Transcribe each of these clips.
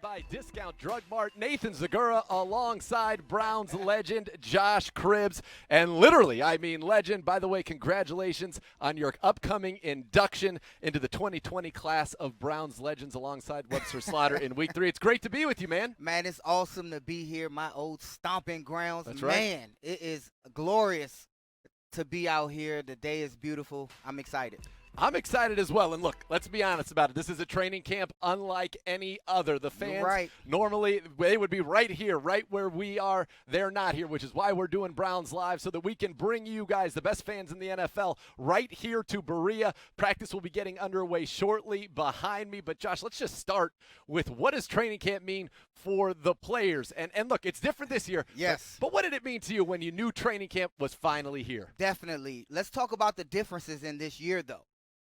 by Discount Drug Mart. Nathan Zagura alongside Browns legend Josh Cribbs. And literally, I mean legend. By the way, congratulations on your upcoming induction into the 2020 class of Browns legends alongside Webster Slaughter in Week 3. It's great to be with you, man. Man, it's awesome to be here, my old stomping grounds. That's right. Man, it is glorious to be out here. The day is beautiful. I'm excited. I'm excited as well. And look, let's be honest about it. This is a training camp unlike any other. The fans, right. Normally, they would be right here, right where we are. They're not here, which is why we're doing Browns Live, so that we can bring you guys, the best fans in the NFL, right here to Berea. Practice will be getting underway shortly behind me. But, Josh, let's just start with what does training camp mean for the players? And look, it's different this year. Yes. But what did it mean to you when you knew training camp was finally here? Definitely. Let's talk about the differences in this year, though.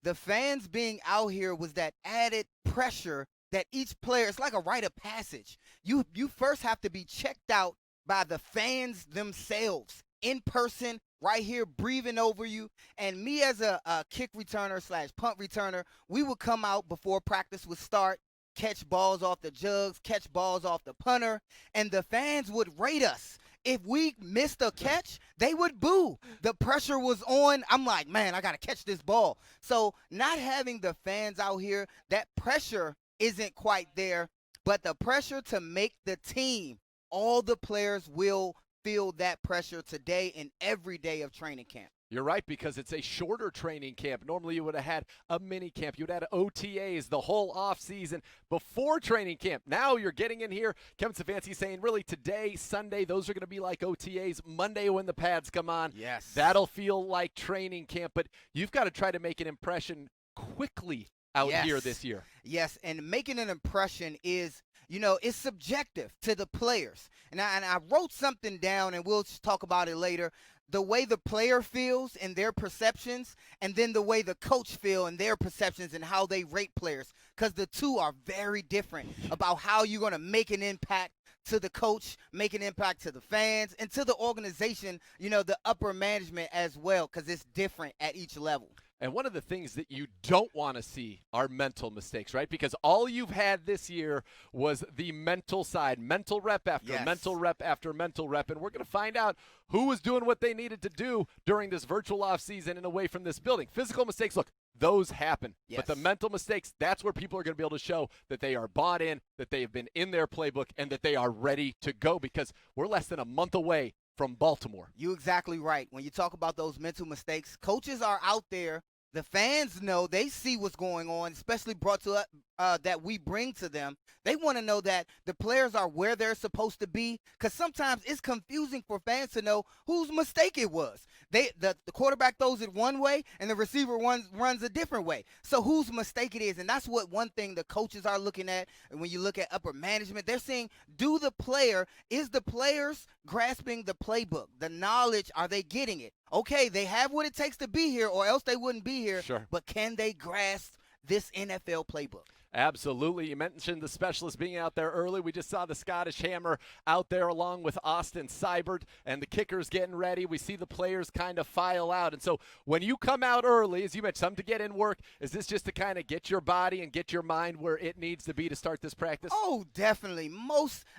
The fans being out here was that added pressure that each player, it's like a rite of passage. You first have to be checked out by the fans themselves in person, right here, breathing over you. And me as a kick returner / punt returner, we would come out before practice would start, catch balls off the jugs, catch balls off the punter, and the fans would rate us. If we missed a catch, they would boo. The pressure was on. I'm like, man, I got to catch this ball. So not having the fans out here, that pressure isn't quite there. But the pressure to make the team, all the players will feel that pressure today and every day of training camp. You're right, because it's a shorter training camp. Normally you would have had a mini camp. You would have had OTAs the whole offseason before training camp. Now you're getting in here. Kevin Stefanski saying really today, Sunday, those are going to be like OTAs. Monday when the pads come on, yes, that'll feel like training camp. But you've got to try to make an impression quickly out here this year. Yes, and making an impression is, it's subjective to the players. And I wrote something down, and we'll talk about it later. The way the player feels and their perceptions, and then the way the coach feel and their perceptions and how they rate players, because the two are very different about how you're going to make an impact to the coach, make an impact to the fans, and to the organization, the upper management as well, because it's different at each level. And one of the things that you don't want to see are mental mistakes, right? Because all you've had this year was the mental side, mental rep after mental rep after mental rep. And we're going to find out who was doing what they needed to do during this virtual offseason and away from this building. Physical mistakes, look, those happen. Yes. But the mental mistakes, that's where people are going to be able to show that they are bought in, that they have been in their playbook, and that they are ready to go, because we're less than a month away from Baltimore. You're exactly right. When you talk about those mental mistakes, coaches are out there. The fans know, they see what's going on, especially brought to that we bring to them. They want to know that the players are where they're supposed to be, because sometimes it's confusing for fans to know whose mistake it was. The quarterback throws it one way and the receiver runs a different way. So whose mistake it is, and that's what one thing the coaches are looking at. And when you look at upper management, they're saying, is the players grasping the playbook, the knowledge, are they getting it? Okay, they have what it takes to be here, or else they wouldn't be here. Sure. But can they grasp this NFL playbook? Absolutely. You mentioned the specialists being out there early. We just saw the Scottish Hammer out there along with Austin Seibert, and the kickers getting ready. We see the players kind of file out. And so when you come out early, as you mentioned, some to get in work, is this just to kind of get your body and get your mind where it needs to be to start this practice? Oh, definitely.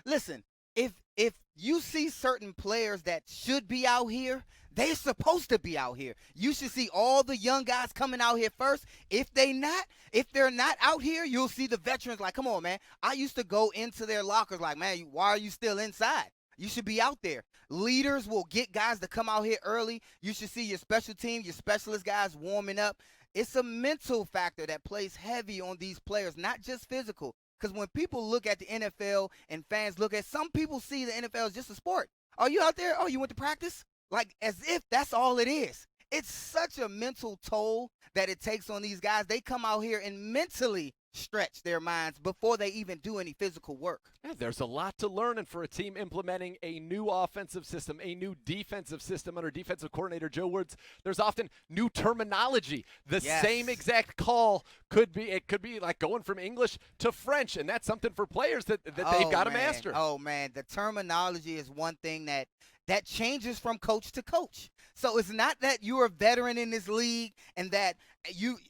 Listen, if you see certain players that should be out here, they're supposed to be out here. You should see all the young guys coming out here first. If they're not out here, you'll see the veterans like, come on, man. I used to go into their lockers like, man, why are you still inside? You should be out there. Leaders will get guys to come out here early. You should see your special team, your specialist guys warming up. It's a mental factor that plays heavy on these players, not just physical. Because when people look at the NFL and fans look at, some people see the NFL as just a sport. Are you out there? Oh, you went to practice? Like, as if that's all it is. It's such a mental toll that it takes on these guys. They come out here and mentally stretch their minds before they even do any physical work. Yeah, there's a lot to learn, and for a team implementing a new offensive system, a new defensive system under defensive coordinator Joe Woods, there's often new terminology. The same exact call could be like going from English to French, and that's something for players that they've got to master. Oh, man, the terminology is one thing that that changes from coach to coach. So it's not that you're a veteran in this league and that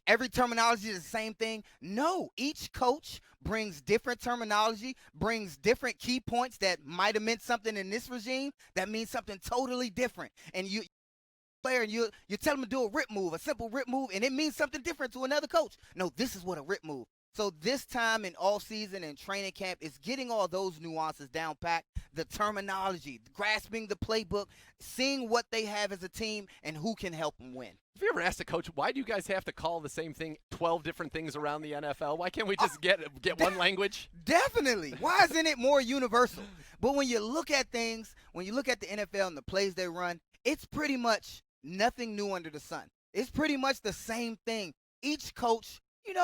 every terminology is the same thing. No, each coach brings different terminology, brings different key points that might have meant something in this regime that means something totally different. And you tell them to do a rip move, a simple rip move, and it means something different to another coach. No, this is what a rip move. So this time in off season and training camp is getting all those nuances down pat, the terminology, grasping the playbook, seeing what they have as a team and who can help them win. Have you ever asked a coach, why do you guys have to call the same thing 12 different things around the NFL? Why can't we just get one language? Definitely. Why isn't it more universal? But when you look at things, when you look at the NFL and the plays they run, it's pretty much nothing new under the sun. It's pretty much the same thing. Each coach,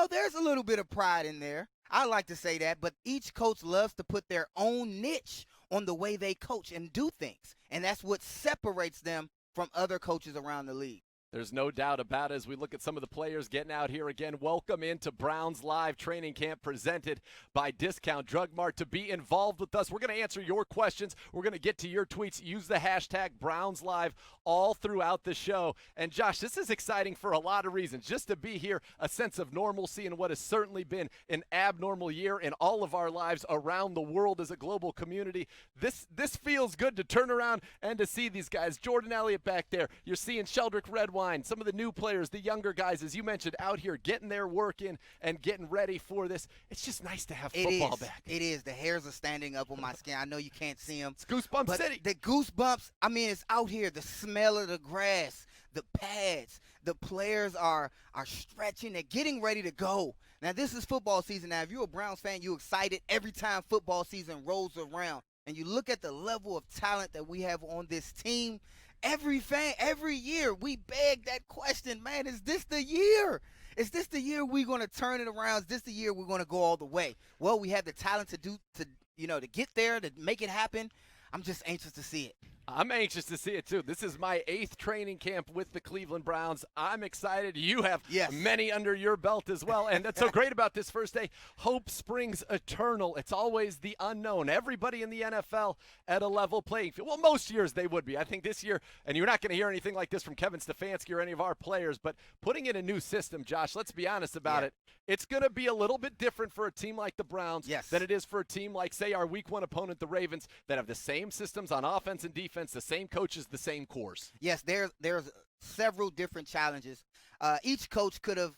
there's a little bit of pride in there. I like to say that, but each coach loves to put their own niche on the way they coach and do things. And that's what separates them from other coaches around the league. There's no doubt about it as we look at some of the players getting out here again. Welcome into Browns Live Training Camp presented by Discount Drug Mart. To be involved with us, we're going to answer your questions. We're going to get to your tweets. Use the hashtag Browns Live all throughout the show. And Josh, this is exciting for a lot of reasons. Just to be here, a sense of normalcy in what has certainly been an abnormal year in all of our lives around the world as a global community. This feels good to turn around and to see these guys. Jordan Elliott back there. You're seeing Sheldrick Redwine. Some of the new players, the younger guys, as you mentioned, out here getting their work in and getting ready for this. It's just nice to have football back. It is. The hairs are standing up on my skin. I know you can't see them. It's Goosebump City. The goosebumps, it's out here. The smell of the grass, the pads, the players are stretching. They're getting ready to go. Now, this is football season. Now, if you're a Browns fan, you're excited every time football season rolls around. And you look at the level of talent that we have on this team. Every year, we beg that question, man, is this the year? Is this the year we're going to turn it around? Is this the year we're going to go all the way? Well, we have the talent to get there, to make it happen. I'm just anxious to see it. I'm anxious to see it, too. This is my 8th training camp with the Cleveland Browns. I'm excited. You have many under your belt as well. And that's so great about this first day. Hope springs eternal. It's always the unknown. Everybody in the NFL at a level playing field. Well, most years they would be. I think this year, and you're not going to hear anything like this from Kevin Stefanski or any of our players, but putting in a new system, Josh, let's be honest about it. It's going to be a little bit different for a team like the Browns than it is for a team like, say, our Week 1 opponent, the Ravens, that have the same systems on offense and defense, the same coaches, the same course. Yes, there's several different challenges. Each coach could have,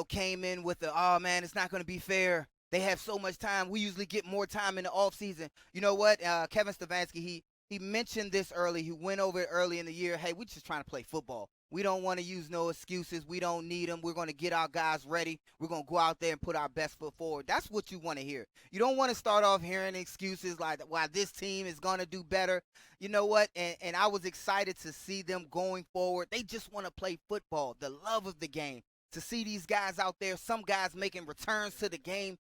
came in with oh, man, it's not going to be fair. They have so much time. We usually get more time in the offseason. You know what? Kevin Stefanski, he mentioned this early. He went over it early in the year. Hey, we're just trying to play football. We don't want to use no excuses. We don't need them. We're going to get our guys ready. We're going to go out there and put our best foot forward. That's what you want to hear. You don't want to start off hearing excuses like why this team is going to do better. You know what? And I was excited to see them going forward. They just want to play football, the love of the game. To see these guys out there, some guys making returns to the game.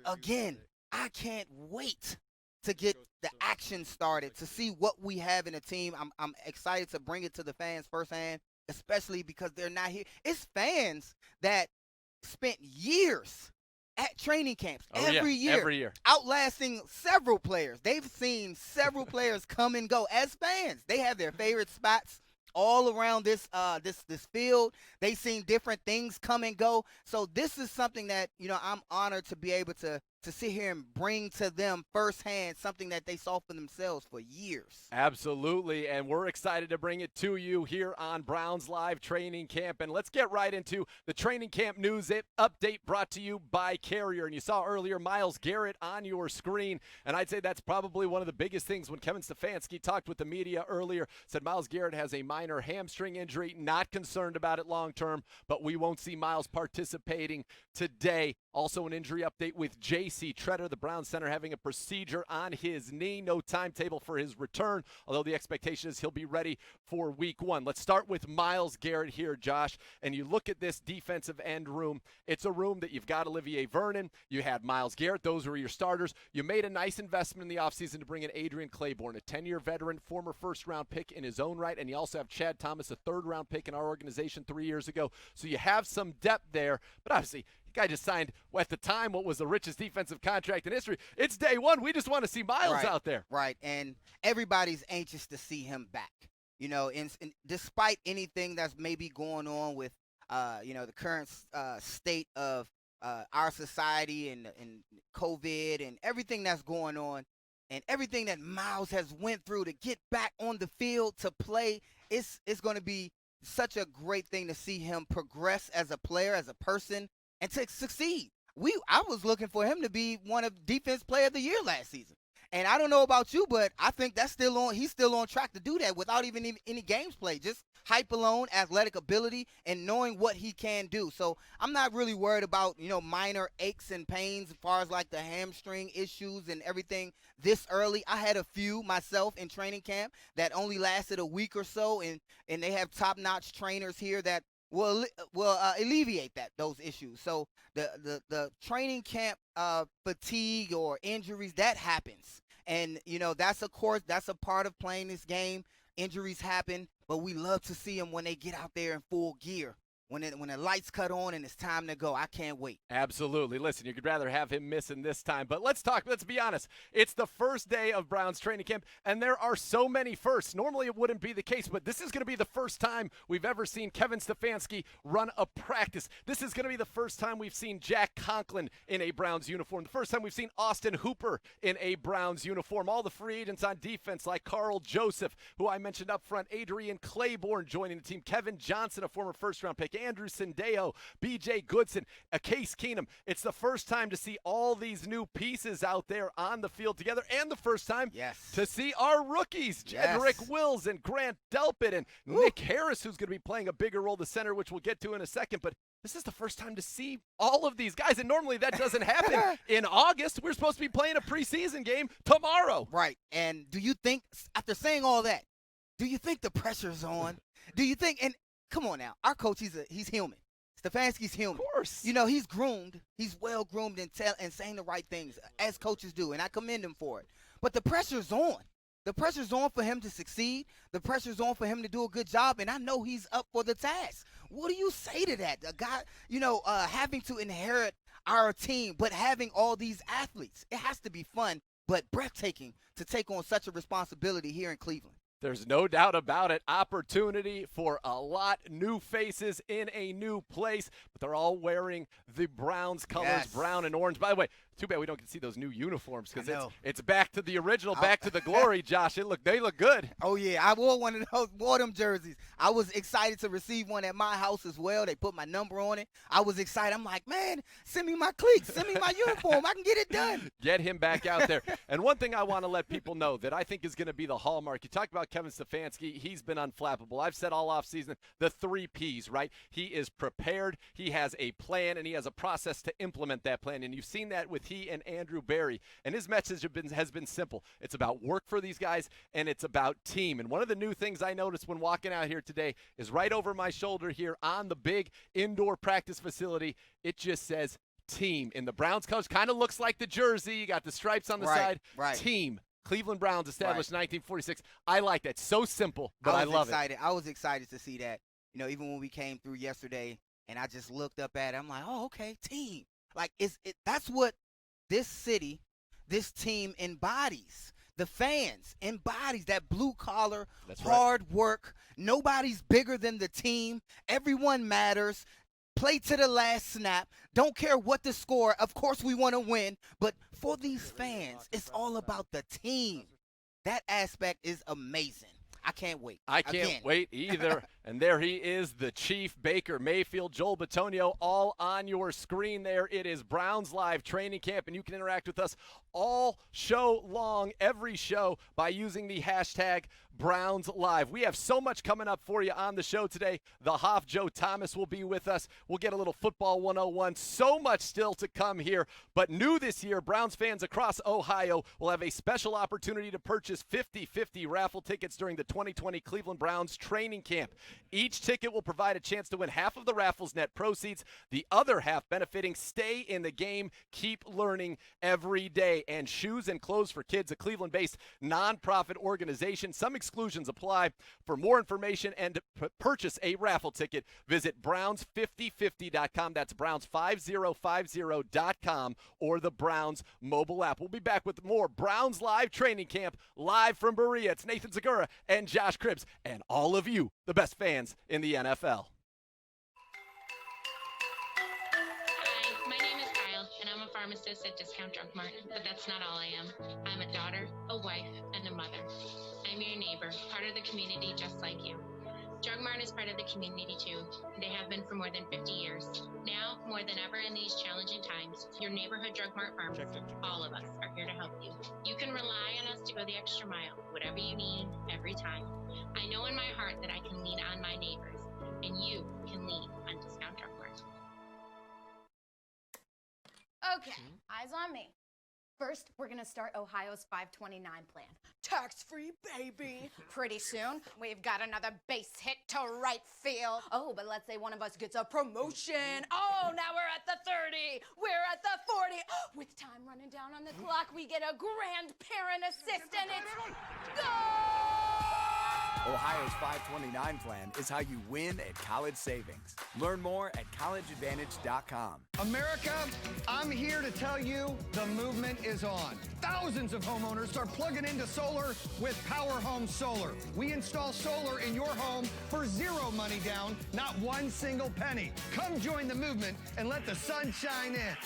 Again, I can't wait to get the action started, to see what we have in a team. I'm excited to bring it to the fans firsthand, especially because they're not here. It's fans that spent years at training camps every year, outlasting several players. They've seen several players come and go as fans. They have their favorite spots all around this field. They've seen different things come and go. So this is something that, I'm honored to be able to sit here and bring to them firsthand something that they saw for themselves for years. Absolutely, and we're excited to bring it to you here on Browns Live Training Camp. And let's get right into the training camp news update brought to you by Carrier. And you saw earlier Myles Garrett on your screen, and I'd say that's probably one of the biggest things when Kevin Stefanski talked with the media earlier, said Myles Garrett has a minor hamstring injury, not concerned about it long term, but we won't see Myles participating today. Also an injury update with J.C. Tretter, the Browns center, having a procedure on his knee. No timetable for his return, although the expectation is he'll be ready for Week 1. Let's start with Myles Garrett here, Josh. And you look at this defensive end room. It's a room that you've got Olivier Vernon. You had Myles Garrett. Those were your starters. You made a nice investment in the offseason to bring in Adrian Claiborne, a 10-year veteran, former first-round pick in his own right. And you also have Chad Thomas, a third-round pick in our organization 3 years ago. So you have some depth there. But obviously, The guy just signed, at the time, what was the richest defensive contract in history. It's day one. We just want to see Miles out there. Right, and everybody's anxious to see him back. And despite anything that's maybe going on with, the current state of our society and COVID and everything that's going on and everything that Miles has went through to get back on the field to play, it's going to be such a great thing to see him progress as a player, as a person, and to succeed. I was looking for him to be one of Defense Player of the Year last season. And I don't know about you, but I think he's still on track to do that without even any games played. Just hype alone, athletic ability, and knowing what he can do. So I'm not really worried about, minor aches and pains as far as like the hamstring issues and everything this early. I had a few myself in training camp that only lasted a week or so, and they have top-notch trainers here that will alleviate those issues. So the training camp fatigue or injuries, that happens. And, that's a part of playing this game. Injuries happen, but we love to see them when they get out there in full gear. When the lights cut on and it's time to go. I can't wait. Absolutely. Listen, you could rather have him missing this time. But let's be honest. It's the first day of Browns training camp, and there are so many firsts. Normally it wouldn't be the case, but this is going to be the first time we've ever seen Kevin Stefanski run a practice. This is going to be the first time we've seen Jack Conklin in a Browns uniform. The first time we've seen Austin Hooper in a Browns uniform. All the free agents on defense like Carl Joseph, who I mentioned up front, Adrian Claiborne joining the team, Kevin Johnson, a former first-round pick, Andrew Sindeo, B.J. Goodson, Case Keenum. It's the first time to see all these new pieces out there on the field together, and the first time to see our rookies, Jedrick Wills and Grant Delpit and Nick Harris, who's going to be playing a bigger role, the center, which we'll get to in a second. But this is the first time to see all of these guys, and normally that doesn't happen in August. We're supposed to be playing a preseason game tomorrow. Right, and do you think, after saying all that, do you think the pressure's on? Do you think, and come on now, our coach, he's human. Stefanski's human. Of course. He's groomed. He's well groomed and saying the right things, as coaches do, and I commend him for it. But the pressure's on. The pressure's on for him to succeed. The pressure's on for him to do a good job, and I know he's up for the task. What do you say to that? A guy, having to inherit our team, but having all these athletes. It has to be fun, but breathtaking to take on such a responsibility here in Cleveland. There's no doubt about it. Opportunity for a lot new faces in a new place, but they're all wearing the Browns colors, brown and orange. By the way, too bad we don't get to see those new uniforms because it's back to the original, back to the glory, Josh. They look good. Oh, yeah. I wore them jerseys. I was excited to receive one at my house as well. They put my number on it. I was excited. I'm like, man, send me my cleats. Send me my uniform. I can get it done. Get him back out there. And one thing I want to let people know that I think is going to be the hallmark. You talked about Kevin Stefanski. He's been unflappable. I've said all offseason, the 3 Ps, right? He is prepared. He has a plan, and he has a process to implement that plan. And you've seen that with he and Andrew Berry. And his message has been simple. It's about work for these guys, and it's about team. And one of the new things I noticed when walking out here today is right over my shoulder here on the big indoor practice facility, it just says team. In the Browns colors, kind of looks like the jersey. You got the stripes on the side. Right. Team. Cleveland Browns established 1946. I like that. So simple, but I love it. I was excited to see that. Even when we came through yesterday and I just looked up at it, I'm like, oh, okay, team. Like, that's what this city, this team embodies. The fans embodies that blue-collar, hard work. Nobody's bigger than the team. Everyone matters. Play to the last snap. Don't care what the score. Of course we want to win. But for these fans, it's all about the team. That aspect is amazing. I can't wait. I can't wait either. And there he is, the Chief, Baker Mayfield, Joel Bitonio, all on your screen there. It is Browns Live Training Camp, and you can interact with us all show long, every show, by using the hashtag Browns Live. We have so much coming up for you on the show today. The Hoff, Joe Thomas, will be with us. We'll get a little Football 101. So much still to come here. But new this year, Browns fans across Ohio will have a special opportunity to purchase 50-50 raffle tickets during the 2020 Cleveland Browns Training Camp. Each ticket will provide a chance to win half of the raffle's net proceeds, the other half benefiting Stay in the Game, Keep Learning Every Day. And Shoes and Clothes for Kids, a Cleveland-based nonprofit organization. Some exclusions apply. For more information and to purchase a raffle ticket, visit Browns5050.com. That's Browns5050.com or the Browns mobile app. We'll be back with more Browns Live Training Camp, live from Berea. It's Nathan Zagura and Josh Cribbs and all of you, the best fans in the NFL. Hi, my name is Kyle, and I'm a pharmacist at Discount Drug Mart, but that's not all I am. I'm a daughter, a wife, and a mother. I'm your neighbor, part of the community just like you. Drug Mart is part of the community too. They have been for more than 50 years. Now, more than ever in these challenging times, your neighborhood Drug Mart pharmacist, all of us, are here to help you. You can rely on us to go the extra mile, whatever you need, every time. I know in my heart that I can lean on my neighbors, and you can lean on Discount Drug Mart. Okay, eyes on me. First, we're gonna start Ohio's 529 plan. Tax-free, baby. Pretty soon, we've got another base hit to right field. Oh, but let's say one of us gets a promotion. Oh, now we're at the 30. We're at the 40. With time running down on the clock, we get a grandparent assist, and it's go! Ohio's 529 plan is how you win at college savings. Learn more at collegeadvantage.com. America, I'm here to tell you the movement is on. Thousands of homeowners are plugging into solar with Power Home Solar. We install solar in your home for zero money down, not one single penny. Come join the movement and let the sun shine in.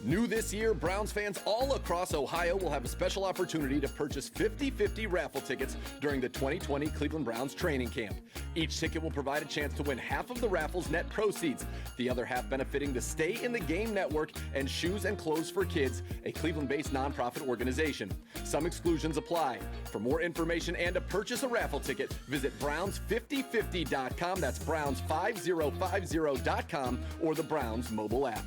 New this year, Browns fans all across Ohio will have a special opportunity to purchase 50-50 raffle tickets during the 2020 Cleveland Browns training camp. Each ticket will provide a chance to win half of the raffle's net proceeds, the other half benefiting the Stay in the Game Network and Shoes and Clothes for Kids, a Cleveland-based nonprofit organization. Some exclusions apply. For more information and to purchase a raffle ticket, visit Browns5050.com. That's Browns5050.com or the Browns mobile app.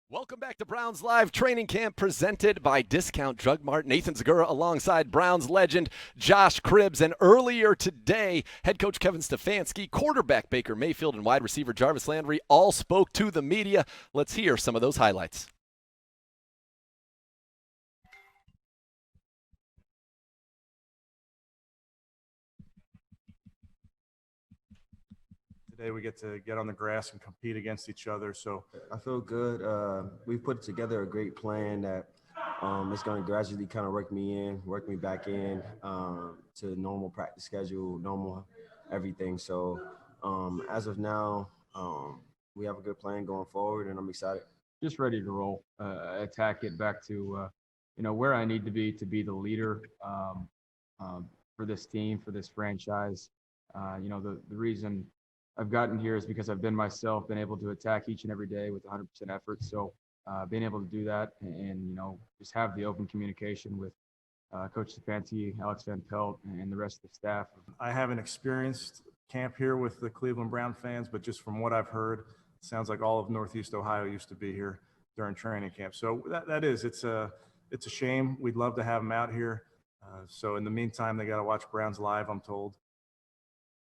Welcome back to Browns Live Training Camp presented by Discount Drug Mart. Nathan Zagura alongside Browns legend Josh Cribbs. And earlier today, head coach Kevin Stefanski, quarterback Baker Mayfield, and wide receiver Jarvis Landry all spoke to the media. Let's hear some of those highlights. Today we get to get on the grass and compete against each other. So I feel good. We've put together a great plan that is going to gradually kind of work me back in to normal practice schedule, normal everything. So as of now, we have a good plan going forward, and I'm excited. Just ready to roll, attack it back to, where I need to be the leader for this team, for this franchise. The reason I've gotten here is because I've been myself, been able to attack each and every day with 100% effort. So being able to do that and just have the open communication with Coach Stefanski, Alex Van Pelt, and the rest of the staff. I haven't experienced camp here with the Cleveland Brown fans, but just from what I've heard, it sounds like all of Northeast Ohio used to be here during training camp. So it's a shame. We'd love to have them out here. So in the meantime, they got to watch Browns Live, I'm told.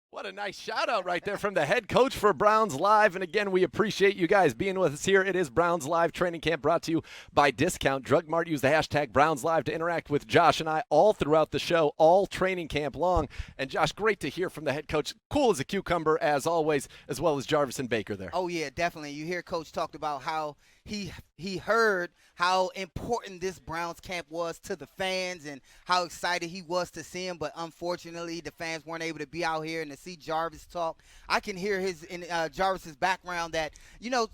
What a nice shout out right there from the head coach for Browns Live. And again, we appreciate you guys being with us here. It is Browns Live Training Camp brought to you by Discount Drug Mart. Use the hashtag Browns Live to interact with Josh and I all throughout the show, all training camp long. And Josh, great to hear from the head coach. Cool as a cucumber as always, as well as Jarvis and Baker there. Oh, yeah, definitely. You hear Coach talked about how he heard how important this Browns camp was to the fans and how excited he was to see him. But unfortunately, the fans weren't able to be out here and to see Jarvis talk. I can hear Jarvis's background that,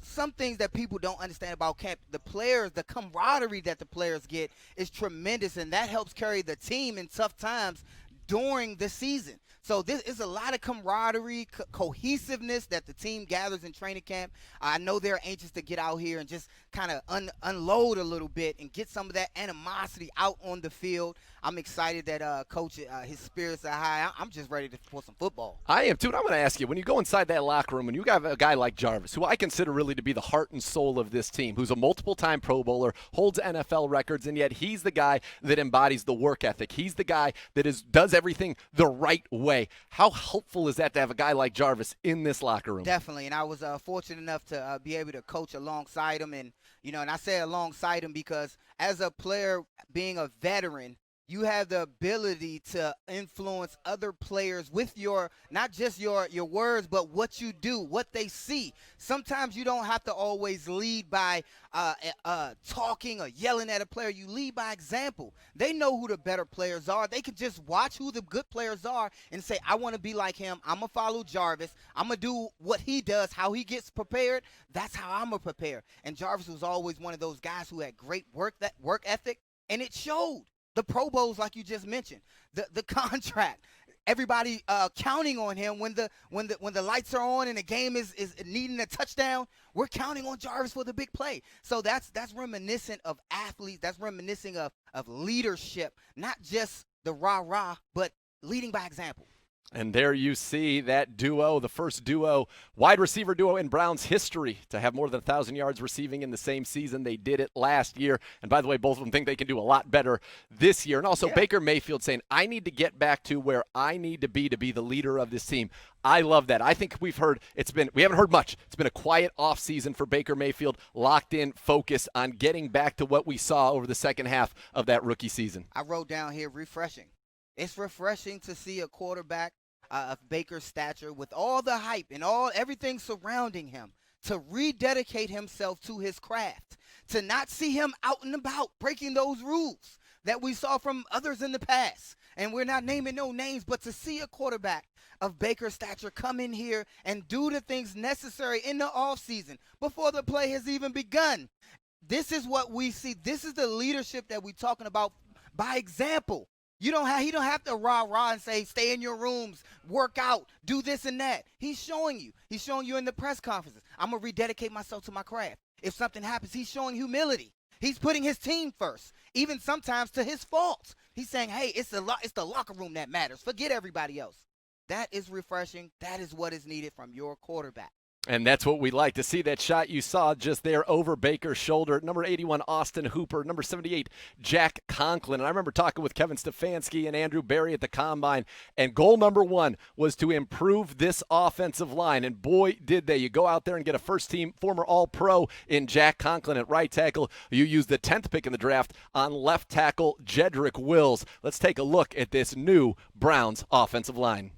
some things that people don't understand about camp. The players, the camaraderie that the players get is tremendous, and that helps carry the team in tough times during the season. So this is a lot of camaraderie, cohesiveness that the team gathers in training camp. I know they're anxious to get out here and just kind of unload a little bit and get some of that animosity out on the field. I'm excited that Coach, his spirits are high. I'm just ready for some football. I am, too. And I'm going to ask you, when you go inside that locker room and you have a guy like Jarvis, who I consider really to be the heart and soul of this team, who's a multiple-time Pro Bowler, holds NFL records, and yet he's the guy that embodies the work ethic. He's the guy that does everything the right way. How helpful is that to have a guy like Jarvis in this locker room? Definitely, and I was fortunate enough to be able to coach alongside him, and I say alongside him because as a player, being a veteran, you have the ability to influence other players with not just your words, but what you do, what they see. Sometimes you don't have to always lead by talking or yelling at a player. You lead by example. They know who the better players are. They can just watch who the good players are and say, I want to be like him. I'm going to follow Jarvis. I'm going to do what he does, how he gets prepared. That's how I'm going to prepare. And Jarvis was always one of those guys who had great work ethic, and it showed. The Pro Bowls, like you just mentioned, the contract, everybody counting on him when the lights are on and the game is needing a touchdown. We're counting on Jarvis for the big play. So that's reminiscent of athletes. That's reminiscent of leadership, not just the rah-rah, but leading by example. And there you see that duo, the first wide receiver duo in Browns history to have more than 1,000 yards receiving in the same season. They did it last year. And by the way, both of them think they can do a lot better this year. And also Baker Mayfield saying, I need to get back to where I need to be the leader of this team. I love that. I think we haven't heard much. It's been a quiet offseason for Baker Mayfield, locked in, focused on getting back to what we saw over the second half of that rookie season. I wrote down here, refreshing. It's refreshing to see a quarterback of Baker's stature with all the hype and everything surrounding him to rededicate himself to his craft, to not see him out and about breaking those rules that we saw from others in the past. And we're not naming no names, but to see a quarterback of Baker's stature come in here and do the things necessary in the offseason before the play has even begun. This is what we see. This is the leadership that we're talking about by example. He don't have to rah-rah and say, stay in your rooms, work out, do this and that. He's showing you. He's showing you in the press conferences. I'm going to rededicate myself to my craft. If something happens, he's showing humility. He's putting his team first, even sometimes to his faults. He's saying, hey, it's the locker room that matters. Forget everybody else. That is refreshing. That is what is needed from your quarterback. And that's what we like to see. That shot you saw just there over Baker's shoulder. Number 81, Austin Hooper. Number 78, Jack Conklin. And I remember talking with Kevin Stefanski and Andrew Berry at the Combine. And goal number one was to improve this offensive line. And boy, did they. You go out there and get a first-team former All-Pro in Jack Conklin at right tackle. You use the 10th pick in the draft on left tackle Jedrick Wills. Let's take a look at this new Browns offensive line.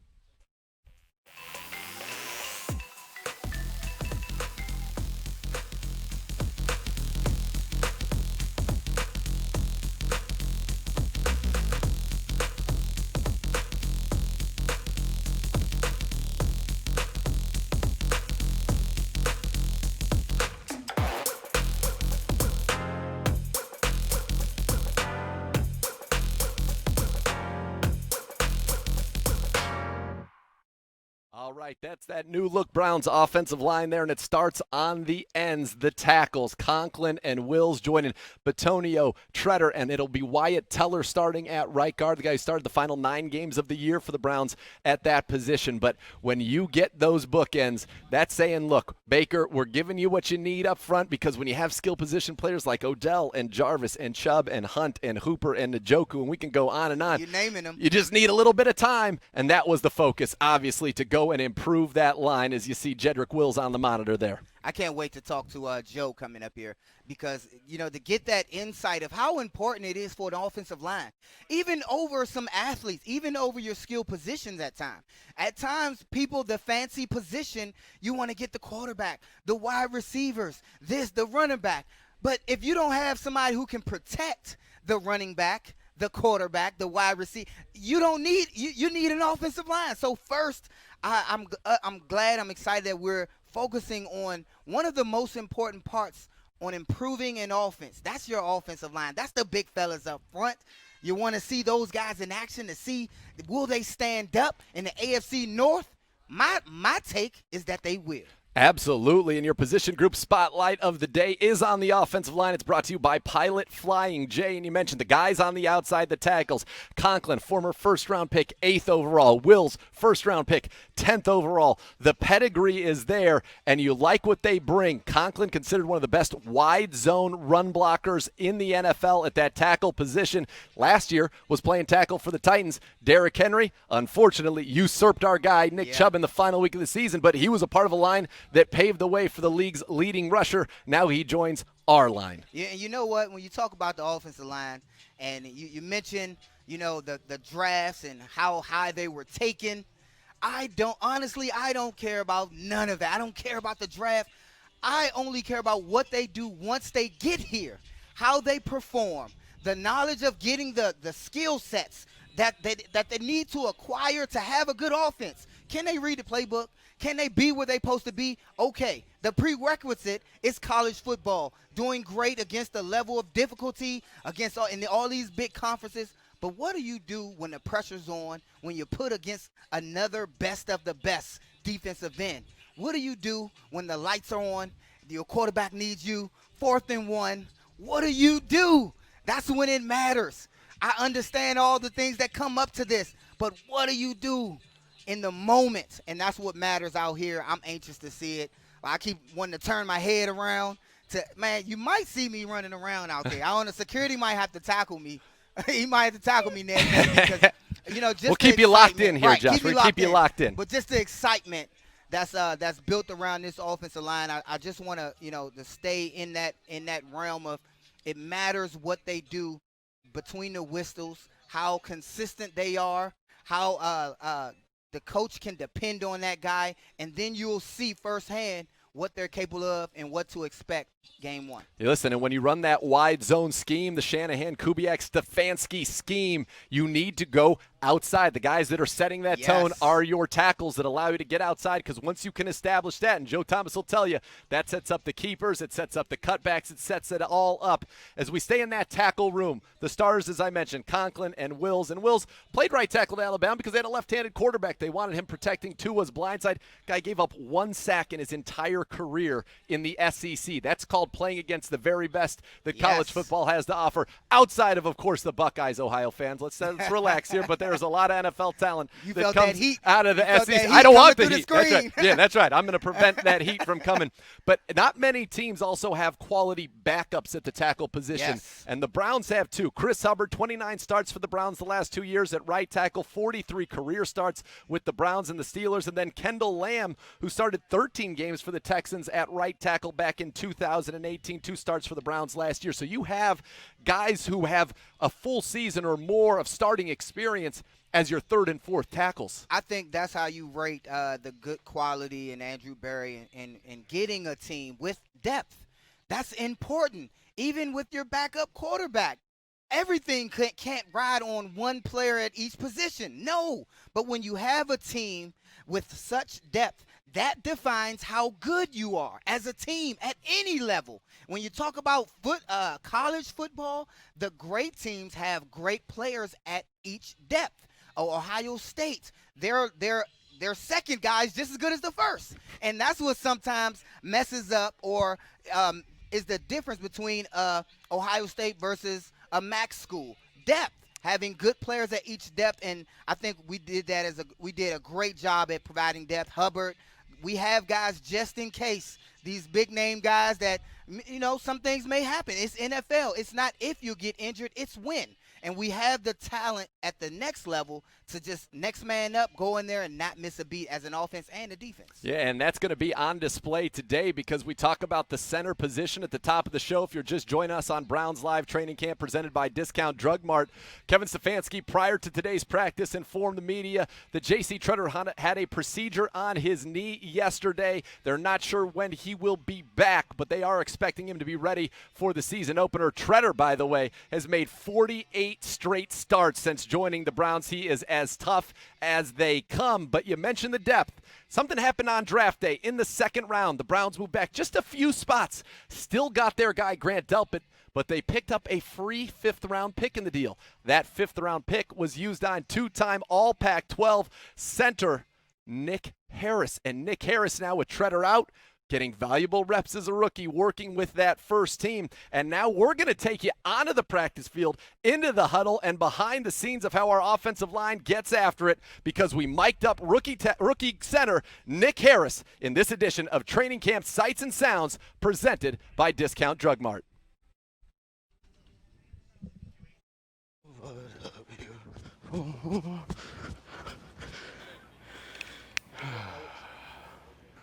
All right, that's that new look Browns offensive line there, and it starts on the ends, the tackles. Conklin and Wills joining Batonio, Treader, and it'll be Wyatt Teller starting at right guard, the guy who started the final 9 games of the year for the Browns at that position. But when you get those bookends, that's saying, look, Baker, we're giving you what you need up front, because when you have skill position players like Odell and Jarvis and Chubb and Hunt and Hooper and Njoku, and we can go on and on. You're naming them. You just need a little bit of time, and that was the focus, obviously, to go and improve that line as you see Jedrick Wills on the monitor there. I can't wait to talk to Joe coming up here because, to get that insight of how important it is for an offensive line, even over some athletes, even over your skill positions at times. At times, people, the fancy position, you want to get the quarterback, the wide receivers, the running back. But if you don't have somebody who can protect the running back, the quarterback, the wide receiver, you need an offensive line. So first, I'm glad, I'm excited that we're focusing on one of the most important parts on improving an offense. That's your offensive line. That's the big fellas up front. You want to see those guys in action to see, will they stand up in the AFC North? My take is that they will. Absolutely, and your position group spotlight of the day is on the offensive line. It's brought to you by Pilot Flying J, and you mentioned the guys on the outside, the tackles. Conklin, former first-round pick, 8th overall. Wills, first-round pick, 10th overall. The pedigree is there, and you like what they bring. Conklin, considered one of the best wide-zone run blockers in the NFL at that tackle position. Last year was playing tackle for the Titans. Derrick Henry, unfortunately, usurped our guy, Nick Chubb, in the final week of the season, but he was a part of a line that paved the way for the league's leading rusher. Now he joins our line. Yeah, and you know what? When you talk about the offensive line, and you mentioned, the drafts and how high they were taken, I don't care about none of that. I don't care about the draft. I only care about what they do once they get here, how they perform, the knowledge of getting the skill sets that they need to acquire to have a good offense. Can they read the playbook? Can they be where they're supposed to be? Okay. The prerequisite is college football, doing great against the level of difficulty against all these big conferences. But what do you do when the pressure's on, when you're put against another best of the best defensive end? What do you do when the lights are on, your quarterback needs you, 4th and 1? What do you do? That's when it matters. I understand all the things that come up to this, but what do you do in the moment? And that's what matters out here. I'm anxious to see it. I keep wanting to turn my head around. Man, you might see me running around out there. The security might have to tackle me. He might have to tackle me next because, just we'll keep you locked in here, right, Josh. We'll keep you locked in. But just the excitement that's built around this offensive line, I just want to, to stay in that realm of it matters what they do between the whistles, how consistent they are, how the coach can depend on that guy, and then you'll see firsthand what they're capable of and what to expect game one. Hey, listen, and when you run that wide zone scheme, the Shanahan, Kubiak, Stefanski scheme, you need to go outside. The guys that are setting that tone are your tackles that allow you to get outside, because once you can establish that, and Joe Thomas will tell you, that sets up the keepers, it sets up the cutbacks, it sets it all up. As we stay in that tackle room, the stars, as I mentioned, Conklin and Wills. And Wills played right tackle to Alabama because they had a left-handed quarterback. They wanted him protecting Tua's blindside. Guy gave up 1 sack in his entire career in the SEC. That's called playing against the very best that college football has to offer, outside of course, the Buckeyes, Ohio fans. Let's relax here, but there's a lot of NFL talent that comes out of the SEC. I don't want the heat. That's right. Yeah, that's right. I'm going to prevent that heat from coming. But not many teams also have quality backups at the tackle position, and the Browns have too. Chris Hubbard, 29 starts for the Browns the last 2 years at right tackle, 43 career starts with the Browns and the Steelers, and then Kendall Lamb, who started 13 games for the Texans at right tackle back in 2018, 2 starts for the Browns last year. So you have guys who have a full season or more of starting experience as your 3rd and 4th tackles. I think that's how you rate the good quality in Andrew Berry and getting a team with depth. That's important. Even with your backup quarterback, everything can't ride on one player at each position. No, but when you have a team with such depth, that defines how good you are as a team at any level. When you talk about college football, the great teams have great players at each depth. Ohio State, their second guy is just as good as the first. And that's what sometimes messes up or is the difference between Ohio State versus a MAC school. Depth. Having good players at each depth, and I think we did a great job at providing depth. Hubbard, we have guys just in case, these big name guys that, some things may happen. It's NFL. It's not if you get injured, it's when. and we have the talent at the next level to just next man up, go in there and not miss a beat as an offense and a defense. Yeah, and that's going to be on display today because we talk about the center position at the top of the show. If you're just joining us on Browns Live Training Camp presented by Discount Drug Mart, Kevin Stefanski, prior to today's practice, informed the media that J.C. Tretter had a procedure on his knee yesterday. They're not sure when he will be back, but they are expecting him to be ready for the season opener. Tretter, by the way, has made 48 straight starts since joining the Browns. He is as tough as they come, but you mentioned the depth. Something happened on draft day in the second round. The Browns moved back just a few spots. Still got their guy, Grant Delpit, but they picked up a free fifth-round pick in the deal. That fifth-round pick was used on two-time All-Pac-12 center Nick Harris. And Nick Harris now with Tretter out, getting valuable reps as a rookie, working with that first team. And now we're going to take you onto the practice field, into the huddle, and behind the scenes of how our offensive line gets after it because we mic'd up rookie center Nick Harris in this edition of Training Camp Sights and Sounds presented by Discount Drug Mart.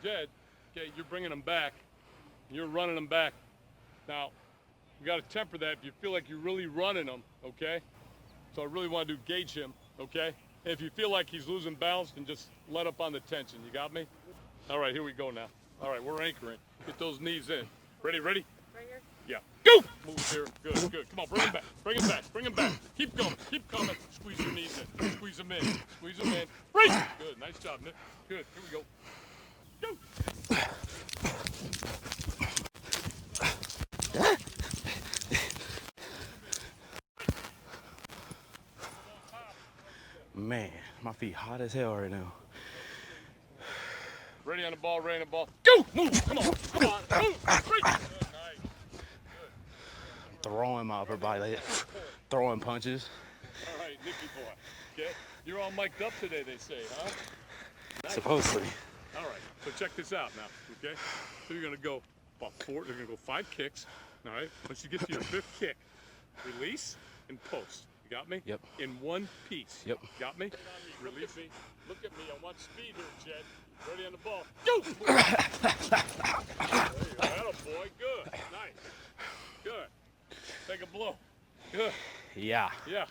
Jed, okay, you're bringing them back. You're running them back. Now, you got to temper that if you feel like you're really running them, okay? So I really want to gauge him, okay? And if you feel like he's losing balance, then just let up on the tension. You got me? All right, here we go now. All right, we're anchoring. Get those knees in. Ready? Right here? Yeah. Go! Move here. Good, good. Come on, bring him back. Bring him back. Bring him back. Keep going. Keep coming. Squeeze your knees in. Squeeze them in. Squeeze them in. Break! Good. Nice job, Nick. Good. Here we go. Go! Man, my feet hot as hell right now. Ready on the ball, ready on the ball. Go! Move! Come on! Come on! Move! Break! Good, nice. Good. Throwing my upper body, throwing punches. All right, Nicky boy. Okay? You're all mic'd up today, they say, huh? Nice. Supposedly. All right, so check this out now, okay? So you're gonna go about four, you're gonna go 5 kicks, all right? Once you get to your 5th kick, release and post. You got me? Yep. In one piece. Yep. Got me? Release me. Look at me. I want speed here, Jed. Ready on the ball. Go! There you go. Attaboy. Good. Nice. Good. Take a blow. Good. Yeah. Yeah.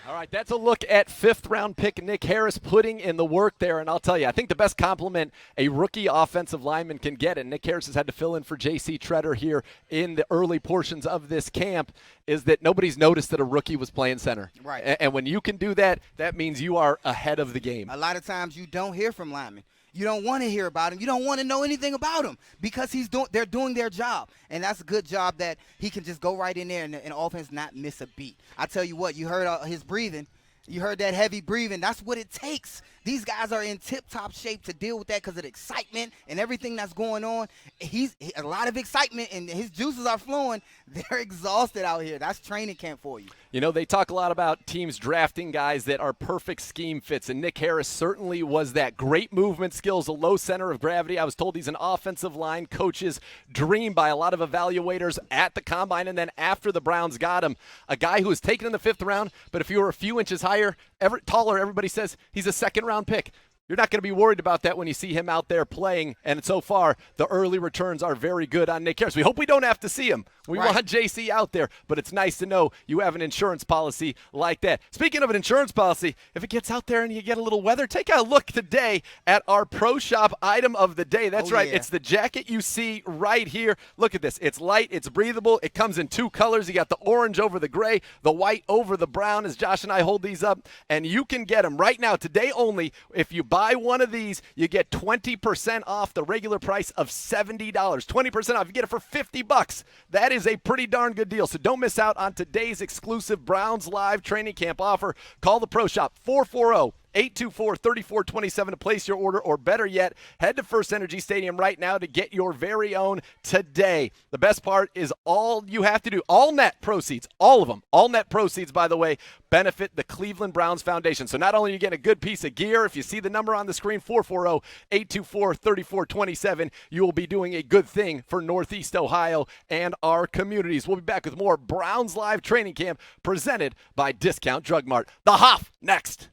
All right, that's a look at 5th-round pick Nick Harris putting in the work there. And I'll tell you, I think the best compliment a rookie offensive lineman can get, and Nick Harris has had to fill in for J.C. Tretter here in the early portions of this camp, is that nobody's noticed that a rookie was playing center. Right. And when you can do that, that means you are ahead of the game. A lot of times you don't hear from linemen. You don't want to hear about him. You don't want to know anything about him because they're doing their job. And that's a good job that he can just go right in there and offense not miss a beat. I tell you what, you heard his breathing. You heard that heavy breathing. That's what it takes. These guys are in tip-top shape to deal with that because of the excitement and everything that's going on. He's a lot of excitement, and his juices are flowing. They're exhausted out here. That's training camp for you. You know, they talk a lot about teams drafting guys that are perfect scheme fits, and Nick Harris certainly was that. Great movement skills, a low center of gravity. I was told he's an offensive line coach's dream by a lot of evaluators at the combine, and then after the Browns got him, a guy who was taken in the 5th round, but if you were a few inches higher, taller, everybody says he's a 2nd-round pick. You're not going to be worried about that when you see him out there playing, and so far, the early returns are very good on Nick Harris. We hope we don't have to see him. We want JC out there, but it's nice to know you have an insurance policy like that. Speaking of an insurance policy, if it gets out there and you get a little weather, take a look today at our Pro Shop item of the day. That's right. Yeah. It's the jacket you see right here. Look at this. It's light. It's breathable. It comes in 2 colors. You got the orange over the gray, the white over the brown, as Josh and I hold these up, and you can get them right now, today only. If you buy one of these, you get 20% off the regular price of $70. 20% off. You get it for $50. That is a pretty darn good deal. So don't miss out on today's exclusive Browns Live Training Camp offer. Call the Pro Shop 440 824-3427 to place your order, or better yet, head to First Energy Stadium right now to get your very own today. The best part is all you have to do, all net proceeds, all of them, all net proceeds, by the way, benefit the Cleveland Browns Foundation. So not only are you getting a good piece of gear, if you see the number on the screen, 440-824-3427, you will be doing a good thing for Northeast Ohio and our communities. We'll be back with more Browns Live Training Camp presented by Discount Drug Mart. The Hoff next.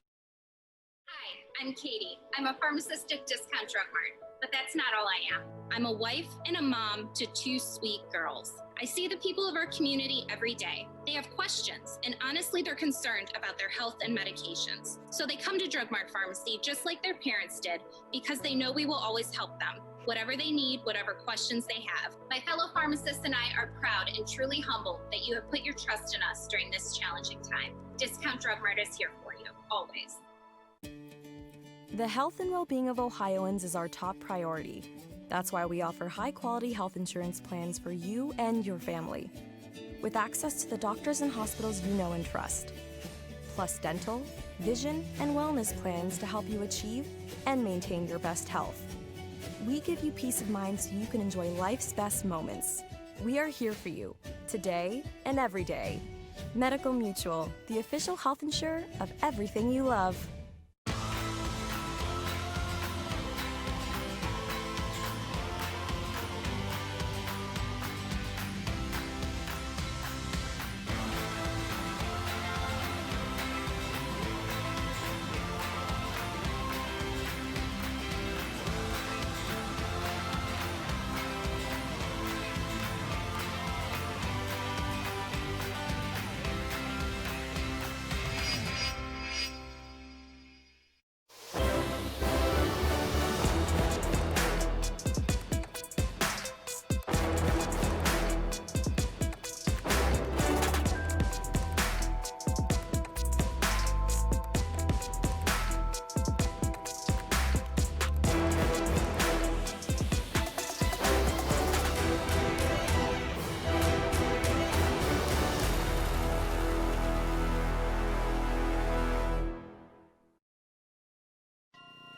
Hi, I'm Katie. I'm a pharmacist at Discount Drug Mart, but that's not all I am. I'm a wife and a mom to 2 sweet girls. I see the people of our community every day. They have questions, and honestly, they're concerned about their health and medications. So they come to Drug Mart Pharmacy just like their parents did, because they know we will always help them, whatever they need, whatever questions they have. My fellow pharmacists and I are proud and truly humbled that you have put your trust in us during this challenging time. Discount Drug Mart is here for you, always. The health and well-being of Ohioans is our top priority. That's why we offer high-quality health insurance plans for you and your family, with access to the doctors and hospitals you know and trust, plus dental, vision, and wellness plans to help you achieve and maintain your best health. We give you peace of mind so you can enjoy life's best moments. We are here for you, today and every day. Medical Mutual, the official health insurer of everything you love.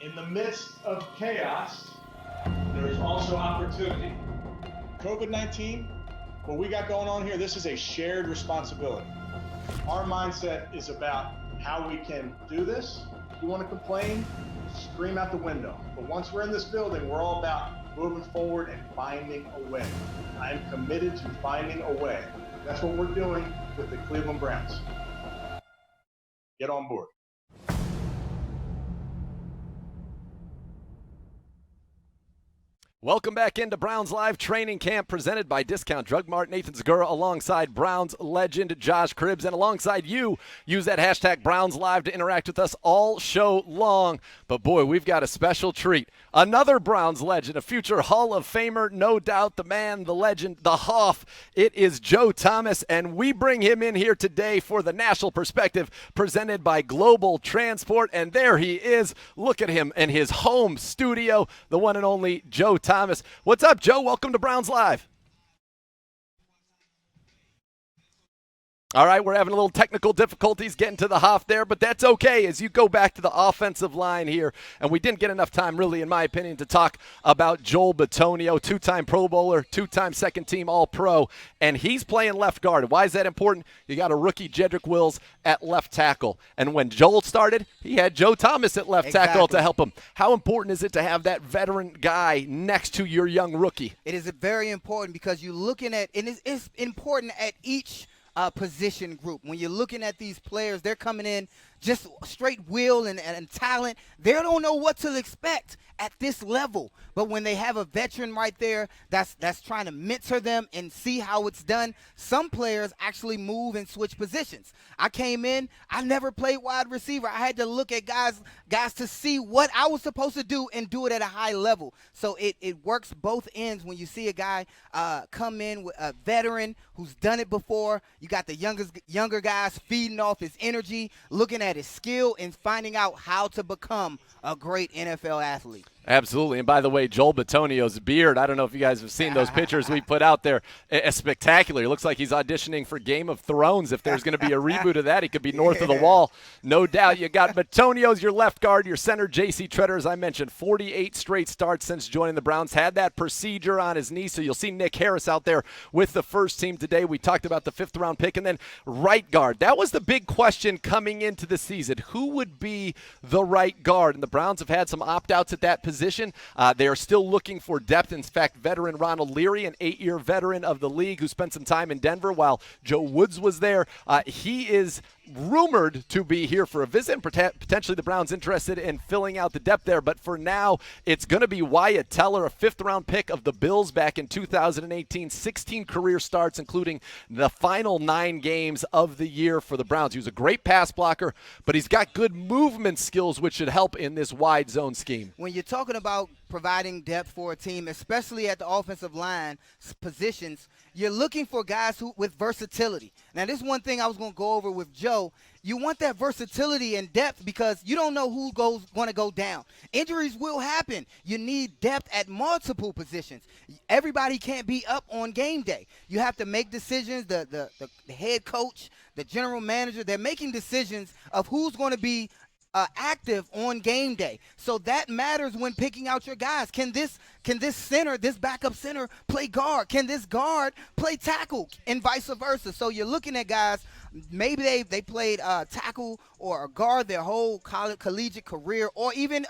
In the midst of chaos, there is also opportunity. COVID-19, what we got going on here, this is a shared responsibility. Our mindset is about how we can do this. If you want to complain, scream out the window. But once we're in this building, we're all about moving forward and finding a way. I am committed to finding a way. That's what we're doing with the Cleveland Browns. Get on board. Welcome back into Browns Live Training Camp presented by Discount Drug Mart. Nathan Segura alongside Browns legend Josh Cribbs, and alongside you. Use that hashtag Browns Live to interact with us all show long. But boy, we've got a special treat. Another Browns legend, a future Hall of Famer, no doubt, the man, the legend, the Hoff. It is Joe Thomas, and we bring him in here today for the National Perspective presented by Global Transport. And there he is. Look at him in his home studio, the one and only Joe Thomas. What's up, Joe? Welcome to Browns Live. All right, we're having a little technical difficulties getting to the Hoff there, but that's okay as you go back to the offensive line here. And we didn't get enough time, really, in my opinion, to talk about Joel Bitonio, 2-time Pro Bowler, 2-time second-team All-Pro, and he's playing left guard. Why is that important? You got a rookie, Jedrick Wills, at left tackle. And when Joel started, he had Joe Thomas at left tackle to help him. How important is it to have that veteran guy next to your young rookie? It is very important because you're looking at, and it's important at each position group. When you're looking at these players, they're coming in just straight will and talent. They don't know what to expect at this level. But when they have a veteran right there that's trying to mentor them and see how it's done, some players actually move and switch positions. I came in, I never played wide receiver. I had to look at guys to see what I was supposed to do and do it at a high level. So it works both ends when you see a guy come in with a veteran who's done it before. You got the younger guys feeding off his energy, looking at his skill, and finding out how to become a great NFL athlete. Absolutely. And by the way, Joel Bitonio's beard, I don't know if you guys have seen those pictures we put out there. It's spectacular. It looks like he's auditioning for Game of Thrones. If there's going to be a reboot of that, he could be north of the wall. No doubt. You got Bitonio's your left guard, your center, J.C. Treader, as I mentioned, 48 straight starts since joining the Browns. Had that procedure on his knee, so you'll see Nick Harris out there with the first team today. We talked about the 5th-round pick. And then right guard. That was the big question coming into the season. Who would be the right guard? And the Browns have had some opt-outs at that position. They are still looking for depth. In fact, veteran Ronald Leary, an 8-year veteran of the league who spent some time in Denver while Joe Woods was there, he is rumored to be here for a visit, and potentially the Browns interested in filling out the depth there. But for now, it's going to be Wyatt Teller, a 5th-round pick of the Bills back in 2018, 16 career starts, including the final 9 games of the year for the Browns. He was a great pass blocker, but he's got good movement skills, which should help in this wide zone scheme. When you're talking about providing depth for a team, especially at the offensive line positions, you're looking for guys with versatility. Now, this is one thing I was going to go over with Joe. You want that versatility and depth because you don't know who's going to go down. Injuries will happen. You need depth at multiple positions. Everybody can't be up on game day. You have to make decisions. The head coach, the general manager, they're making decisions of who's going to be active on game day. So that matters when picking out your guys. Can this center, this backup center, play guard? Can this guard play tackle, and vice versa? So you're looking at guys, maybe they played tackle or a guard their whole collegiate career or even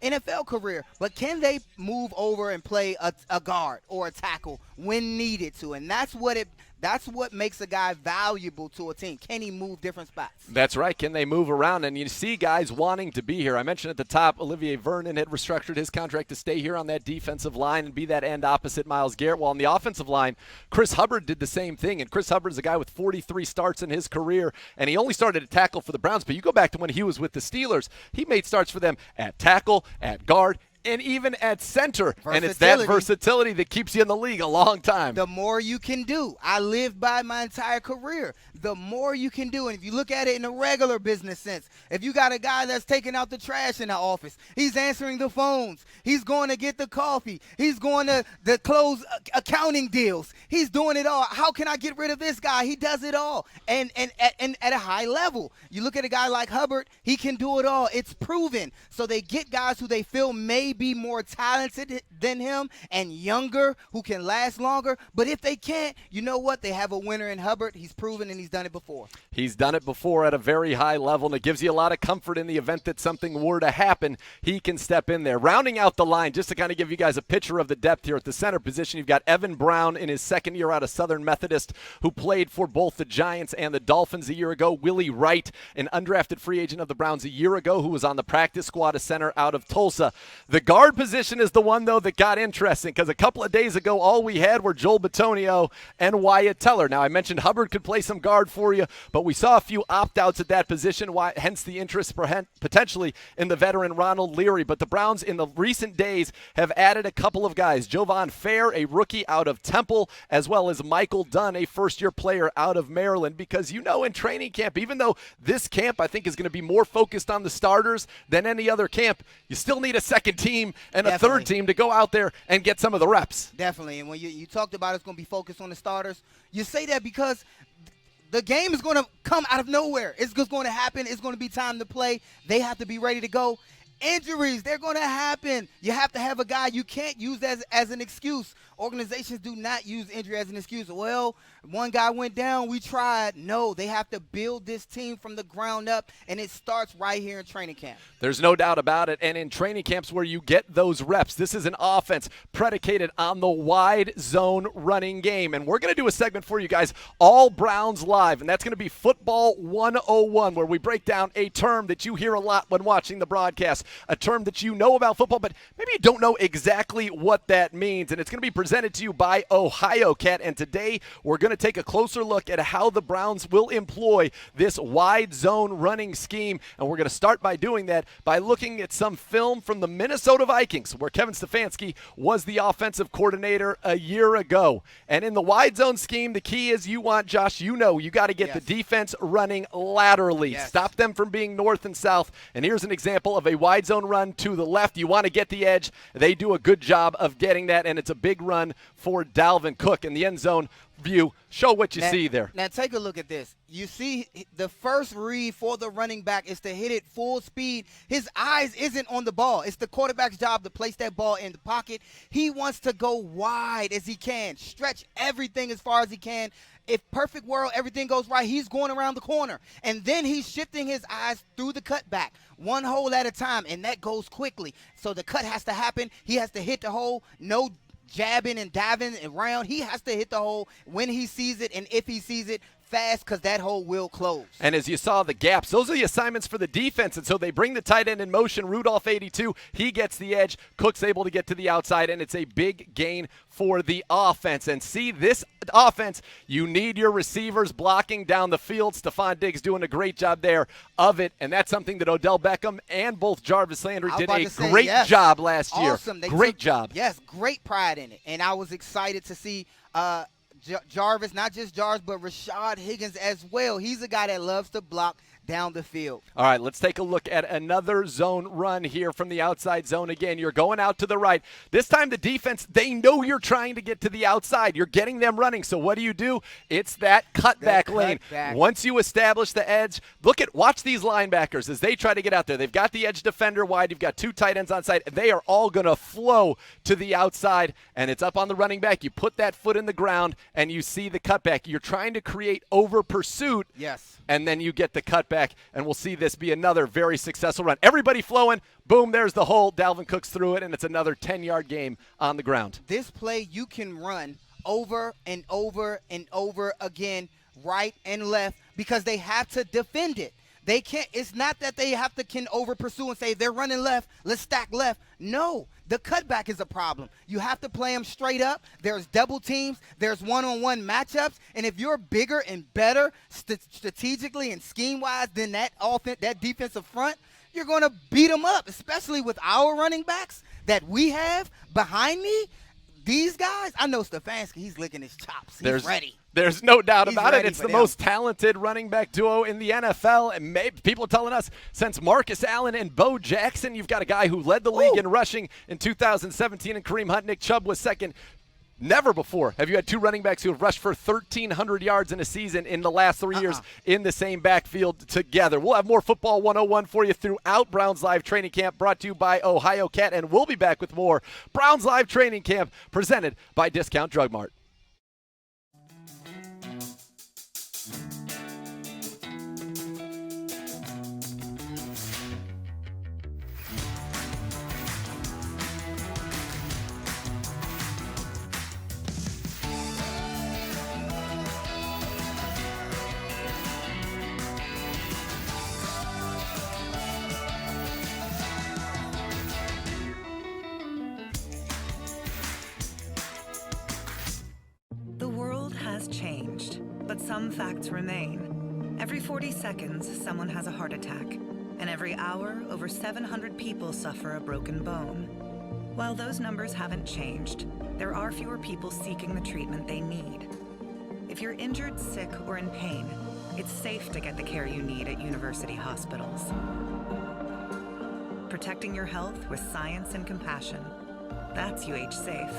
NFL career, but can they move over and play a guard or a tackle when needed to? And that's what makes a guy valuable to a team. Can he move different spots? That's right. Can they move around? And you see guys wanting to be here. I mentioned at the top, Olivier Vernon had restructured his contract to stay here on that defensive line and be that end opposite Myles Garrett. While on the offensive line, Chris Hubbard did the same thing. And Chris Hubbard is a guy with 43 starts in his career, and he only started at tackle for the Browns. But you go back to when he was with the Steelers, he made starts for them at tackle, at guard, and even at center. And it's that versatility that keeps you in the league a long time. The more you can do. I lived by my entire career. The more you can do. And if you look at it in a regular business sense, if you got a guy that's taking out the trash in the office, he's answering the phones, he's going to get the coffee, he's going to close accounting deals, he's doing it all. How can I get rid of this guy? He does it all. And at a high level. You look at a guy like Hubbard, he can do it all. It's proven. So they get guys who they feel may be more talented than him and younger, who can last longer. But if they can't, you know what? They have a winner in Hubbard. He's proven and he's done it before. He's done it before at a very high level, and it gives you a lot of comfort in the event that something were to happen. He can step in there. Rounding out the line, just to kind of give you guys a picture of the depth here at the center position, you've got Evan Brown in his second year out of Southern Methodist, who played for both the Giants and the Dolphins a year ago. Willie Wright, an undrafted free agent of the Browns a year ago, who was on the practice squad, a center out of Tulsa. The guard position is the one, though, that got interesting, because a couple of days ago, all we had were Joel Bitonio and Wyatt Teller. Now, I mentioned Hubbard could play some guard for you, but we saw a few opt-outs at that position, hence the interest potentially in the veteran Ronald Leary. But the Browns in the recent days have added a couple of guys. Jovan Fair, a rookie out of Temple, as well as Michael Dunn, a first-year player out of Maryland, because in training camp, even though this camp I think is going to be more focused on the starters than any other camp, you still need a second team and a third team to go out there and get some of the reps. Definitely. And when you talked about it's going to be focused on the starters, you say that because the game is going to come out of nowhere. It's just going to happen. It's going to be time to play. They have to be ready to go. Injuries, they're going to happen. You have to have a guy you can't use as an excuse. Organizations do not use injury as an excuse. Well, one guy went down, we tried. No, they have to build this team from the ground up, and it starts right here in training camp. There's no doubt about it. And in training camps where you get those reps, this is an offense predicated on the wide zone running game. And we're going to do a segment for you guys, All Browns Live, and that's going to be Football 101, where we break down a term that you hear a lot when watching the broadcast, a term that you know about football, but maybe you don't know exactly what that means. And it's going to be presented to you by Ohio Cat. And today we're going to take a closer look at how the Browns will employ this wide zone running scheme. And we're going to start by doing that by looking at some film from the Minnesota Vikings, where Kevin Stefanski was the offensive coordinator a year ago. And in the wide zone scheme, the key is you got to get the defense running laterally. Stop them from being north and south. And here's an example of a wide zone run to the left. You want to get the edge. They do a good job of getting that, and it's a big run for Dalvin Cook in the end zone view. Show what you see there. Now take a look at this. You see the first read for the running back is to hit it full speed. His eyes isn't on the ball. It's the quarterback's job to place that ball in the pocket. He wants to go wide as he can, stretch everything as far as he can. If perfect world, everything goes right, he's going around the corner. And then he's shifting his eyes through the cutback, one hole at a time, and that goes quickly. So the cut has to happen. He has to hit the hole. No jabbing and diving around. He has to hit the hole when he sees it, and if he sees it, fast, because that hole will close. And as you saw the gaps, those are the assignments for the defense. And so they bring the tight end in motion. Rudolph 82, he gets the edge. Cook's able to get to the outside, and it's a big gain for the offense. And see, this offense, you need your receivers blocking down the field. Stephon Diggs doing a great job there of it, and that's something that Odell Beckham and both Jarvis Landry did a great job last year. Awesome. Great job. Yes, great pride in it. And I was excited to see Jarvis, not just Jarvis, but Rashad Higgins as well. He's a guy that loves to block down the field. All right, let's take a look at another zone run here from the outside zone. Again, you're going out to the right. This time the defense, they know you're trying to get to the outside. You're getting them running. So what do? It's that cutback lane. Once you establish the edge, watch these linebackers as they try to get out there. They've got the edge defender wide. You've got two tight ends on side. They are all going to flow to the outside, and it's up on the running back. You put that foot in the ground, and you see the cutback. You're trying to create over pursuit. Yes. And then you get the cutback, and we'll see this be another very successful run. Everybody flowing. Boom, there's the hole. Dalvin Cook's through it, and it's another 10-yard game on the ground. This play you can run over and over and over again, right and left, because they have to defend it. They can't. It's not that they can over pursue and say they're running left, let's stack left. No, the cutback is a problem. You have to play them straight up. There's double teams. There's one-on-one matchups. And if you're bigger and better strategically and scheme-wise than that defensive front, you're going to beat them up, especially with our running backs that we have behind me. These guys, I know Stefanski, he's licking his chops. He's ready. There's no doubt about it. It's the most talented running back duo in the NFL. And people are telling us since Marcus Allen and Bo Jackson, you've got a guy who led the league in rushing in 2017, and Kareem Hunt. Nick Chubb was second. Never before have you had two running backs who have rushed for 1,300 yards in a season in the last 3 years in the same backfield together. We'll have more Football 101 for you throughout Browns Live Training Camp, brought to you by Ohio Cat, and we'll be back with more Browns Live Training Camp presented by Discount Drug Mart. Changed, but some facts remain. Every 40 seconds, someone has a heart attack, and every hour, over 700 people suffer a broken bone. While those numbers haven't changed, there are fewer people seeking the treatment they need. If you're injured, sick, or in pain, it's safe to get the care you need at university hospitals. Protecting your health with science and compassion. That's UH Safe.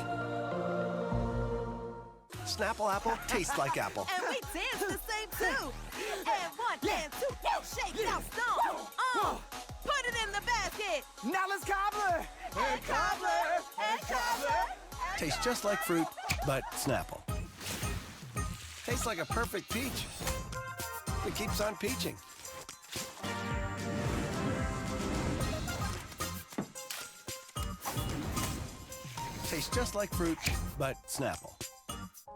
Snapple apple tastes like apple. And we dance the same too. And one, and two, shake, now stomp. Put it in the basket. Now let's cobbler. And cobbler. And cobbler. Tastes just like fruit, but Snapple. Tastes like a perfect peach. It keeps on peaching. Tastes just like fruit, but Snapple.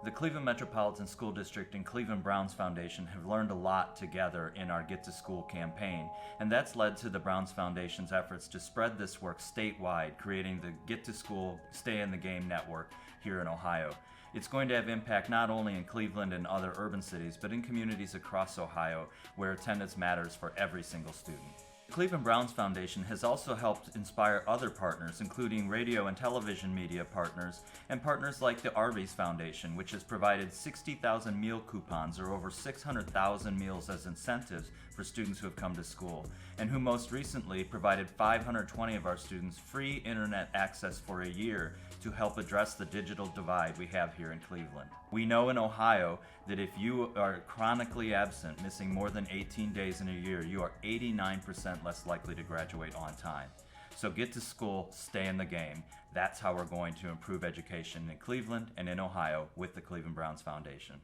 The Cleveland Metropolitan School District and Cleveland Browns Foundation have learned a lot together in our Get to School campaign, and that's led to the Browns Foundation's efforts to spread this work statewide, creating the Get to School, Stay in the Game network here in Ohio. It's going to have impact not only in Cleveland and other urban cities, but in communities across Ohio where attendance matters for every single student. The Cleveland Browns Foundation has also helped inspire other partners, including radio and television media partners, and partners like the Arby's Foundation, which has provided 60,000 meal coupons or over 600,000 meals as incentives for students who have come to school, and who most recently provided 520 of our students free internet access for a year to help address the digital divide we have here in Cleveland. We know in Ohio that if you are chronically absent, missing more than 18 days in a year, you are 89% less likely to graduate on time. So get to school, stay in the game. That's how we're going to improve education in Cleveland and in Ohio with the Cleveland Browns Foundation.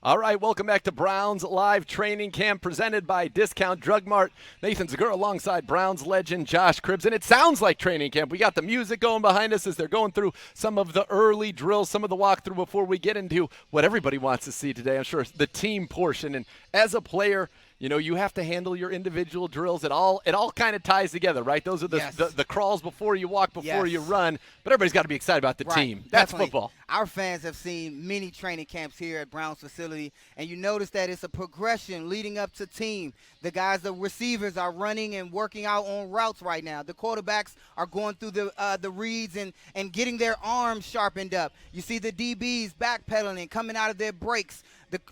All right, welcome back to Browns Live Training Camp presented by Discount Drug Mart. Nathan Zegura alongside Browns legend Josh Cribbs, and it sounds like training camp. We got the music going behind us as they're going through some of the early drills, some of the walkthrough before we get into what everybody wants to see today. I'm sure the team portion. And as a player, you know, you have to handle your individual drills. It all kind of ties together, right? Those are the crawls before you walk, before you run. But everybody's got to be excited about the team. That's Definitely. football. Our fans have seen many training camps here at Browns facility, and you notice that it's a progression leading up to team. The guys, the receivers are running and working out on routes right now. The quarterbacks are going through the reads and getting their arms sharpened up. You see the DBs backpedaling, coming out of their breaks.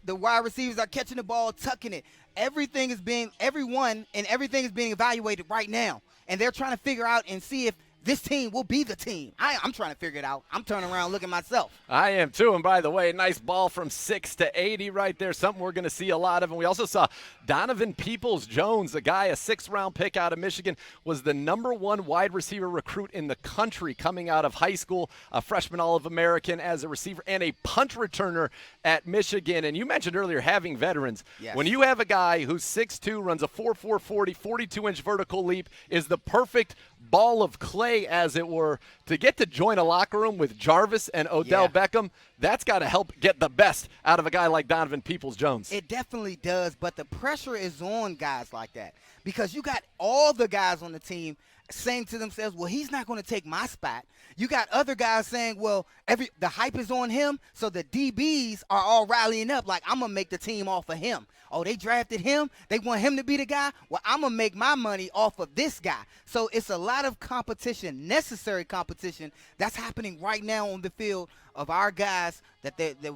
The wide receivers are catching the ball, tucking it. Everything is being evaluated right now, and they're trying to figure out and see if this team will be the team. I'm trying to figure it out. I'm turning around looking myself. I am too. And by the way, nice ball from 6 to 80 right there. Something we're going to see a lot of. And we also saw Donovan Peoples-Jones, a guy, a 6th-round pick out of Michigan, was the #1 wide receiver recruit in the country coming out of high school, a freshman All-American as a receiver and a punt returner at Michigan. And you mentioned earlier having veterans. Yes. When you have a guy who's 6'2", runs a 4.4 40, 42-inch vertical leap, is the perfect ball of clay, as it were, to get to join a locker room with Jarvis and Odell Beckham, that's got to help get the best out of a guy like Donovan Peoples-Jones. It definitely does, but the pressure is on guys like that because you got all the guys on the team saying to themselves, well, he's not going to take my spot. You got other guys saying, well, the hype is on him, so the DBs are all rallying up like, I'm going to make the team off of him. Oh, they drafted him. They want him to be the guy. Well, I'm going to make my money off of this guy. So it's a lot of competition, necessary competition, that's happening right now on the field of our guys that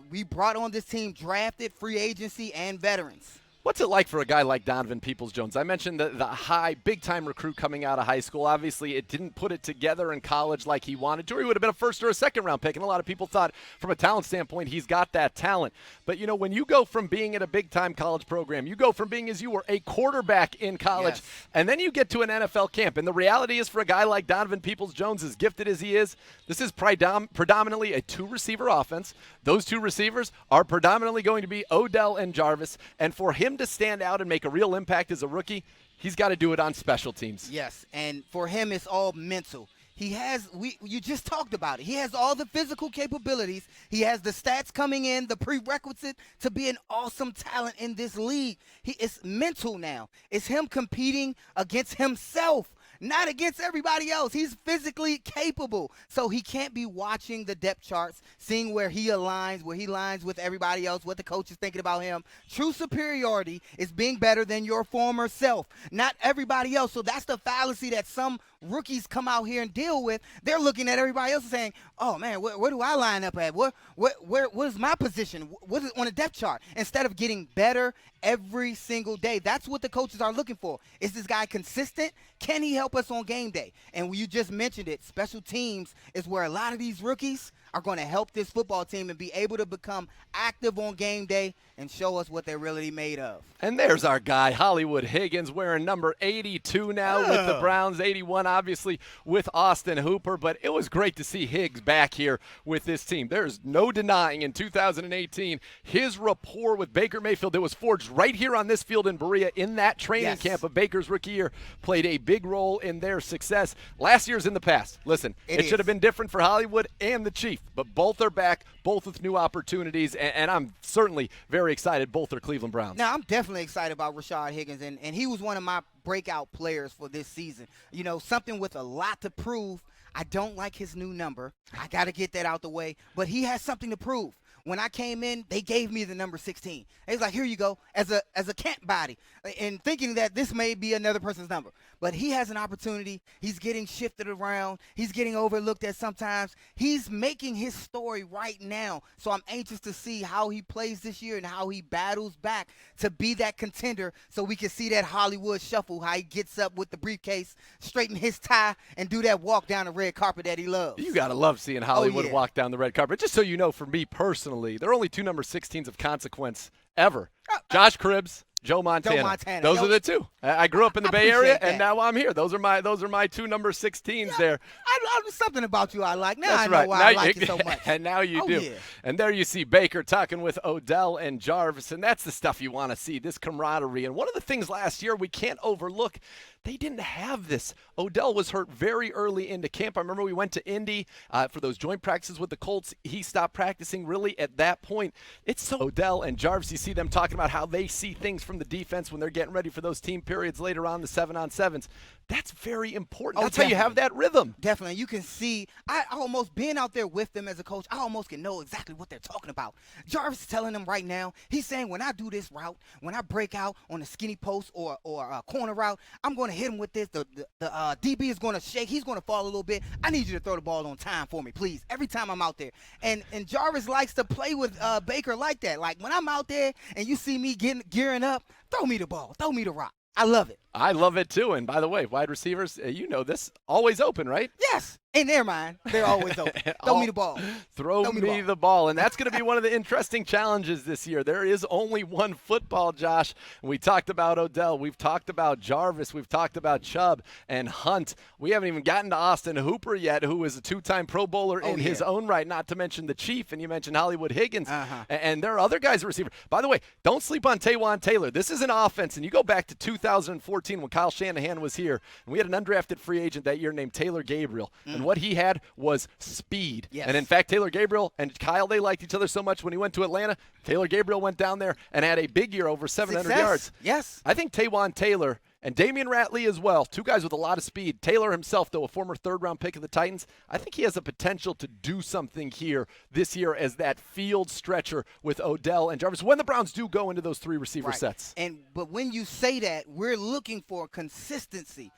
we brought on this team, drafted, free agency, and veterans. What's it like for a guy like Donovan Peoples-Jones? I mentioned the high, big-time recruit coming out of high school. Obviously, it didn't put it together in college like he wanted to. He would have been a 1st or a 2nd-round pick, and a lot of people thought from a talent standpoint he's got that talent. But, you know, when you go from being at a big-time college program, you go from being, as you were, a quarterback in college, and then you get to an NFL camp. And the reality is for a guy like Donovan Peoples-Jones, as gifted as he is, this is predominantly a 2-receiver offense. Those 2 receivers are predominantly going to be Odell and Jarvis. And for him to stand out and make a real impact as a rookie, he's got to do it on special teams. Yes, and for him, it's all mental. He has, you just talked about it. He has all the physical capabilities. He has the stats coming in, the prerequisite to be an awesome talent in this league. It's mental now. It's him competing against himself, not against everybody else. He's physically capable. So he can't be watching the depth charts, seeing where he aligns, where he lines with everybody else, what the coach is thinking about him. True superiority is being better than your former self, not everybody else. So that's the fallacy that some rookies come out here and deal with. They're looking at everybody else and saying, oh, man, where do I line up at? What is my position? What is on the depth chart? Instead of getting better every single day. That's what the coaches are looking for. Is this guy consistent? Can he help us on game day? And you just mentioned it, special teams is where a lot of these rookies are going to help this football team and be able to become active on game day and show us what they're really made of. And there's our guy, Hollywood Higgins, wearing number 82 now with the Browns, 81 obviously with Austin Hooper. But it was great to see Higgs back here with this team. There's no denying in 2018 his rapport with Baker Mayfield that was forged right here on this field in Berea in that training camp of Baker's rookie year played a big role in their success. Last year's in the past. Listen, it should have been different for Hollywood and the Chiefs. chief. But both are back, both with new opportunities, and I'm certainly very excited. Both are Cleveland Browns. Now, I'm definitely excited about Rashad Higgins, and he was one of my breakout players for this season. You know, something with a lot to prove. I don't like his new number. I got to get that out the way. But he has something to prove. When I came in, they gave me the number 16. It was like, here you go, as a camp body, and thinking that this may be another person's number. But he has an opportunity. He's getting shifted around. He's getting overlooked at sometimes. He's making his story right now. So I'm anxious to see how he plays this year and how he battles back to be that contender so we can see that Hollywood shuffle, how he gets up with the briefcase, straighten his tie, and do that walk down the red carpet that he loves. You got to love seeing Hollywood walk down the red carpet. Just so you know, for me personally, there are only two number 16s of consequence ever. Josh Cribbs, Joe Montana. Those are the two. I grew up in the Bay Area, and now I'm here. Those are my two number 16s there. I something about you I like. Now That's I know right. why Now I like you so much. And now you do. Yeah. And there you see Baker talking with Odell and Jarvis, and that's the stuff you want to see, this camaraderie. And one of the things last year we can't overlook, they didn't have this. Odell was hurt very early into camp. I remember we went to Indy for those joint practices with the Colts. He stopped practicing really at that point. It's so Odell and Jarvis, you see them talking about how they see things from the defense when they're getting ready for those team periods later on, the 7-on-7s. That's very important. That's how you have that rhythm. Definitely. You can see, I almost being out there with them as a coach, I almost can know exactly what they're talking about. Jarvis is telling them right now, he's saying when I do this route, when I break out on a skinny post or a corner route, I'm going to hit him with this. The DB is going to shake. He's going to fall a little bit. I need you to throw the ball on time for me, please, every time I'm out there. And Jarvis likes to play with Baker like that. Like when I'm out there and you see me gearing up, throw me the ball. Throw me the rock. I love it. I love it too. And by the way, wide receivers, you know this, always open, right? Yes. In their mind, they're always open. Throw me the ball. Throw me the ball. And that's going to be one of the interesting challenges this year. There is only one football, Josh. We talked about Odell. We've talked about Jarvis. We've talked about Chubb and Hunt. We haven't even gotten to Austin Hooper yet, who is a two-time Pro Bowler in his own right, not to mention the Chief. And you mentioned Hollywood Higgins. And there are other guys at receiver. By the way, don't sleep on Tavon Taylor. This is an offense. And you go back to 2014 when Kyle Shanahan was here, and we had an undrafted free agent that year named Taylor Gabriel. And what he had was speed. Yes. And in fact, Taylor Gabriel and Kyle, they liked each other so much when he went to Atlanta. Taylor Gabriel went down there and had a big year, over 700 yards. Yes. I think Tavon Taylor and Damian Ratley as well, two guys with a lot of speed. Taylor himself, though, a former third-round pick of the Titans, I think he has the potential to do something here this year as that field stretcher with Odell and Jarvis when the Browns do go into those three receiver sets. But when you say that, we're looking for consistency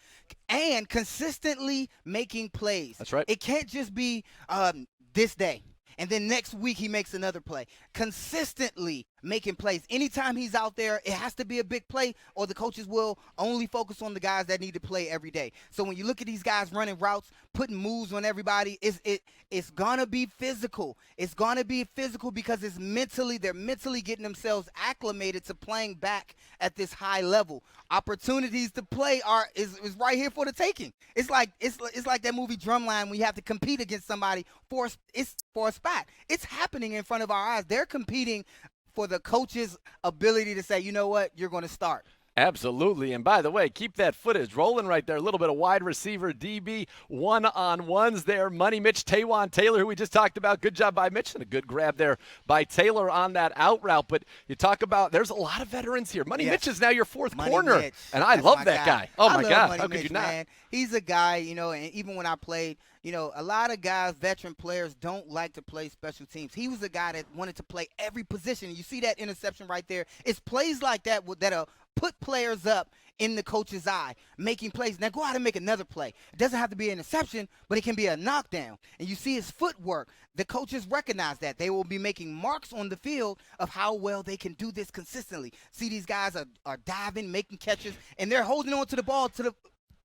and consistently making plays. That's right. It can't just be this day, and then next week he makes another play. Consistently making plays. Anytime he's out there, it has to be a big play, or the coaches will only focus on the guys that need to play every day. So when you look at these guys running routes, putting moves on everybody, it's gonna be physical. It's gonna be physical because they're mentally getting themselves acclimated to playing back at this high level. Opportunities to play is right here for the taking. It's like that movie Drumline when you have to compete against somebody for a spot. It's happening in front of our eyes. They're competing for the coach's ability to say, you know what, you're going to start. Absolutely. And by the way, keep that footage rolling right there. A little bit of wide receiver DB one-on-ones there. Money Mitch, Tavon Taylor, who we just talked about. Good job by Mitch and a good grab there by Taylor on that out route. But you talk about there's a lot of veterans here. Money Mitch is now your fourth corner. Mitch. And I love that guy. Oh, my God. Money How could Mitch, you not? Man. He's a guy, and even when I played, a lot of guys, veteran players, don't like to play special teams. He was a guy that wanted to play every position. You see that interception right there. It's plays like that that'll put players up in the coach's eye, making plays. Now go out and make another play. It doesn't have to be an interception, but it can be a knockdown. And you see his footwork. The coaches recognize that. They will be making marks on the field of how well they can do this consistently. See, these guys are diving, making catches, and they're holding on to the ball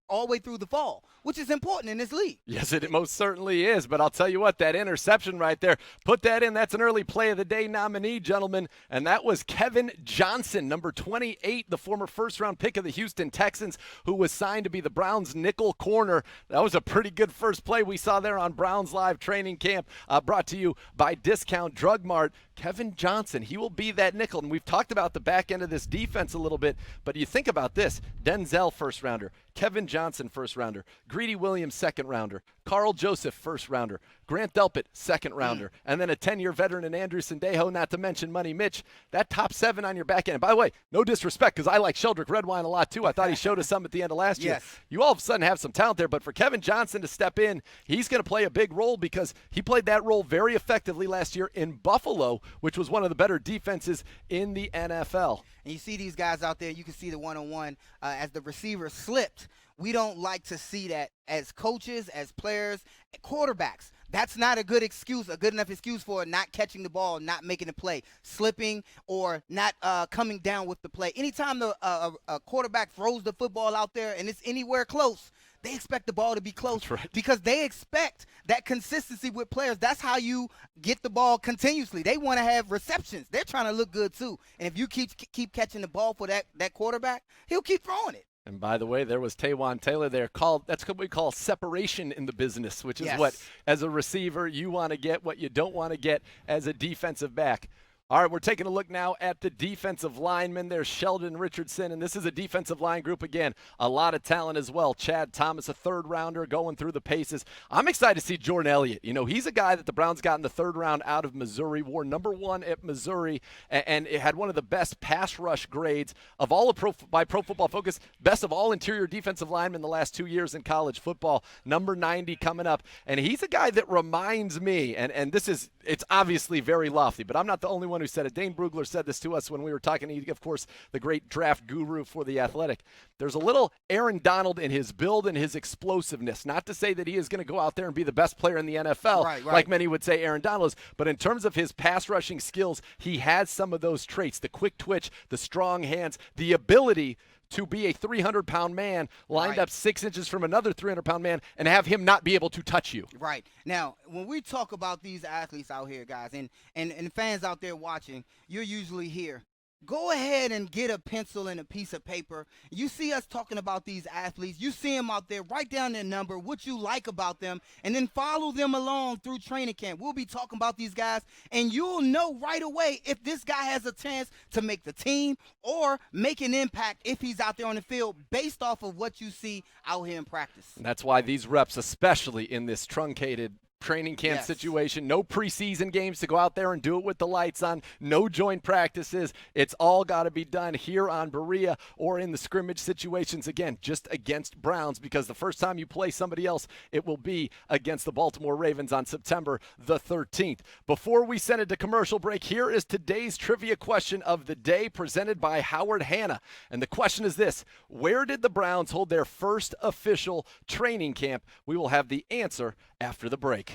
all the way through the fall, which is important in this league. Yes, it most certainly is. But I'll tell you what, that interception right there, put that in. That's an early play of the day nominee, gentlemen. And that was Kevin Johnson, number 28, the former first-round pick of the Houston Texans, who was signed to be the Browns' nickel corner. That was a pretty good first play we saw there on Browns Live Training Camp, brought to you by Discount Drug Mart. Kevin Johnson. He will be that nickel. And we've talked about the back end of this defense a little bit, but you think about this. Denzel, first rounder. Kevin Johnson, first rounder. Greedy Williams, second rounder. Carl Joseph, first rounder. Grant Delpit, second rounder. And then a 10-year veteran in Andrew Sendejo, not to mention Money Mitch. That top 7 on your back end. And by the way, no disrespect, because I like Sheldrick Redwine a lot too. I thought he showed us some at the end of last year. You all of a sudden have some talent there, but for Kevin Johnson to step in, he's going to play a big role because he played that role very effectively last year in Buffalo, which was one of the better defenses in the NFL. And you see these guys out there, you can see the one-on-one as the receiver slipped. We don't like to see that as coaches, as players, quarterbacks. That's not a good excuse, a good enough excuse for not catching the ball, not making a play, slipping, or not coming down with the play. Anytime a quarterback throws the football out there and it's anywhere close, they expect the ball to be close because they expect that consistency with players. That's how you get the ball continuously. They want to have receptions. They're trying to look good too. And if you keep catching the ball for that quarterback, he'll keep throwing it. And by the way, there was Taywan Taylor there. That's what we call separation in the business, which is what, as a receiver, you want to get, what you don't want to get as a defensive back. All right, we're taking a look now at the defensive linemen. There's Sheldon Richardson, and this is a defensive line group, again, a lot of talent as well. Chad Thomas, a third-rounder, going through the paces. I'm excited to see Jordan Elliott. You know, he's a guy that the Browns got in the third round out of Missouri, wore number 1 at Missouri, and it had one of the best pass rush grades of all by Pro Football Focus, best of all interior defensive linemen the last 2 years in college football, number 90 coming up. And he's a guy that reminds me, and it's obviously very lofty, but I'm not the only one who said it. Dane Brugler said this to us when we were talking to, of course, the great draft guru for The Athletic. There's a little Aaron Donald in his build and his explosiveness. Not to say that he is going to go out there and be the best player in the NFL, like many would say Aaron Donald is, but in terms of his pass rushing skills, he has some of those traits, the quick twitch, the strong hands, the ability to be a 300-pound man lined up 6 inches from another 300-pound man and have him not be able to touch you. Right. Now, when we talk about these athletes out here, guys, and fans out there watching, you're usually here. Go ahead and get a pencil and a piece of paper. You see us talking about these athletes. You see them out there. Write down their number, what you like about them, and then follow them along through training camp. We'll be talking about these guys, and you'll know right away if this guy has a chance to make the team or make an impact if he's out there on the field based off of what you see out here in practice. And that's why these reps, especially in this truncated training camp situation, no preseason games to go out there and do it with the lights on, no joint practices. It's all got to be done here on Berea or in the scrimmage situations, again, just against Browns, because the first time you play somebody else, it will be against the Baltimore Ravens on September the 13th. Before we send it to commercial break, here is today's trivia question of the day presented by Howard Hanna. And the question is this: where did the Browns hold their first official training camp? We will have the answer after the break.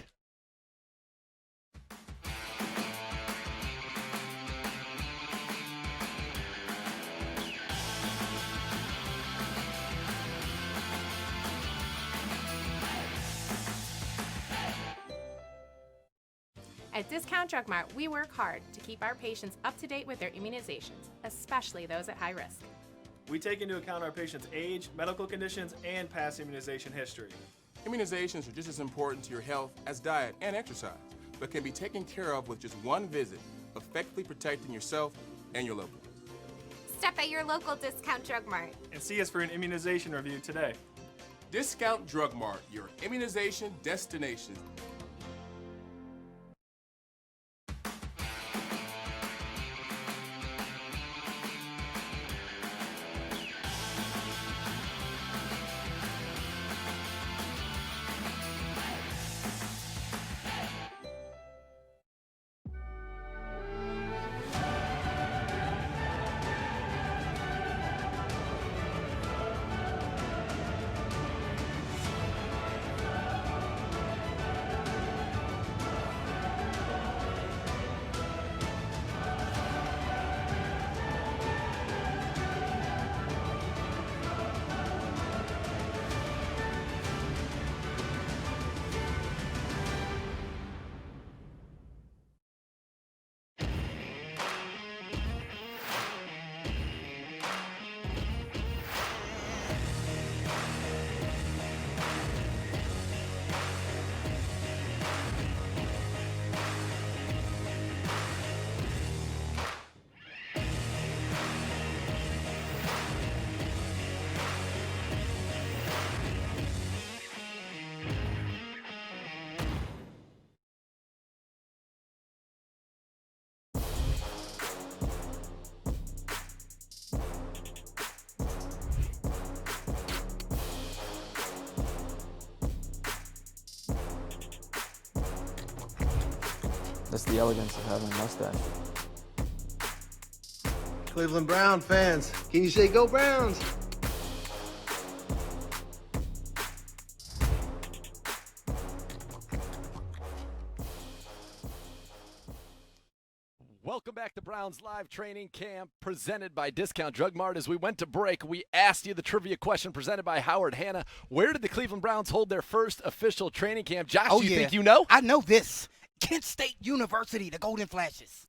At Discount Drug Mart, we work hard to keep our patients up to date with their immunizations, especially those at high risk. We take into account our patients' age, medical conditions, and past immunization history. Immunizations are just as important to your health as diet and exercise, but can be taken care of with just one visit, effectively protecting yourself and your loved ones. Stop at your local Discount Drug Mart and see us for an immunization review today. Discount Drug Mart, your immunization destination. That's the elegance of having a mustache. Cleveland Brown fans, can you say go Browns? Welcome back to Browns Live Training Camp, presented by Discount Drug Mart. As we went to break, we asked you the trivia question presented by Howard Hanna. Where did the Cleveland Browns hold their first official training camp? Josh, do you think you know? I know this. Kent State University, the Golden Flashes.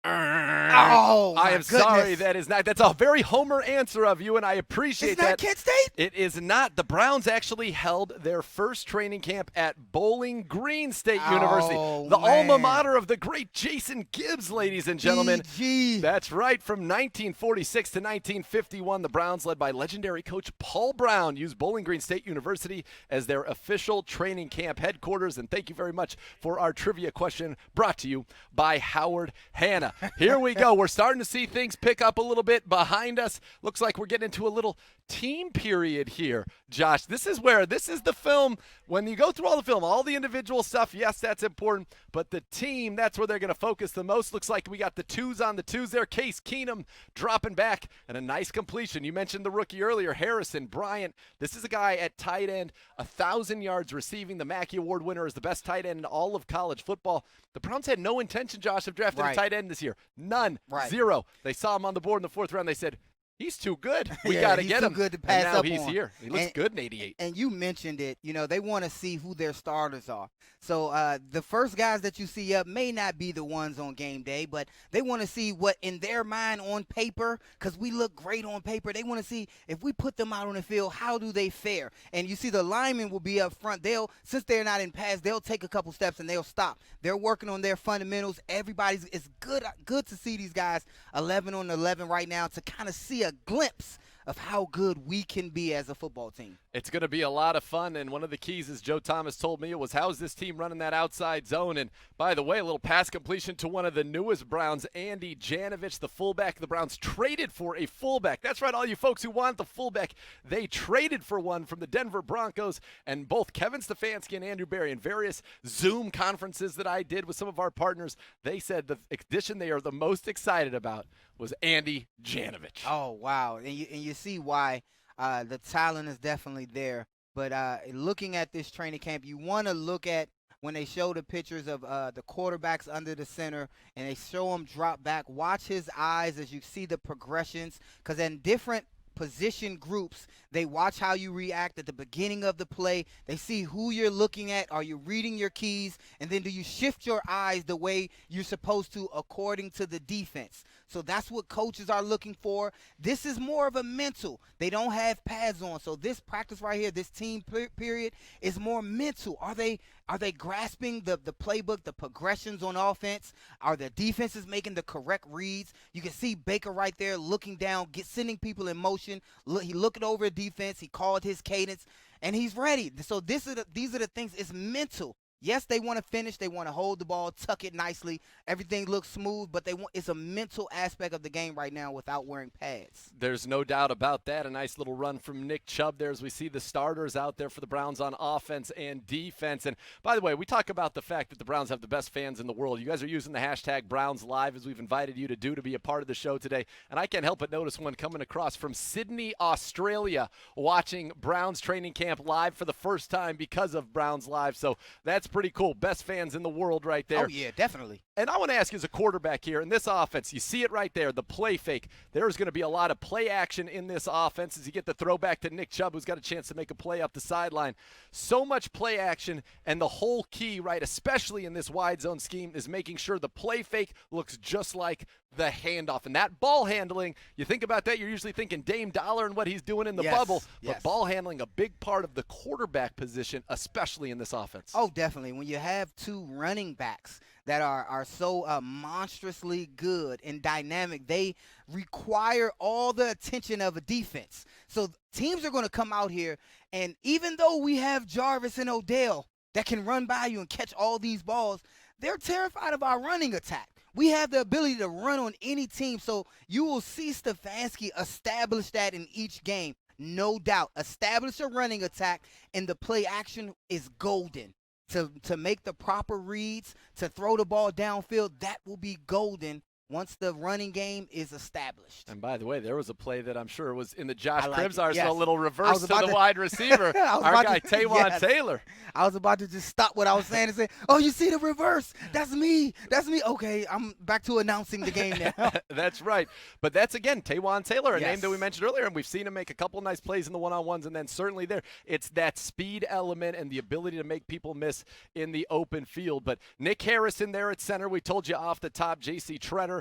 Oh, I am sorry, that is not. That's a very Homer answer of you, and I appreciate that. It's not Kent State? It is not. The Browns actually held their first training camp at Bowling Green State University, the alma mater of the great Jason Gibbs, ladies and gentlemen. BG. That's right. From 1946 to 1951, the Browns, led by legendary coach Paul Brown, used Bowling Green State University as their official training camp headquarters. And thank you very much for our trivia question, brought to you by Howard Hanna. Here we go. We're starting to see things pick up a little bit behind us. Looks like we're getting into a little team period here, Josh. This is the film. When you go through all the film, all the individual stuff, yes, that's important. But the team, that's where they're going to focus the most. Looks like we got the twos on the twos there. Case Keenum dropping back and a nice completion. You mentioned the rookie earlier, Harrison Bryant. This is a guy at tight end, 1,000 yards receiving. The Mackey Award winner is the best tight end in all of college football. The Browns had no intention, Josh, of drafting a tight end this year. None. Zero. They saw him on the board in the fourth round. They said, he's too good. We got to get him. He's too good to pass and now up he's on. here. He looks good in 88. And you mentioned it. You know, they want to see who their starters are. So the first guys that you see up may not be the ones on game day, but they want to see what in their mind on paper, because we look great on paper. They want to see if we put them out on the field, how do they fare? And you see the linemen will be up front. Since they're not in pass, they'll take a couple steps and they'll stop. They're working on their fundamentals. It's good to see these guys 11 on 11 right now, to kind of see a glimpse of how good we can be as a football team. It's going to be a lot of fun, and one of the keys, as Joe Thomas told me, was how's this team running that outside zone? And by the way, a little pass completion to one of the newest Browns, Andy Janovich, the fullback. The Browns traded for a fullback. That's right, all you folks who want the fullback, they traded for one from the Denver Broncos. And both Kevin Stefanski and Andrew Berry, in various Zoom conferences that I did with some of our partners, they said the addition they are the most excited about was Andy Janovich. Oh, wow. And you see why. The talent is definitely there. But looking at this training camp, you want to look at when they show the pictures of the quarterbacks under the center and they show them drop back. Watch his eyes as you see the progressions, because in different position groups, they watch how you react at the beginning of the play. They see who you're looking at. Are you reading your keys? And then do you shift your eyes the way you're supposed to according to the defense? So that's what coaches are looking for. This is more of a mental. They don't have pads on. So this practice right here, this team period, is more mental. Are they grasping the playbook, the progressions on offense? Are the defenses making the correct reads? You can see Baker right there looking down, sending people in motion. He looking over defense. He called his cadence, and he's ready. So these are the things. It's mental. Yes, they want to finish. They want to hold the ball, tuck it nicely. Everything looks smooth, but it's a mental aspect of the game right now without wearing pads. There's no doubt about that. A nice little run from Nick Chubb there as we see the starters out there for the Browns on offense and defense. And by the way, we talk about the fact that the Browns have the best fans in the world. You guys are using the hashtag BrownsLive, as we've invited you to do, to be a part of the show today. And I can't help but notice one coming across from Sydney, Australia, watching Browns training camp live for the first time because of Browns Live. So that's pretty cool. Best fans in the world right there. Oh, yeah, definitely. And I want to ask you, as a quarterback here, in this offense, you see it right there, the play fake. There's going to be a lot of play action in this offense as you get the throwback to Nick Chubb, who's got a chance to make a play up the sideline. So much play action, and the whole key, right, especially in this wide zone scheme, is making sure the play fake looks just like the handoff. And that ball handling, you think about that, you're usually thinking Dame Dollar and what he's doing in the bubble, but ball handling, a big part of the quarterback position, especially in this offense. Oh, definitely. When you have two running backs that are so monstrously good and dynamic, they require all the attention of a defense. So teams are going to come out here, and even though we have Jarvis and Odell that can run by you and catch all these balls, they're terrified of our running attack. We have the ability to run on any team, so you will see Stefanski establish that in each game. No doubt. Establish a running attack, and the play action is golden. to make the proper reads, to throw the ball downfield, that will be golden once the running game is established. And by the way, there was a play that I'm sure was in the Josh Cribbs it, arsenal, yes. a little reverse to the wide receiver, our guy Tavon Taylor. I was about to just stop what I was saying and say, oh, you see the reverse? That's me. That's me. Okay, I'm back to announcing the game now. That's right. But that's, again, Tavon Taylor, a Yes. name that we mentioned earlier, and we've seen him make a couple nice plays in the one-on-ones, and then certainly there, it's that speed element and the ability to make people miss in the open field. But Nick Harrison there at center, we told you off the top, J.C. Tretter,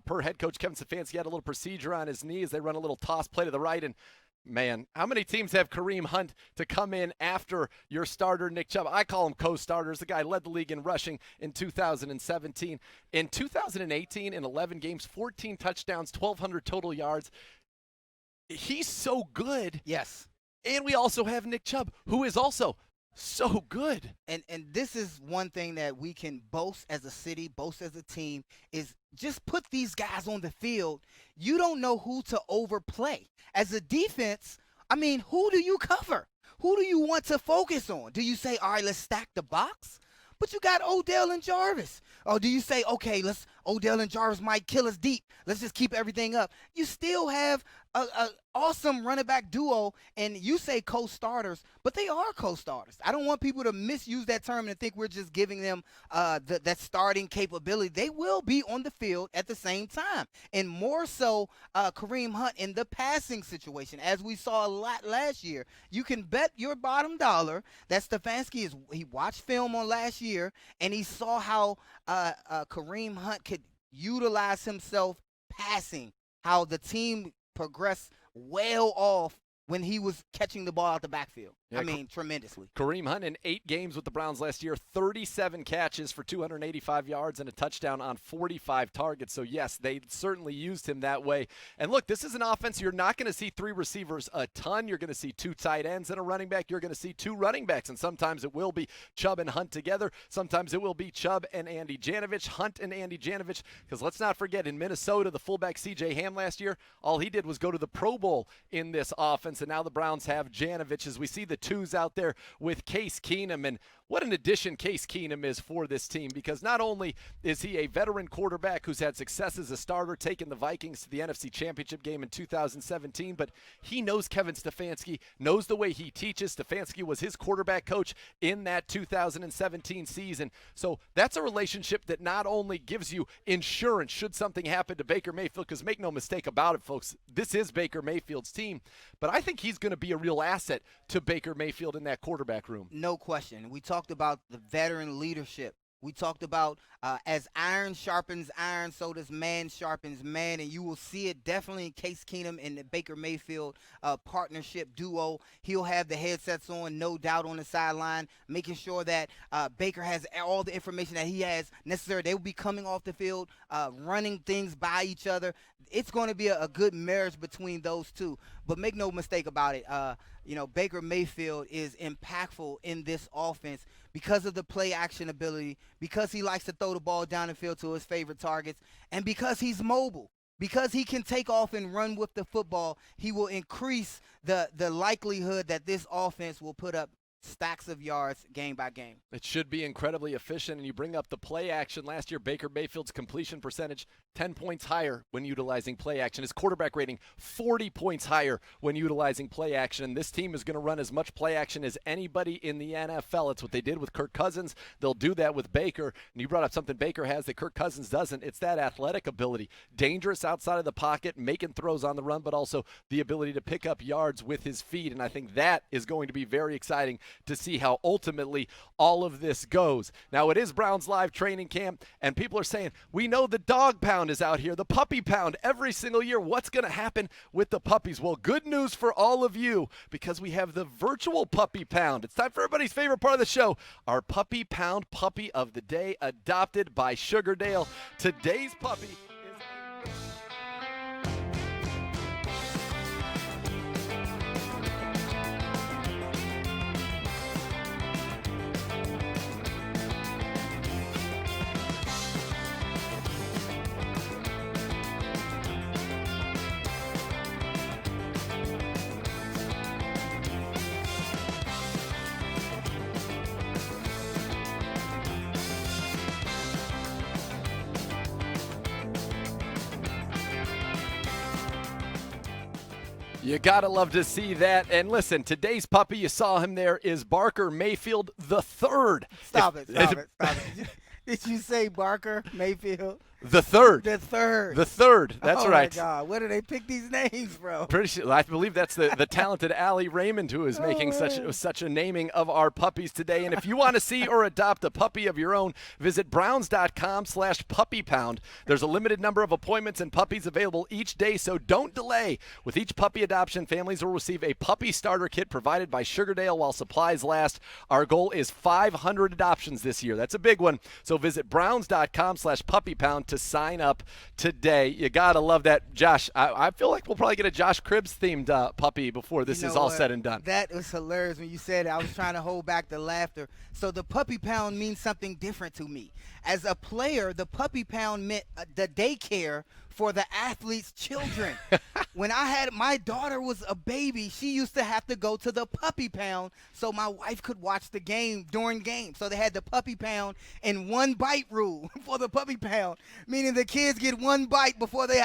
per head coach Kevin Stefanski, had a little procedure on his knee as they run a little toss play to the right, and man, how many teams have Kareem Hunt to come in after your starter, Nick Chubb? I call him co-starters. The guy led the league in rushing in 2017. In 2018, in 11 games, 14 touchdowns, 1,200 total yards. He's so good. Yes. And we also have Nick Chubb, who is also so good. And this is one thing that we can boast as a city, boast as a team, is just put these guys on the field. You don't know who to overplay. As a defense, I mean, who do you cover? Who do you want to focus on? Do you say, all right, let's stack the box? But you got Odell and Jarvis. Or do you say, okay, Odell and Jarvis might kill us deep. Let's just keep everything up. You still have a awesome running back duo, and you say co-starters, but they are co-starters. I don't want people to misuse that term and think we're just giving them that starting capability. They will be on the field at the same time, and more so Kareem Hunt in the passing situation, as we saw a lot last year. You can bet your bottom dollar that Stefanski he watched film on last year, and he saw how Kareem Hunt could utilize himself passing, how the team progressed well off when he was catching the ball out the backfield. Yeah, I mean, tremendously. Kareem Hunt in 8 games with the Browns last year, 37 catches for 285 yards and a touchdown on 45 targets. So, yes, they certainly used him that way. And, look, this is an offense you're not going to see 3 receivers a ton. You're going to see 2 tight ends and a running back. You're going to see 2 running backs, and sometimes it will be Chubb and Hunt together. Sometimes it will be Chubb and Andy Janovich, Hunt and Andy Janovich, because let's not forget, in Minnesota, the fullback C.J. Ham last year, all he did was go to the Pro Bowl in this offense, and now the Browns have Janovich as we see the 2s out there with Case Keenum. And what an addition Case Keenum is for this team, because not only is he a veteran quarterback who's had success as a starter, taking the Vikings to the NFC Championship game in 2017, but he knows Kevin Stefanski, knows the way he teaches. Stefanski was his quarterback coach in that 2017 season. So that's a relationship that not only gives you insurance should something happen to Baker Mayfield, because make no mistake about it, folks, this is Baker Mayfield's team, but I think he's going to be a real asset to Baker Mayfield in that quarterback room. No question. We talked about the veteran leadership. We talked about as iron sharpens iron, so does man sharpens man, and you will see it definitely in Case Keenum and the Baker Mayfield partnership duo. He'll have the headsets on, no doubt, on the sideline, making sure that Baker has all the information that he has necessary. They will be coming off the field, running things by each other. It's going to be a good marriage between those two. But make no mistake about it, Baker Mayfield is impactful in this offense because of the play action ability, because he likes to throw the ball down the field to his favorite targets, and because he's mobile. Because he can take off and run with the football, he will increase the likelihood that this offense will put up stacks of yards game by game. It should be incredibly efficient, and you bring up the play action. Last year, Baker Mayfield's completion percentage 10 points higher when utilizing play action. His quarterback rating 40 points higher when utilizing play action. This team is going to run as much play action as anybody in the NFL. It's what they did with Kirk Cousins. They'll do that with Baker. And you brought up something Baker has that Kirk Cousins doesn't. It's that athletic ability. Dangerous outside of the pocket, making throws on the run, but also the ability to pick up yards with his feet. And I think that is going to be very exciting to see how ultimately all of this goes. Now, it is Browns Live training camp, and people are saying, we know the dog pound is out here, the puppy pound every single year. What's going to happen with the puppies? Well, good news for all of you, because we have the virtual puppy pound. It's time for everybody's favorite part of the show, our puppy pound puppy of the day, adopted by Sugardale. Today's puppy is You gotta love to see that. And listen, today's puppy, you saw him there, is Barker Mayfield the third. Stop it. Did you say Barker Mayfield? The third. The third. The third. That's right. Oh, my God. Where do they pick these names from? Pretty sure, I believe that's the talented Allie Raymond who is making such a naming of our puppies today. And if you want to see or adopt a puppy of your own, visit browns.com/puppypound. There's a limited number of appointments and puppies available each day, so don't delay. With each puppy adoption, families will receive a puppy starter kit provided by Sugardale while supplies last. Our goal is 500 adoptions this year. That's a big one. So visit browns.com/puppypound to sign up today. You gotta love that. Josh, I feel like we'll probably get a Josh Cribbs themed puppy before this is all said and done. That was hilarious when you said it. I was trying to hold back the laughter. So the puppy pound means something different to me. As a player, the puppy pound meant the daycare for the athletes' children. When my daughter was a baby, she used to have to go to the puppy pound so my wife could watch the game during games. So they had the puppy pound and one bite rule for the puppy pound, meaning the kids get one bite before they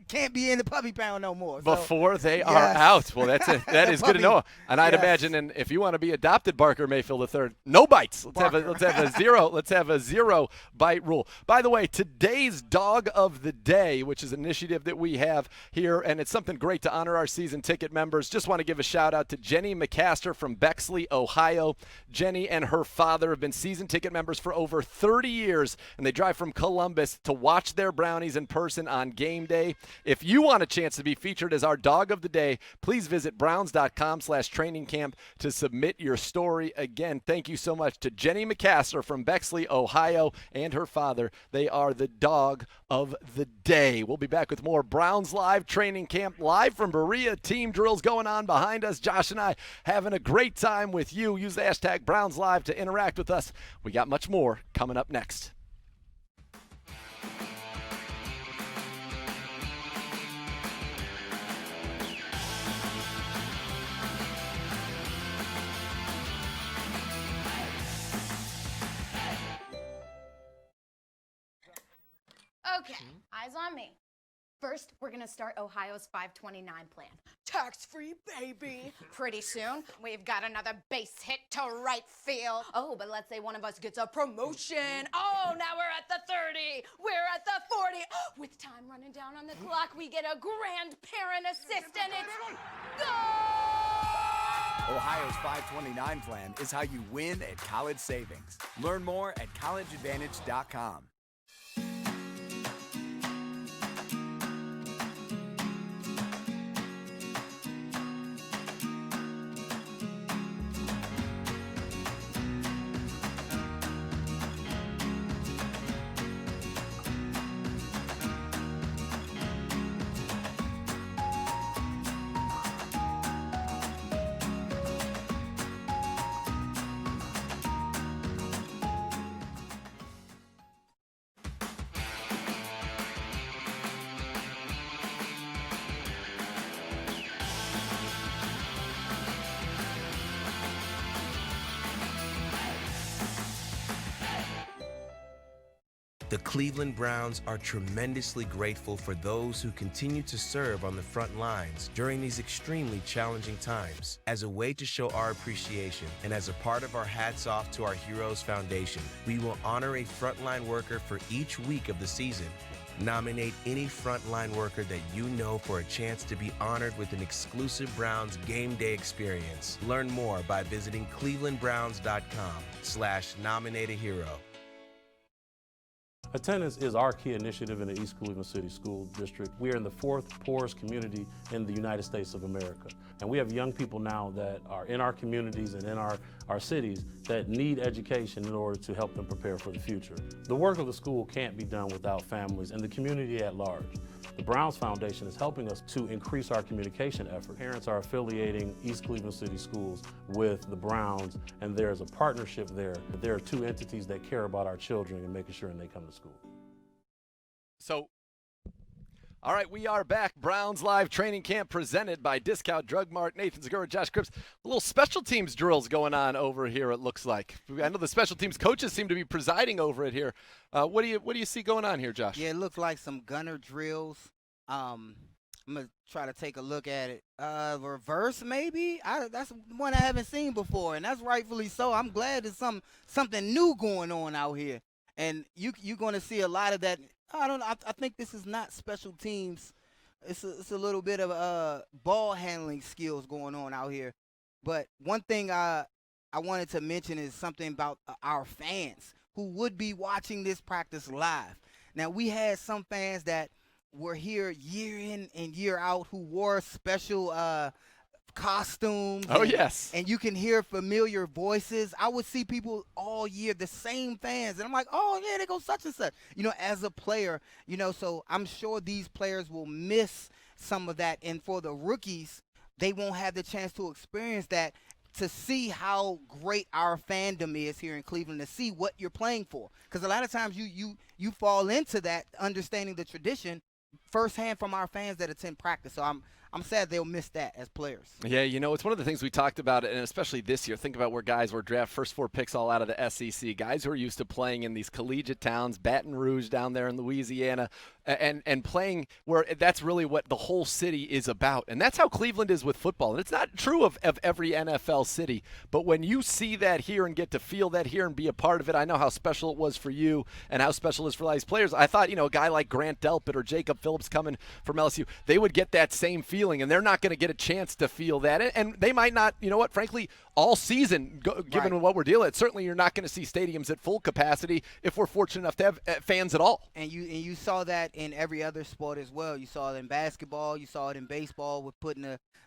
can't be in the puppy pound no more. Before they are out. Well, that is good to know. And I'd imagine, and if you want to be adopted, Barker Mayfield III, no bites. Let's have a zero bite rule. By the way, today's dog of the day, which is an initiative that we have here, and it's something great to honor our season ticket members. Just want to give a shout out to Jenny McCaster from Bexley, Ohio. Jenny and her father have been season ticket members for over 30 years, and they drive from Columbus to watch their Brownies in person on game day. If you want a chance to be featured as our dog of the day, please visit browns.com/training camp to submit your story. Again, thank you so much to Jenny McCaster from Bexley, Ohio, and her father. They are the dog of the day. We'll be back with more Browns Live Training Camp live from Berea. Team drills going on behind us. Josh and I having a great time with you. Use the hashtag Browns Live to interact with us. We got much more coming up next. Okay, eyes on me. First, we're gonna start Ohio's 529 plan. Tax-free, baby. Pretty soon, we've got another base hit to right field. Oh, but let's say one of us gets a promotion. Oh, now we're at the 30. We're at the 40. With time running down on the clock, we get a grandparent assist, and it's go! Ohio's 529 plan is how you win at college savings. Learn more at collegeadvantage.com. The Cleveland Browns are tremendously grateful for those who continue to serve on the front lines during these extremely challenging times. As a way to show our appreciation and as a part of our Hats Off to Our Heroes Foundation, we will honor a frontline worker for each week of the season. Nominate any frontline worker that you know for a chance to be honored with an exclusive Browns game day experience. Learn more by visiting clevelandbrowns.com/nominate-a-hero. Attendance is our key initiative in the East Cleveland City School District. We are in the fourth poorest community in the United States of America. And we have young people now that are in our communities and in our cities that need education in order to help them prepare for the future. The work of the school can't be done without families and the community at large. The Browns Foundation is helping us to increase our communication effort. Parents are affiliating East Cleveland City Schools with the Browns, and there's a partnership there. There are two entities that care about our children and making sure they come to school. So, all right, we are back. Browns Live Training Camp presented by Discount Drug Mart. Nathan Segura, Josh Cribbs. A little special teams drills going on over here, it looks like. I know the special teams coaches seem to be presiding over it here. What do you see going on here, Josh? Yeah, it looks like some gunner drills. I'm gonna try to take a look at it. Reverse maybe. That's one I haven't seen before, and that's rightfully so. I'm glad there's something new going on out here, and you're gonna see a lot of that. I think this is not special teams. It's a little bit of ball handling skills going on out here. But one thing I wanted to mention is something about our fans who would be watching this practice live. Now, we had some fans that were here year in and year out who wore special costumes. Oh, yes. And you can hear familiar voices. I would see people all year, the same fans. And I'm like, oh, yeah, they go such and such. As a player, so I'm sure these players will miss some of that. And for the rookies, they won't have the chance to experience that, to see how great our fandom is here in Cleveland, to see what you're playing for. Because a lot of times you fall into that, understanding the tradition firsthand from our fans that attend practice. So I'm sad they'll miss that as players. Yeah, it's one of the things we talked about, and especially this year. Think about where guys were drafted, first 4 picks all out of the SEC. Guys who are used to playing in these collegiate towns, Baton Rouge down there in Louisiana, and playing where that's really what the whole city is about. And that's how Cleveland is with football. And it's not true of every NFL city. But when you see that here and get to feel that here and be a part of it, I know how special it was for you and how special it is for all these players. I thought, a guy like Grant Delpit or Jacob Phillips coming from LSU, they would get that same feeling. And they're not going to get a chance to feel that. And they might not, frankly, all season, given what we're dealing with. Certainly you're not going to see stadiums at full capacity if we're fortunate enough to have fans at all. And you saw that in every other sport as well. You saw it in basketball. You saw it in baseball with putting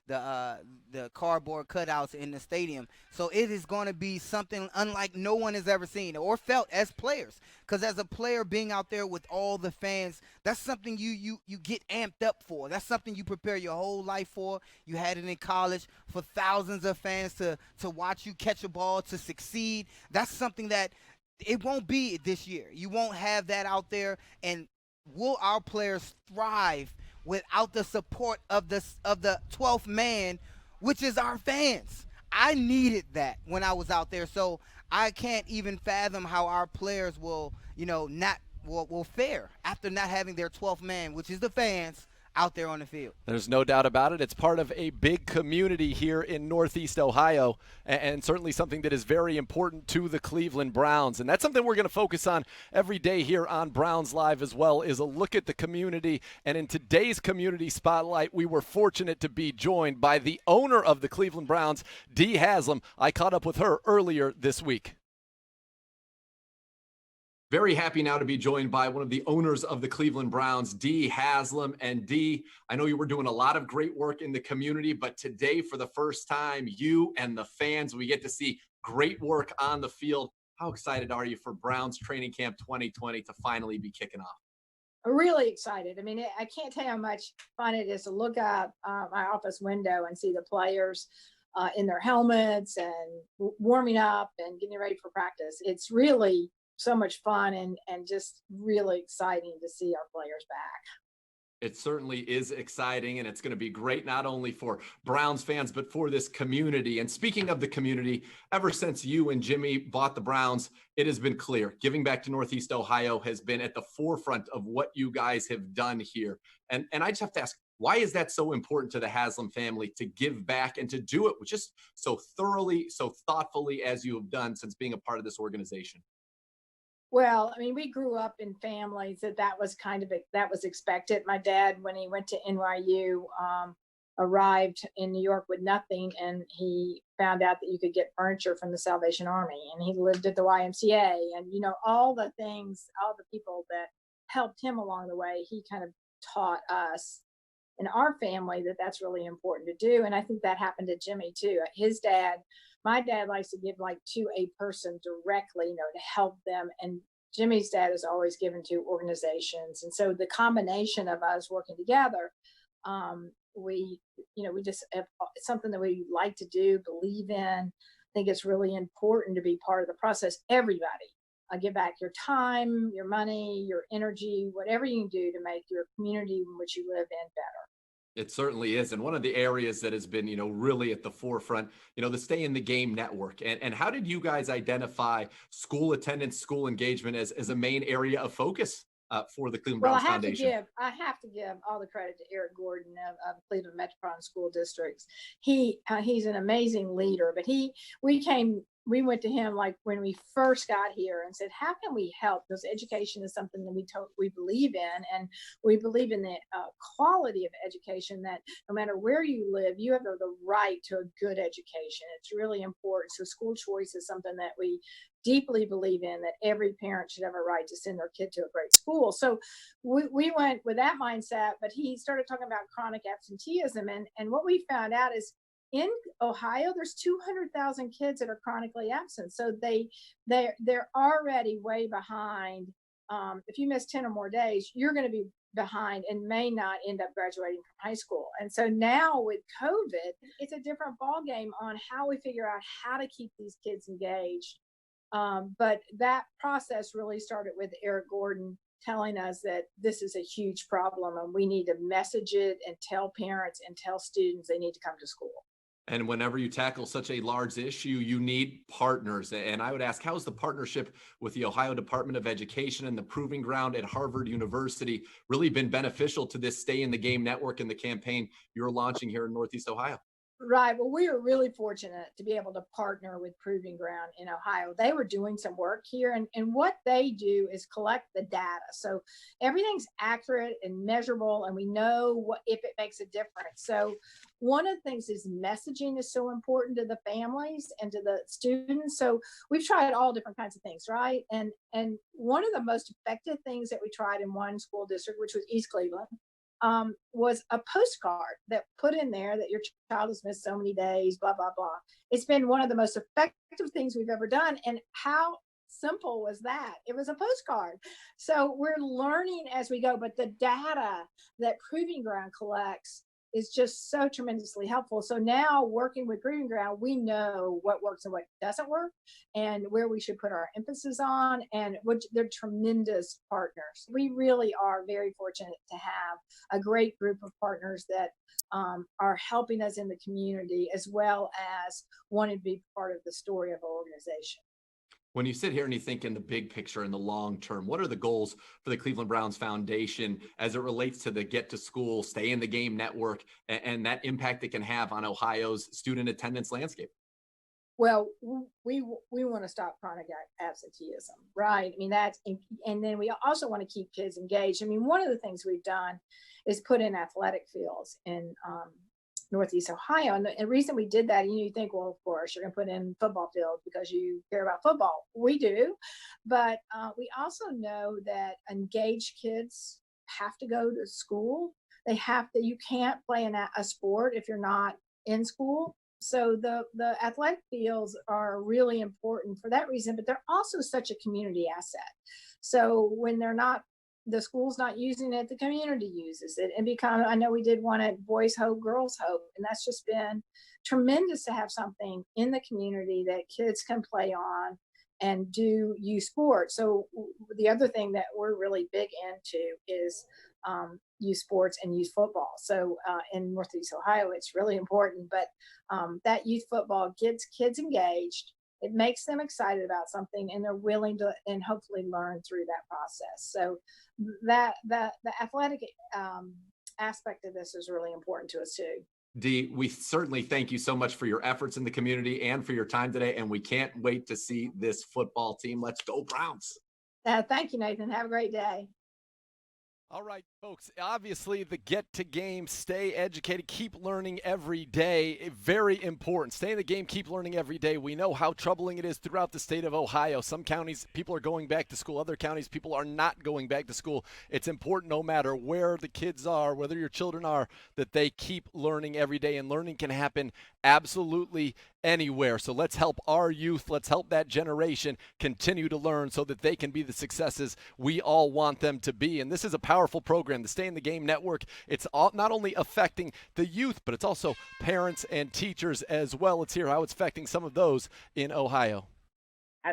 the cardboard cutouts in the stadium. So it is going to be something unlike no one has ever seen or felt as players. Because as a player, being out there with all the fans, that's something you get amped up for. That's something you prepare your whole life for. You had it in college for thousands of fans to watch you catch a ball, to succeed. That's something that it won't be this year. You won't have that out there. And will our players thrive without the support of the 12th man, which is our fans? I needed that when I was out there. So I can't even fathom how our players will fare after not having their 12th man, which is the fans, out there on the field. There's no doubt about it. It's part of a big community here in Northeast Ohio, and certainly something that is very important to the Cleveland Browns. And that's something we're going to focus on every day here on Browns Live as well, is a look at the community. And in today's Community Spotlight, we were fortunate to be joined by the owner of the Cleveland Browns, Dee Haslam. I caught up with her earlier this week. Very happy now to be joined by one of the owners of the Cleveland Browns, Dee Haslam. And Dee, I know you were doing a lot of great work in the community, but today, for the first time, you and the fans, we get to see great work on the field. How excited are you for Browns Training Camp 2020 to finally be kicking off? Really excited. I mean, I can't tell you how much fun it is to look out my office window and see the players in their helmets and warming up and getting ready for practice. It's really so much fun and just really exciting to see our players back. It certainly is exciting, and it's going to be great not only for Browns fans, but for this community. And speaking of the community, ever since you and Jimmy bought the Browns, it has been clear. Giving back to Northeast Ohio has been at the forefront of what you guys have done here. And I just have to ask, why is that so important to the Haslam family to give back and to do it just so thoroughly, so thoughtfully as you have done since being a part of this organization? Well, I mean, we grew up in families that was expected. My dad, when he went to NYU, arrived in New York with nothing, and he found out that you could get furniture from the Salvation Army, and he lived at the YMCA, and all the things, all the people that helped him along the way, he kind of taught us in our family that's really important to do. And I think that happened to Jimmy too. My dad likes to give to a person directly, to help them. And Jimmy's dad has always given to organizations. And so the combination of us working together, we just have, it's something that we like to do, believe in. I think it's really important to be part of the process. Everybody, give back your time, your money, your energy, whatever you can do to make your community in which you live in better. It certainly is. And one of the areas that has been, really at the forefront, the Stay in the Game network. And how did you guys identify school attendance, school engagement as a main area of focus? for the Cleveland Well, Browns Foundation. I have to give all the credit to Eric Gordon of Cleveland Metropolitan School Districts. He's an amazing leader, but we went to him like when we first got here and said, how can we help? Because education is something that we believe in, and we believe in the quality of education, that no matter where you live, you have the right to a good education. It's really important. So school choice is something that we deeply believe in, that every parent should have a right to send their kid to a great school. So we went with that mindset, but he started talking about chronic absenteeism. And what we found out is in Ohio, there's 200,000 kids that are chronically absent. So they're already way behind. If you miss 10 or more days, you're going to be behind and may not end up graduating from high school. And so now with COVID, it's a different ballgame on how we figure out how to keep these kids engaged. But that process really started with Eric Gordon telling us that this is a huge problem and we need to message it and tell parents and tell students they need to come to school. And whenever you tackle such a large issue, you need partners. And I would ask, how is the partnership with the Ohio Department of Education and the Proving Ground at Harvard University really been beneficial to this Stay in the Game network and the campaign you're launching here in Northeast Ohio? Right. Well, we were really fortunate to be able to partner with Proving Ground in Ohio. They were doing some work here, and what they do is collect the data. So everything's accurate and measurable, and we know if it makes a difference. So one of the things is messaging is so important to the families and to the students. So we've tried all different kinds of things, right? And one of the most effective things that we tried in one school district, which was East Cleveland, was a postcard that put in there that your child has missed so many days, blah, blah, blah. It's been one of the most effective things we've ever done. And how simple was that? It was a postcard. So we're learning as we go, but the data that Proving Ground collects is just so tremendously helpful. So now working with Proving Ground, we know what works and what doesn't work and where we should put our emphasis on, and which they're tremendous partners. We really are very fortunate to have a great group of partners that are helping us in the community as well as wanting to be part of the story of our organization. When you sit here and you think in the big picture in the long term, what are the goals for the Cleveland Browns Foundation as it relates to the Get to School, Stay in the Game network, and that impact it can have on Ohio's student attendance landscape? Well, we want to stop chronic absenteeism, right? I mean, and then we also want to keep kids engaged. I mean, one of the things we've done is put in athletic fields in Northeast Ohio. And the reason we did that, you think, well, of course, you're going to put in football fields because you care about football. We do. But we also know that engaged kids have to go to school. You can't play a sport if you're not in school. So the athletic fields are really important for that reason, but they're also such a community asset. So when the school's not using it, the community uses it. And I know we did one at Boys Hope, Girls Hope, and that's just been tremendous to have something in the community that kids can play on and do youth sports. So the other thing that we're really big into is youth sports and youth football. So in Northeast Ohio, it's really important, but that youth football gets kids engaged. It makes them excited about something, and they're willing to and hopefully learn through that process. So the athletic aspect of this is really important to us too. Dee, we certainly thank you so much for your efforts in the community and for your time today, and we can't wait to see this football team. Let's go Browns. Thank you, Nathan. Have a great day. All right, folks, obviously the Get to Game, stay educated, keep learning every day, very important. Stay in the game, keep learning every day. We know how troubling it is throughout the state of Ohio. Some counties, people are going back to school. Other counties, people are not going back to school. It's important no matter where the kids are, whether your children are, that they keep learning every day, and learning can happen absolutely anywhere. So let's help our youth, let's help that generation continue to learn so that they can be the successes we all want them to be. And this is a powerful program, the Stay in the Game Network. It's not only affecting the youth, but it's also parents and teachers as well. Let's hear how it's affecting some of those in Ohio.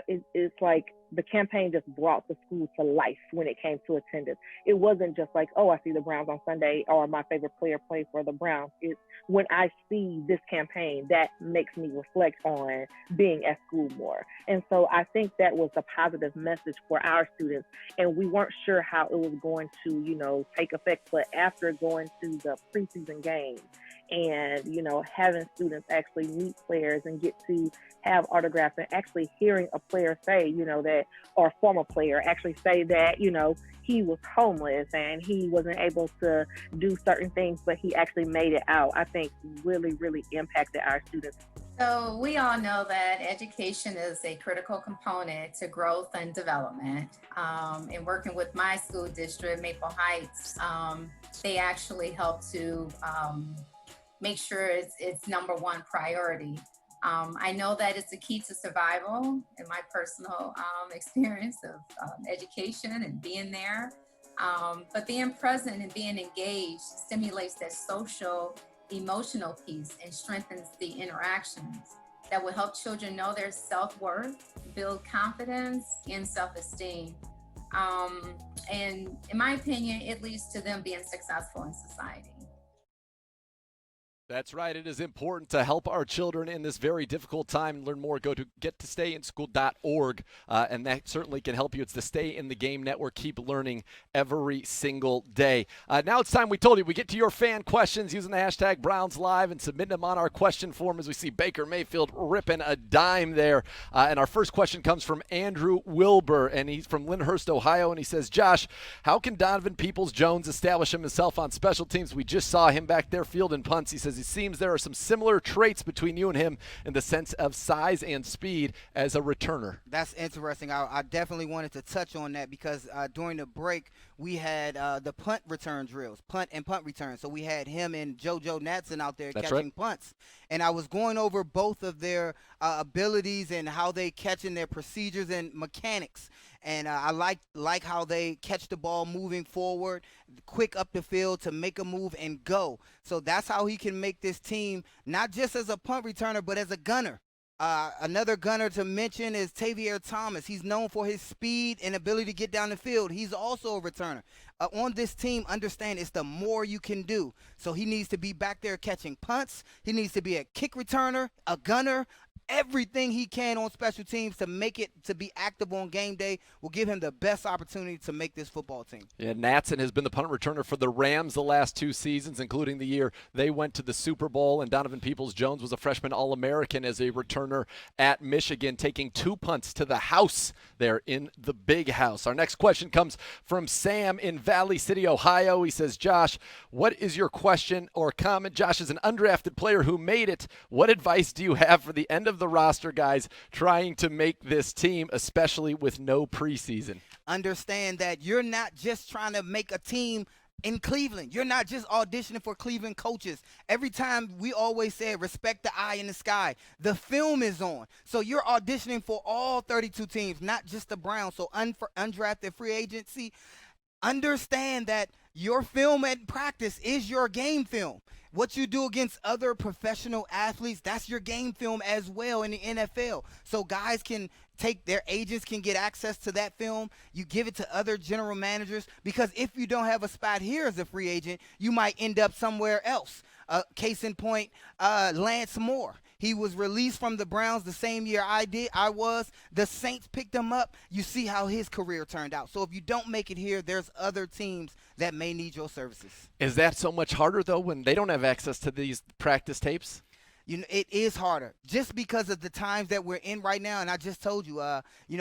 It's like the campaign just brought the school to life when it came to attendance. It wasn't just like, oh, I see the Browns on Sunday or my favorite player play for the Browns. It's when I see this campaign that makes me reflect on being at school more. And so I think that was a positive message for our students. And we weren't sure how it was going to, take effect. But after going to the preseason game and, having students actually meet players and get to have autographs and actually hearing a player say, that, or a former player actually say that, he was homeless and he wasn't able to do certain things, but he actually made it out, I think really, really impacted our students. So we all know that education is a critical component to growth and development. In working with my school district, Maple Heights, they actually help to make sure it's number one priority. I know that it's a key to survival in my personal experience of education and being there. But being present and being engaged stimulates that social, emotional piece and strengthens the interactions that will help children know their self-worth, build confidence and self-esteem. And in my opinion, it leads to them being successful in society. That's right. It is important to help our children in this very difficult time. Learn more, go to gettostayinSchool.org, and that certainly can help you. It's the Stay in the Game Network. Keep learning every single day. Now it's time, we told you, we get to your fan questions using the hashtag BrownsLive and submitting them on our question form as we see Baker Mayfield ripping a dime there. And our first question comes from Andrew Wilbur, and he's from Lyndhurst, Ohio, and he says, Josh, how can Donovan Peoples-Jones establish himself on special teams? We just saw him back there fielding punts. He says, it seems there are some similar traits between you and him in the sense of size and speed as a returner. That's interesting. I definitely wanted to touch on that because during the break, we had the punt return drills, punt and punt return. So we had him and JoJo Natson out there catching punts. And I was going over both of their abilities and how they catch in their procedures and mechanics. And I like how they catch the ball moving forward, quick up the field to make a move and go. So that's how he can make this team, not just as a punt returner, but as a gunner. Another gunner to mention is Tavierre Thomas. He's known for his speed and ability to get down the field. He's also a returner. On this team, understand it's the more you can do. So he needs to be back there catching punts. He needs to be a kick returner, a gunner. Everything he can on special teams to make it to be active on game day will give him the best opportunity to make this football team. Yeah, Natson has been the punt returner for the Rams the last 2 seasons, including the year they went to the Super Bowl, and Donovan Peoples-Jones was a freshman All-American as a returner at Michigan, taking 2 punts to the house there in the Big House. Our next question comes from Sam in Valley City, Ohio. He says, Josh, what is your question or comment? Josh is an undrafted player who made it. What advice do you have for the end of the roster guys trying to make this team, especially with no preseason? Understand that you're not just trying to make a team in Cleveland. You're not just auditioning for Cleveland coaches. Every time we always say respect the eye in the sky. The film is on. So you're auditioning for all 32 teams, not just the Browns. So undrafted free agency, understand that your film at practice is your game film. What you do against other professional athletes, that's your game film as well in the NFL. So guys can their agents can get access to that film. You give it to other general managers because if you don't have a spot here as a free agent, you might end up somewhere else. Case in point, Lance Moore. He was released from the Browns the same year I was. The Saints picked him up. You see how his career turned out. So if you don't make it here, there's other teams that may need your services. Is that so much harder, though, when they don't have access to these practice tapes? It is harder just because of the times that we're in right now. And I just told you,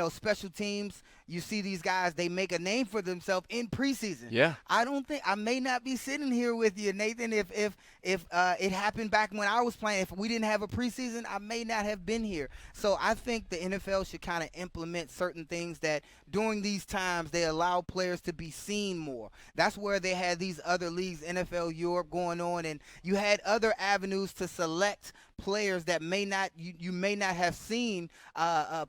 special teams, you see these guys, they make a name for themselves in preseason. Yeah. I may not be sitting here with you, Nathan, if it happened back when I was playing. If we didn't have a preseason, I may not have been here. So I think the NFL should kind of implement certain things that during these times they allow players to be seen more. That's where they had these other leagues, NFL Europe going on, and you had other avenues to select players that you may not have seen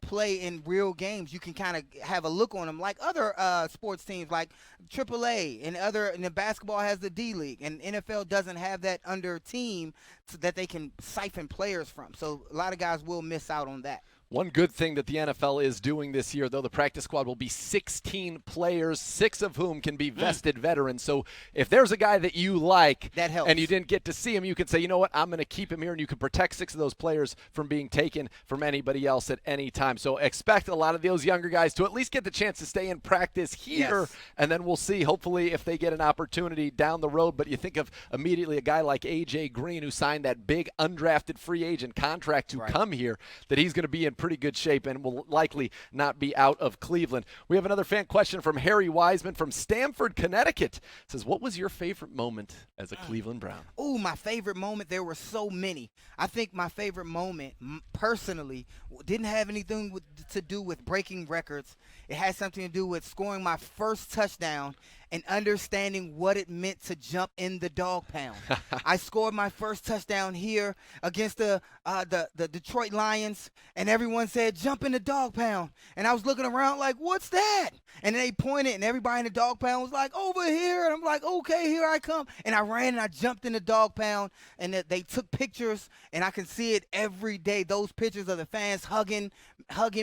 play in real games. You can kind of have a look on them like other sports teams like AAA and the basketball has the D League, and NFL doesn't have that under team that they can siphon players from. So a lot of guys will miss out on that. One good thing that the NFL is doing this year, though, the practice squad will be 16 players, 6 of whom can be vested veterans. So if there's a guy that you like that helps, and you didn't get to see him, you can say, you know what, I'm going to keep him here, and you can protect 6 of those players from being taken from anybody else at any time. So expect a lot of those younger guys to at least get the chance to stay in practice here, and then we'll see, hopefully, if they get an opportunity down the road. But you think of immediately a guy like A.J. Green, who signed that big undrafted free agent contract to come here, that he's going to be in pretty good shape and will likely not be out of Cleveland. We have another fan question from Harry Wiseman from Stamford, Connecticut. It says, what was your favorite moment as a Cleveland Brown? Oh, my favorite moment. There were so many. I think my favorite moment, personally, didn't have anything to do with breaking records. It had something to do with scoring my first touchdown and understanding what it meant to jump in the dog pound. I scored my first touchdown here against the Detroit Lions, and everyone said, jump in the dog pound. And I was looking around like, what's that? And then they pointed, and everybody in the dog pound was like, over here. And I'm like, okay, here I come. And I ran and I jumped in the dog pound, and they took pictures, and I can see it every day, those pictures of the fans hugging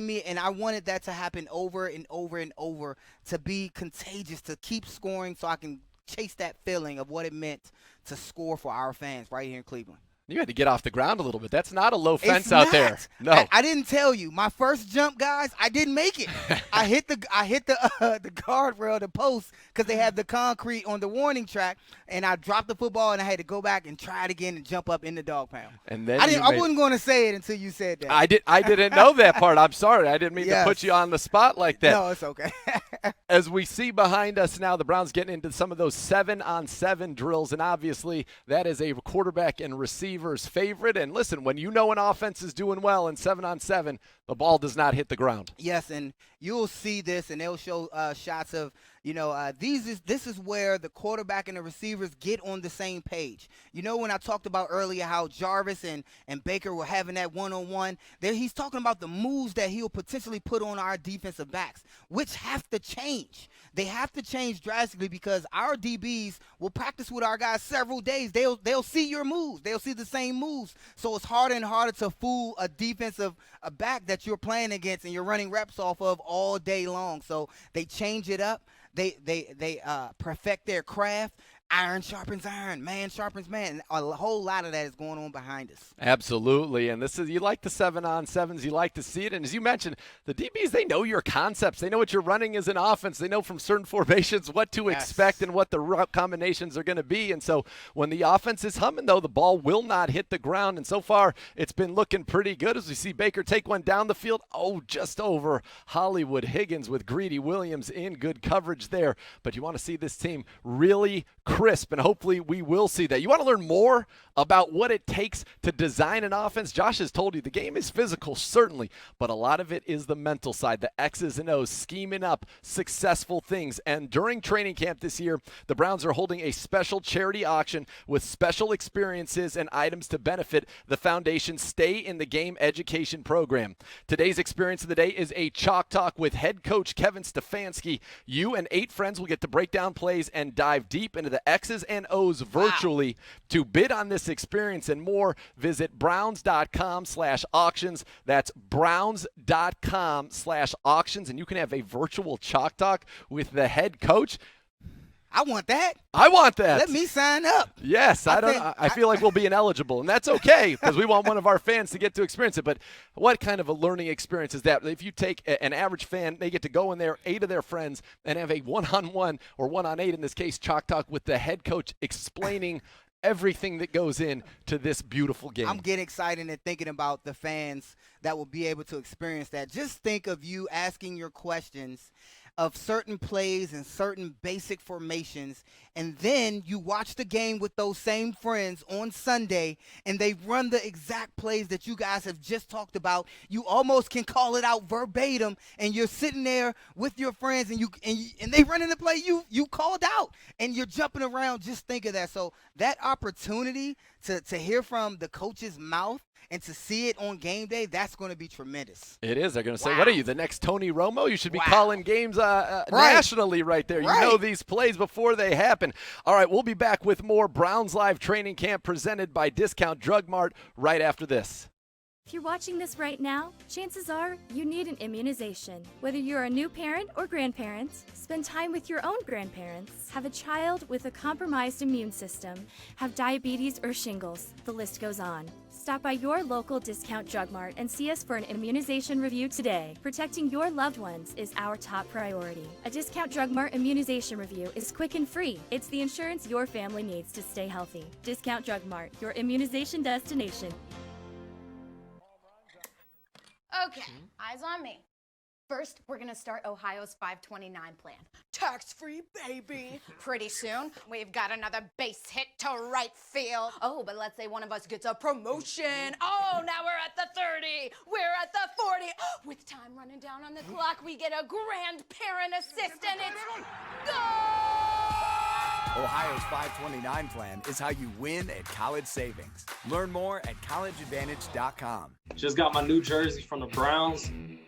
me, and I wanted that to happen over and over and over, to be contagious, to keep scoring so I can chase that feeling of what it meant to score for our fans right here in Cleveland. You had to get off the ground a little bit. That's not a low fence out there. No, I didn't tell you. My first jump, guys, I didn't make it. I hit the guardrail, the post, because they have the concrete on the warning track, and I dropped the football, and I had to go back and try it again and jump up in the dog pound. And then I wasn't going to say it until you said that. I didn't know that part. I'm sorry. I didn't mean to put you on the spot like that. No, it's okay. As we see behind us now, the Browns getting into some of those 7-on-7 drills, and obviously that is a quarterback and receiver's favorite. And listen, when you know an offense is doing well in 7-on-7, the ball does not hit the ground. Yes, and you'll see this, and they'll show shots of, this is where the quarterback and the receivers get on the same page. You know, when I talked about earlier how Jarvis and Baker were having that one-on-one, he's talking about the moves that he'll potentially put on our defensive backs, which have to change. They have to change drastically, because our DBs will practice with our guys several days. They'll see your moves. They'll see the same moves. So it's harder and harder to fool a defensive back that you're playing against and you're running reps off of all day long. So they change it up. They perfect their craft. Iron sharpens iron, man sharpens man. A whole lot of that is going on behind us. Absolutely, and you like the 7-on-7s, you like to see it. And as you mentioned, the DBs, they know your concepts. They know what you're running as an offense. They know from certain formations what to expect and what the route combinations are going to be. And so when the offense is humming, though, the ball will not hit the ground. And so far, it's been looking pretty good as we see Baker take one down the field. Oh, just over Hollywood Higgins with Greedy Williams in good coverage there. But you want to see this team really crisp, and hopefully we will see that. You want to learn more about what it takes to design an offense? Josh has told you the game is physical, certainly, but a lot of it is the mental side, the X's and O's, scheming up successful things. And during training camp this year, the Browns are holding a special charity auction with special experiences and items to benefit the Foundation's Stay in the Game education program. Today's experience of the day is a Chalk Talk with head coach Kevin Stefanski. You and 8 friends will get to break down plays and dive deep into the X's and O's virtually. Wow. To bid on this experience and more, visit browns.com/auctions. That's browns.com/auctions, and you can have a virtual Chalk Talk with the head coach. I want that. I want that. Let me sign up. Yes, I feel like we'll be ineligible, and that's okay because we want one of our fans to get to experience it. But what kind of a learning experience is that? If you take an average fan, they get to go in there, 8 of their friends, and have a one-on-1 or 1-on-8 in this case, Chalk Talk with the head coach explaining everything that goes into this beautiful game. I'm getting excited and thinking about the fans that will be able to experience that. Just think of you asking your questions of certain plays and certain basic formations, and then you watch the game with those same friends on Sunday, and they run the exact plays that you guys have just talked about. You almost can call it out verbatim, and you're sitting there with your friends, and they run in the play you called out, and you're jumping around. Just think of that. So that opportunity to hear from the coach's mouth and to see it on game day, that's going to be tremendous. It is. They're going to say, what are you, the next Tony Romo? You should be calling games nationally right there. You know these plays before they happen. All right, we'll be back with more Browns Live Training Camp presented by Discount Drug Mart right after this. If you're watching this right now, chances are you need an immunization. Whether you're a new parent or grandparent, spend time with your own grandparents, have a child with a compromised immune system, have diabetes or shingles, the list goes on. Stop by your local Discount Drug Mart and see us for an immunization review today. Protecting your loved ones is our top priority. A Discount Drug Mart immunization review is quick and free. It's the insurance your family needs to stay healthy. Discount Drug Mart, your immunization destination. Okay, eyes on me. First, we're gonna start Ohio's 529 plan. Tax-free, baby. Pretty soon, we've got another base hit to right field. Oh, but let's say one of us gets a promotion. Oh, now we're at the 30. We're at the 40. With time running down on the clock, we get a grandparent assist, and it's go! Ohio's 529 plan is how you win at college savings. Learn more at collegeadvantage.com. Just got my new jersey from the Browns. And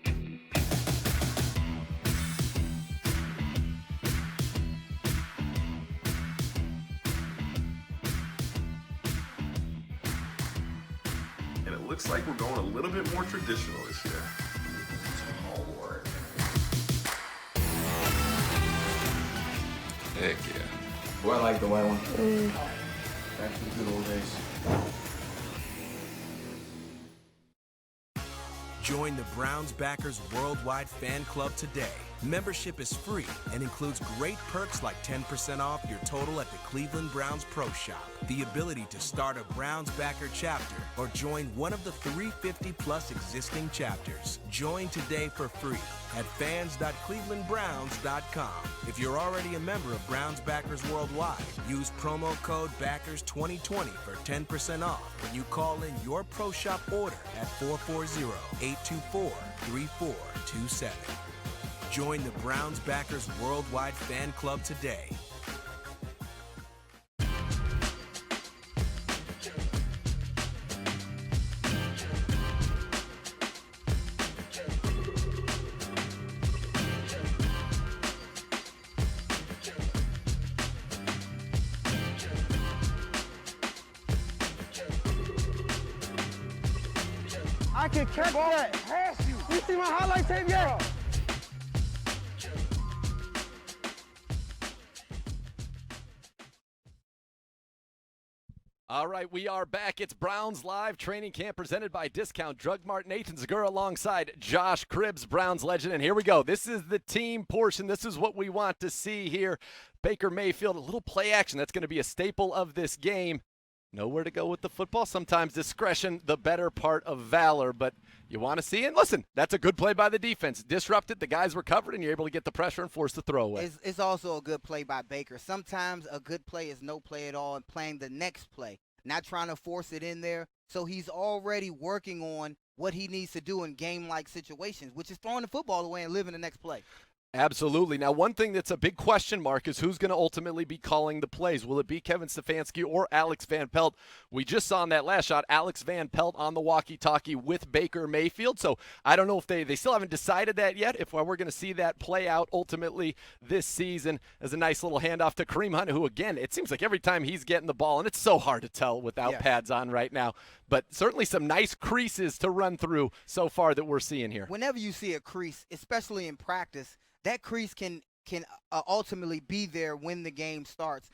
it looks like we're going a little bit more traditional this year. Heck yeah. Boy, I like the white one. Back to the good old days. Join the Browns Backers Worldwide Fan Club today. Membership is free and includes great perks like 10% off your total at the Cleveland Browns Pro Shop, the ability to start a Browns Backer chapter, or join one of the 350-plus existing chapters. Join today for free at fans.clevelandbrowns.com. If you're already a member of Browns Backers Worldwide, use promo code BACKERS2020 for 10% off when you call in your Pro Shop order at 440-824-3427. Join the Browns Backers Worldwide Fan Club today. I can catch that. You see my highlight tape yet? All right, we are back. It's Browns Live training camp presented by Discount Drug Mart. Nathan Zagura alongside Josh Cribbs, Browns legend. And here we go. This is the team portion. This is what we want to see here. Baker Mayfield, a little play action. That's going to be a staple of this game. Nowhere to go with the football. Sometimes discretion, the better part of valor. But you want to see it? Listen, that's a good play by the defense. Disrupted, the guys were covered, and you're able to get the pressure and force the throw away. It's also a good play by Baker. Sometimes a good play is no play at all and playing the next play, not trying to force it in there. So he's already working on what he needs to do in game-like situations, which is throwing the football away and living the next play. Absolutely. Now, one thing that's a big question mark is who's going to ultimately be calling the plays. Will it be Kevin Stefanski or Alex Van Pelt? We just saw in that last shot Alex Van Pelt on the walkie-talkie with Baker Mayfield. So I don't know if they still haven't decided that yet, if we're going to see that play out ultimately this season as a nice little handoff to Kareem Hunt, who, again, it seems like every time he's getting the ball, and it's so hard to tell without pads on right now, but certainly some nice creases to run through so far that we're seeing here. Whenever you see a crease, especially in practice, that crease can ultimately be there when the game starts.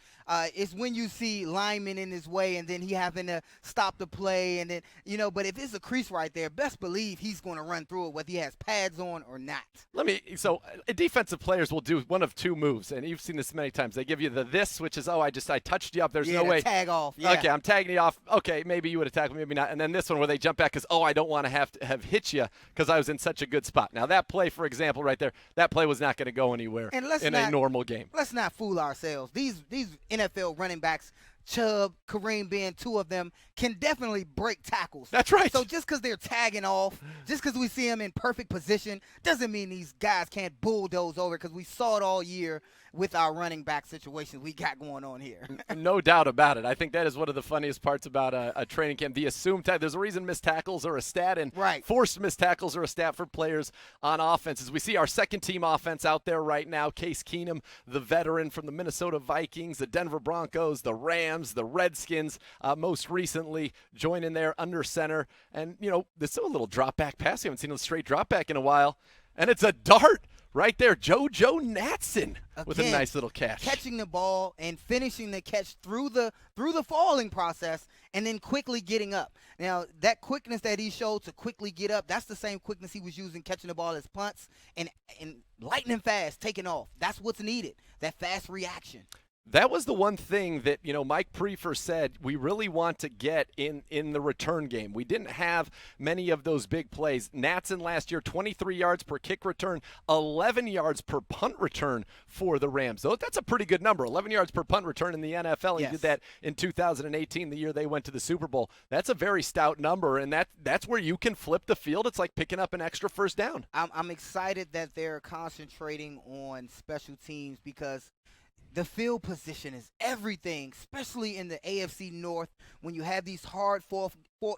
It's when you see linemen in his way and then he having to stop the play and then, but if it's a crease right there, best believe he's going to run through it whether he has pads on or not. Defensive players will do one of two moves, and you've seen this many times. They give you this, which is, I touched you up. There's no way. Tag off. Yeah. Okay, I'm tagging you off. Okay, maybe you would have tackled me, maybe not. And then this one where they jump back because, I don't want to have hit you because I was in such a good spot. Now, that play, for example, right there, that play was not going to go anywhere in a normal game. Let's not fool ourselves. These NFL running backs, Chubb, Kareem being two of them, can definitely break tackles. That's right. So just because they're tagging off, just because we see them in perfect position, doesn't mean these guys can't bulldoze over, because we saw it all year with our running back situations we got going on here. No doubt about it. I think that is one of the funniest parts about a training camp. The assumed there's a reason missed tackles are a stat, and forced missed tackles are a stat for players on offense. As we see our second-team offense out there right now, Case Keenum, the veteran from the Minnesota Vikings, the Denver Broncos, the Rams, the Redskins, most recently joining there under center. And, there's still a little drop-back pass. We haven't seen a straight drop-back in a while. And it's a dart right there. JoJo Natson with a nice little catch. Catching the ball and finishing the catch through the falling process and then quickly getting up. Now, that quickness that he showed to quickly get up, that's the same quickness he was using catching the ball as punts and lightning fast taking off. That's what's needed, that fast reaction. That was the one thing that, Mike Prefer said we really want to get in the return game. We didn't have many of those big plays. Natson last year, 23 yards per kick return, 11 yards per punt return for the Rams. So that's a pretty good number, 11 yards per punt return in the NFL. He did that in 2018, the year they went to the Super Bowl. That's a very stout number, and that's where you can flip the field. It's like picking up an extra first down. I'm excited that they're concentrating on special teams because the field position is everything, especially in the AFC North when you have these hard-fought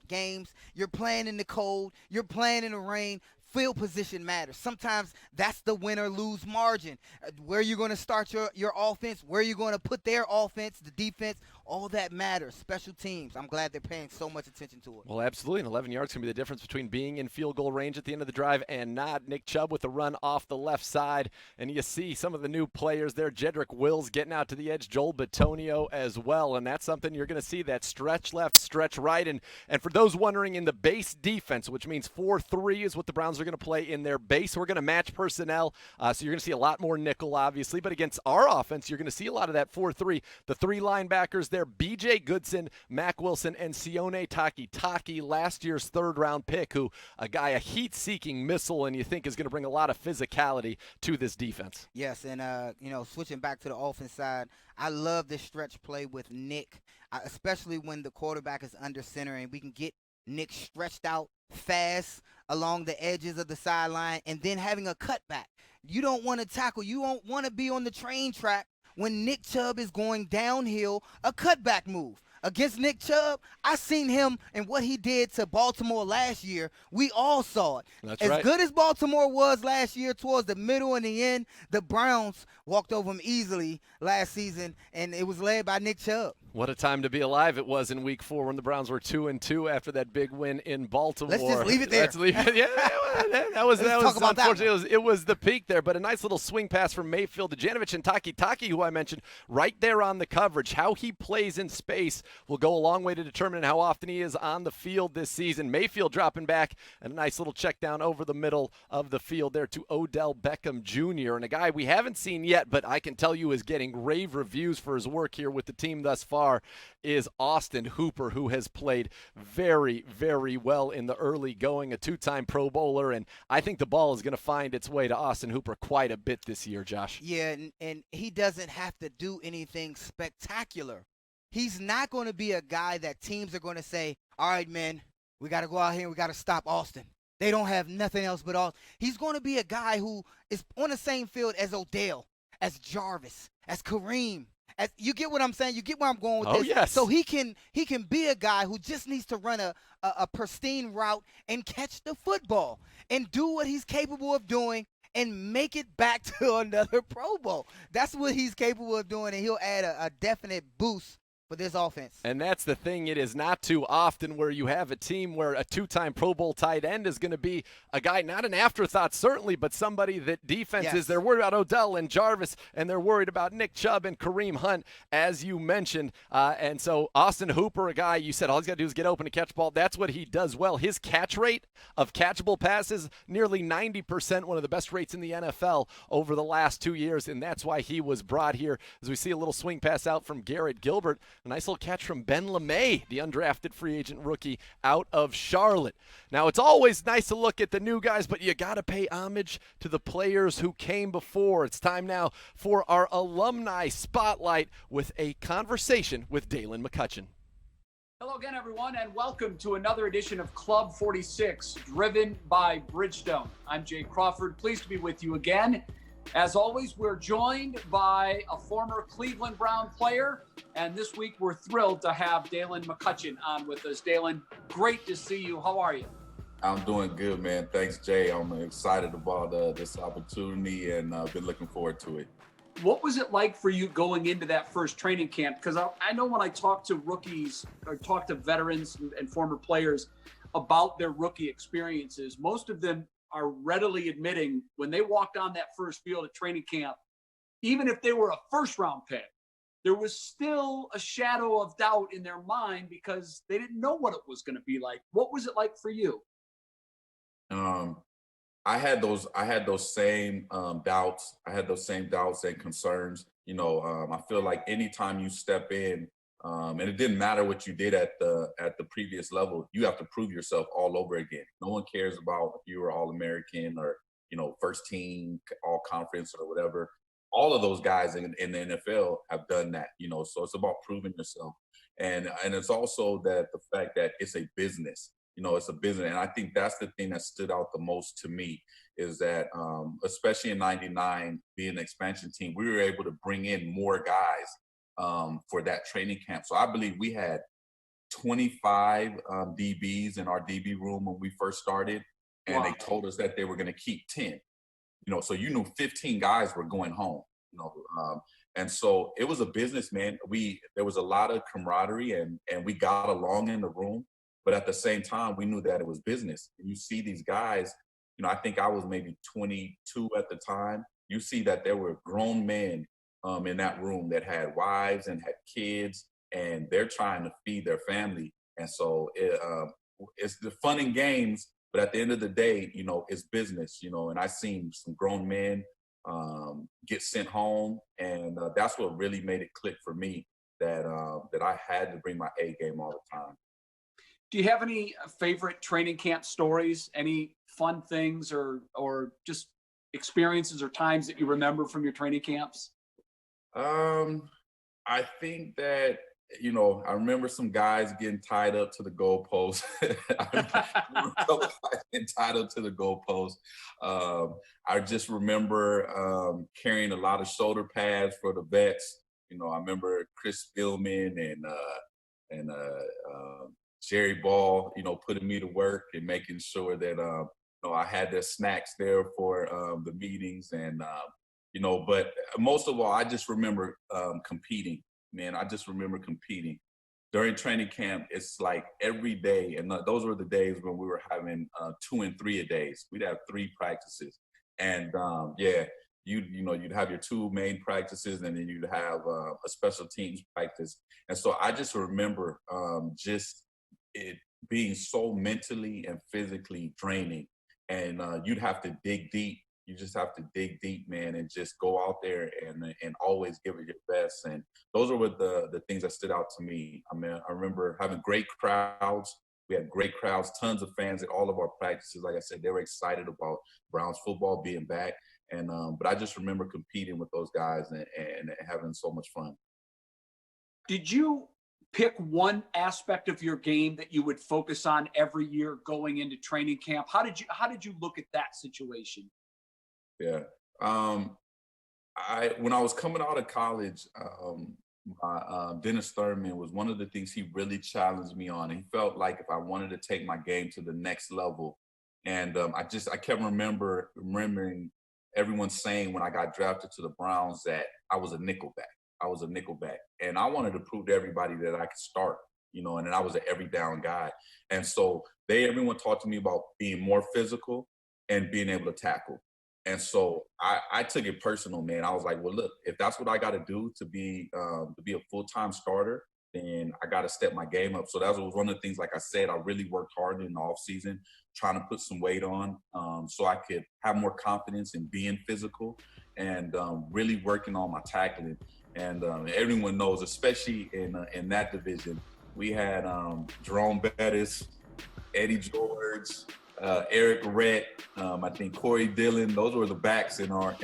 games. You're playing in the cold. You're playing in the rain. Field position matters. Sometimes that's the win or lose margin. Where you're going to start your offense, where you're going to put their offense, the defense, all that matters. Special teams. I'm glad they're paying so much attention to it. Well, absolutely. And 11 yards can be the difference between being in field goal range at the end of the drive and not. Nick Chubb with the run off the left side. And you see some of the new players there. Jedrick Wills getting out to the edge. Joel Bitonio as well. And that's something you're going to see, that stretch left, stretch right. And for those wondering, in the base defense, which means 4-3 is what the Browns are going to play in their base. We're going to match personnel, so you're going to see a lot more nickel, obviously. But against our offense, you're going to see a lot of that 4-3. The three linebackers there, B.J. Goodson, Mac Wilson, and Sione Takitaki, last year's third-round pick, a heat-seeking missile, and you think is going to bring a lot of physicality to this defense. Yes, and, switching back to the offense side, I love this stretch play with Nick, especially when the quarterback is under center and we can get Nick stretched out fast along the edges of the sideline and then having a cutback. You don't want to tackle. You don't want to be on the train track when Nick Chubb is going downhill, a cutback move. Against Nick Chubb, I seen him and what he did to Baltimore last year. We all saw it. That's as right. Good as Baltimore was last year, towards the middle and the end, the Browns walked over him easily last season, and it was led by Nick Chubb. What a time to be alive it was in Week 4 when the Browns were 2-2 after that big win in Baltimore. Let's just leave it there. Let's leave it. Yeah, that was unfortunate. It was the peak there, but a nice little swing pass from Mayfield to Janovich and Takitaki, who I mentioned, right there on the coverage. How he plays in space will go a long way to determining how often he is on the field this season. Mayfield dropping back, and a nice little check down over the middle of the field there to Odell Beckham Jr., and a guy we haven't seen yet, but I can tell you is getting rave reviews for his work here with the team thus far, is Austin Hooper, who has played very, very well in the early going, a two-time Pro Bowler, and I think the ball is going to find its way to Austin Hooper quite a bit this year, Josh. Yeah, and he doesn't have to do anything spectacular. He's not going to be a guy that teams are going to say, all right, man, we got to go out here and we got to stop Austin. They don't have nothing else but Austin. He's going to be a guy who is on the same field as Odell, as Jarvis, as Kareem. You get what I'm saying? You get where I'm going with this? Yes. So he can be a guy who just needs to run a pristine route and catch the football and do what he's capable of doing and make it back to another Pro Bowl. That's what he's capable of doing, and he'll add a definite boost for this offense. And that's the thing. It is not too often where you have a team where a two-time Pro Bowl tight end is going to be a guy, not an afterthought certainly, but somebody that defenses, they're worried about Odell and Jarvis, and they're worried about Nick Chubb and Kareem Hunt, as you mentioned. And so Austin Hooper, a guy you said all he's got to do is get open and catch the ball. That's what he does well. His catch rate of catchable passes, nearly 90%, one of the best rates in the NFL over the last 2 years, and that's why he was brought here. As we see a little swing pass out from Garrett Gilbert, a nice little catch from Ben LeMay, the undrafted free agent rookie out of Charlotte. Now, it's always nice to look at the new guys, but you got to pay homage to the players who came before. It's time now for our alumni spotlight with a conversation with Dalen McCutcheon. Hello again, everyone, and welcome to another edition of Club 46, driven by Bridgestone. I'm Jay Crawford, pleased to be with you again. As always, we're joined by a former Cleveland Brown player, and this week we're thrilled to have Dalen McCutcheon on with us. Dalen, great to see you. How are you? I'm doing good, man. Thanks, Jay. I'm excited about this opportunity, and I've been looking forward to it. What was it like for you going into that first training camp? Because I know when I talk to rookies or talk to veterans and former players about their rookie experiences, most of them are readily admitting when they walked on that first field at training camp, even if they were a first-round pick, there was still a shadow of doubt in their mind because they didn't know what it was going to be like. What was it like for you? I had those same doubts. I had those same doubts and concerns. I feel like anytime you step in, and it didn't matter what you did at the previous level, you have to prove yourself all over again. No one cares about if you were All-American or first team, all conference or whatever. All of those guys in the NFL have done that. So it's about proving yourself, and it's also that the fact that it's a business. It's a business. And I think that's the thing that stood out the most to me is that, especially in '99, being an expansion team, we were able to bring in more guys for that training camp. So I believe we had 25 DBs in our DB room when we first started, and They told us that they were going to keep 10. So 15 guys were going home. And so it was a business, man. There was a lot of camaraderie, and we got along in the room. But at the same time, we knew that it was business. You see these guys, I think I was maybe 22 at the time. You see that there were grown men in that room that had wives and had kids, and they're trying to feed their family. And so it's the fun and games, but at the end of the day, it's business, and I seen some grown men get sent home. And that's what really made it click for me that I had to bring my A game all the time. Do you have any favorite training camp stories? Any fun things or just experiences or times that you remember from your training camps? I think that, I remember some guys getting tied up to the goalpost. I remember a couple guys getting tied up to the goalpost. I just remember carrying a lot of shoulder pads for the vets. I remember Chris Spielman and Jerry Ball, putting me to work and making sure that, I had the snacks there for the meetings. And, but most of all, I just remember competing, man. I just remember competing. During training camp, it's like every day. And those were the days when we were having 2 and 3 a days. We'd have 3 practices. And, you'd have your 2 main practices, and then you'd have a special teams practice. And so I just remember just it being so mentally and physically draining, and you'd have to dig deep. You just have to dig deep, man, and just go out there and always give it your best. And those are what the things that stood out to me. I mean, I remember having great crowds. We had great crowds, tons of fans at all of our practices. Like I said, they were excited about Browns football being back. And but I just remember competing with those guys and having so much fun. Did you pick one aspect of your game that you would focus on every year going into training camp? How did you look at that situation? Yeah. When I was coming out of college, Dennis Thurman was one of the things he really challenged me on. He felt like if I wanted to take my game to the next level, and I kept remembering everyone saying when I got drafted to the Browns that I was a nickelback. And I wanted to prove to everybody that I could start, and I was an every down guy. And so everyone talked to me about being more physical and being able to tackle. And so I took it personal, man. I was like, well, look, if that's what I got to do to be a full-time starter, then I got to step my game up. So that was one of the things, like I said, I really worked hard in the offseason, trying to put some weight on so I could have more confidence in being physical and really working on my tackling. And everyone knows, especially in that division, we had Jerome Bettis, Eddie George, Eric Rhett, I think Corey Dillon. Those were the backs in our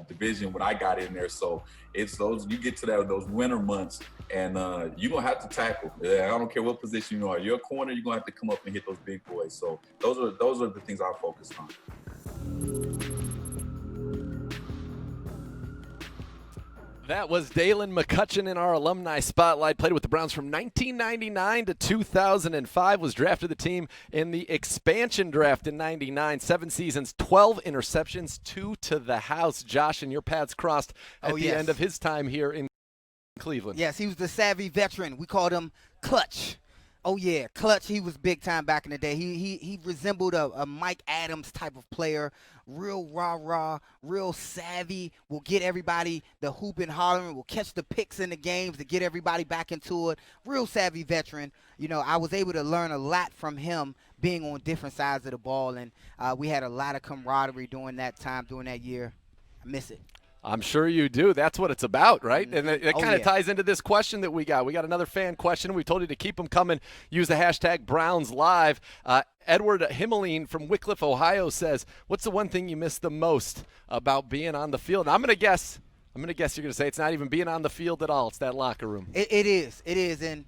division when I got in there. So it's those, you get to those winter months, and you're gonna have to tackle. I don't care what position you are. You're a corner, you're gonna have to come up and hit those big boys. So those are the things I focused on. That was Dalen McCutcheon in our alumni spotlight. Played with the Browns from 1999 to 2005. Was drafted to the team in the expansion draft in 99. 7 seasons, 12 interceptions, 2 to the house. Josh, and your paths crossed at the end of his time here in Cleveland. Yes, he was the savvy veteran. We called him Clutch. Oh, yeah, Clutch. He was big time back in the day. He resembled a Mike Adams type of player. Real rah-rah, real savvy. Will get everybody the hoop and hollering. Will catch the picks in the games to get everybody back into it. Real savvy veteran. You know, I was able to learn a lot from him being on different sides of the ball, and we had a lot of camaraderie during that time, during that year. I miss it. I'm sure you do. That's what it's about, right? And it kind of ties into this question that we got. We got another fan question. We told you to keep them coming. Use the hashtag BrownsLive. Edward Himmeline from Wickliffe, Ohio says, what's the one thing you miss the most about being on the field? And I'm going to guess you're going to say it's not even being on the field at all. It's that locker room. It is. And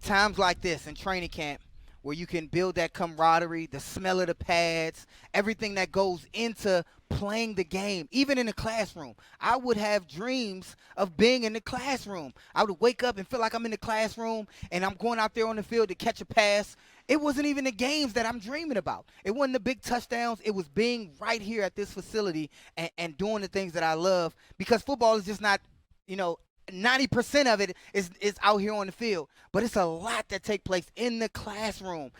times like this in training camp, where you can build that camaraderie, the smell of the pads, everything that goes into playing the game, even in the classroom. I would have dreams of being in the classroom. I would wake up and feel like I'm in the classroom and I'm going out there on the field to catch a pass. It wasn't even the games that I'm dreaming about. It wasn't the big touchdowns. It was being right here at this facility and doing the things that I love, because football is just not, 90% of it is out here on the field, but it's a lot that take place in the classroom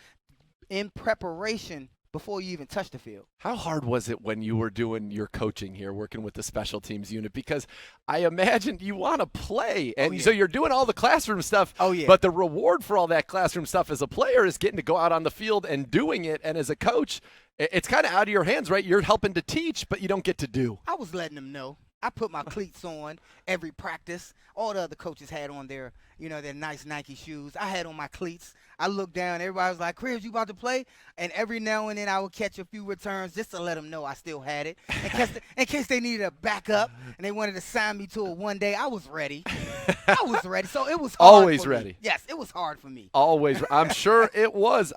in preparation before you even touch the field. How hard was it when you were doing your coaching here, working with the special teams unit? Because I imagined you want to play, and so you're doing all the classroom stuff, but the reward for all that classroom stuff as a player is getting to go out on the field and doing it, and as a coach, it's kind of out of your hands, right? You're helping to teach, but you don't get to do. I was letting them know. I put my cleats on every practice. All the other coaches had on their nice Nike shoes. I had on my cleats. I looked down. Everybody was like, Chris, you about to play? And every now and then I would catch a few returns just to let them know I still had it. In case they needed a backup and they wanted to sign me to it one day, I was ready. So it was hard Always for ready. me. Yes, it was hard for me. Always. I'm sure it was.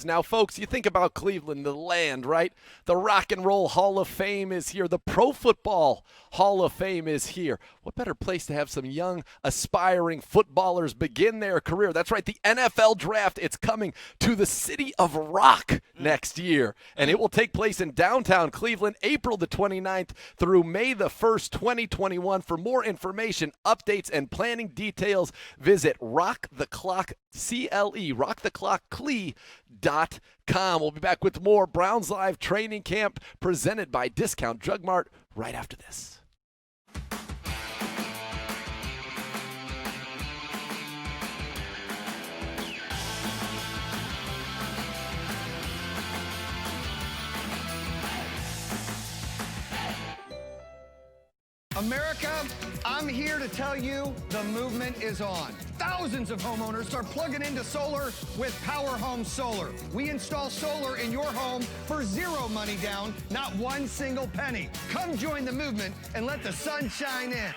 Now, folks, you think about Cleveland, the land, right? The Rock and Roll Hall of Fame is here. The Pro Football Hall of Fame is here. What better place to have some young, aspiring footballers begin their career? That's right, the NFL Draft. It's coming to the city of Rock next year, and it will take place in downtown Cleveland, April the 29th through May the 1st, 2021. For more information, updates, and planning details, visit rocktheclock.com. We'll be back with more Browns Live Training Camp presented by Discount Drug Mart right after this. America, I'm here to tell you the movement is on. Thousands of homeowners are plugging into solar with Power Home Solar. We install solar in your home for zero money down, not one single penny. Come join the movement and let the sun shine in.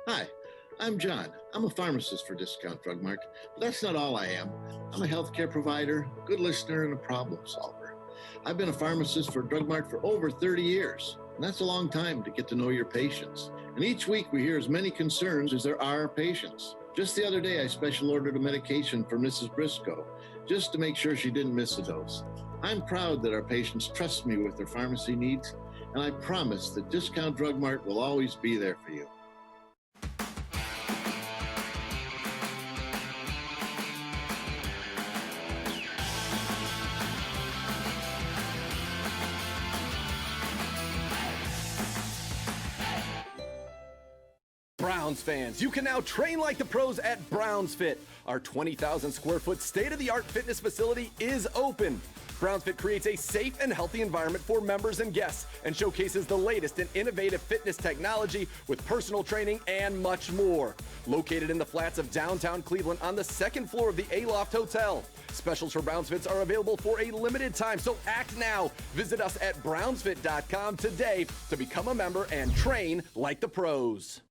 Hi, I'm John. I'm a pharmacist for Discount Drug Mart, but that's not all I am. I'm a healthcare provider, good listener, and a problem solver. I've been a pharmacist for Drug Mart for over 30 years, and that's a long time to get to know your patients. And each week we hear as many concerns as there are patients. Just the other day, I special ordered a medication for Mrs. Briscoe, just to make sure she didn't miss a dose. I'm proud that our patients trust me with their pharmacy needs, and I promise that Discount Drug Mart will always be there for you. Browns fans, you can now train like the pros at Browns Fit. Our 20,000 square foot state-of-the-art fitness facility is open. Browns Fit creates a safe and healthy environment for members and guests and showcases the latest in innovative fitness technology with personal training and much more. Located in the flats of downtown Cleveland on the second floor of the Aloft Hotel. Specials for Browns Fits are available for a limited time, so act now. Visit us at brownsfit.com today to become a member and train like the pros.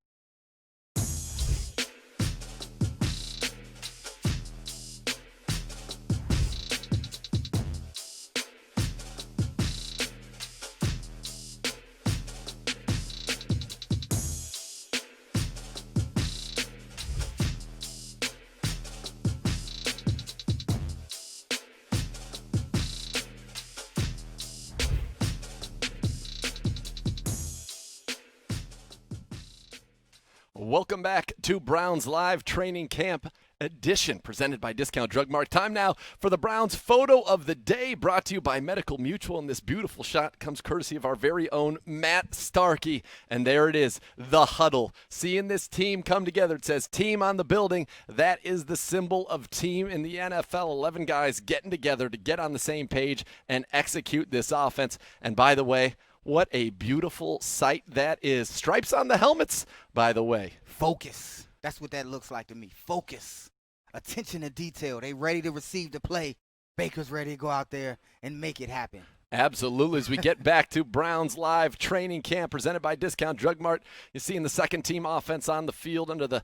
Welcome back to Browns Live Training Camp Edition, presented by Discount Drug Mart. Time now for the Browns photo of the day, brought to you by Medical Mutual. And this beautiful shot comes courtesy of our very own Matt Starkey. And there it is, the huddle. Seeing this team come together, it says team on the building. That is the symbol of team in the NFL. 11 guys getting together to get on the same page and execute this offense. And by the way, what a beautiful sight that is. Stripes on the helmets, by the way. Focus. That's what that looks like to me. Focus. Attention to detail. They ready to receive the play. Baker's ready to go out there and make it happen. Absolutely. As we get back to Browns Live Training Camp presented by Discount Drug Mart, you're seeing the second team offense on the field under the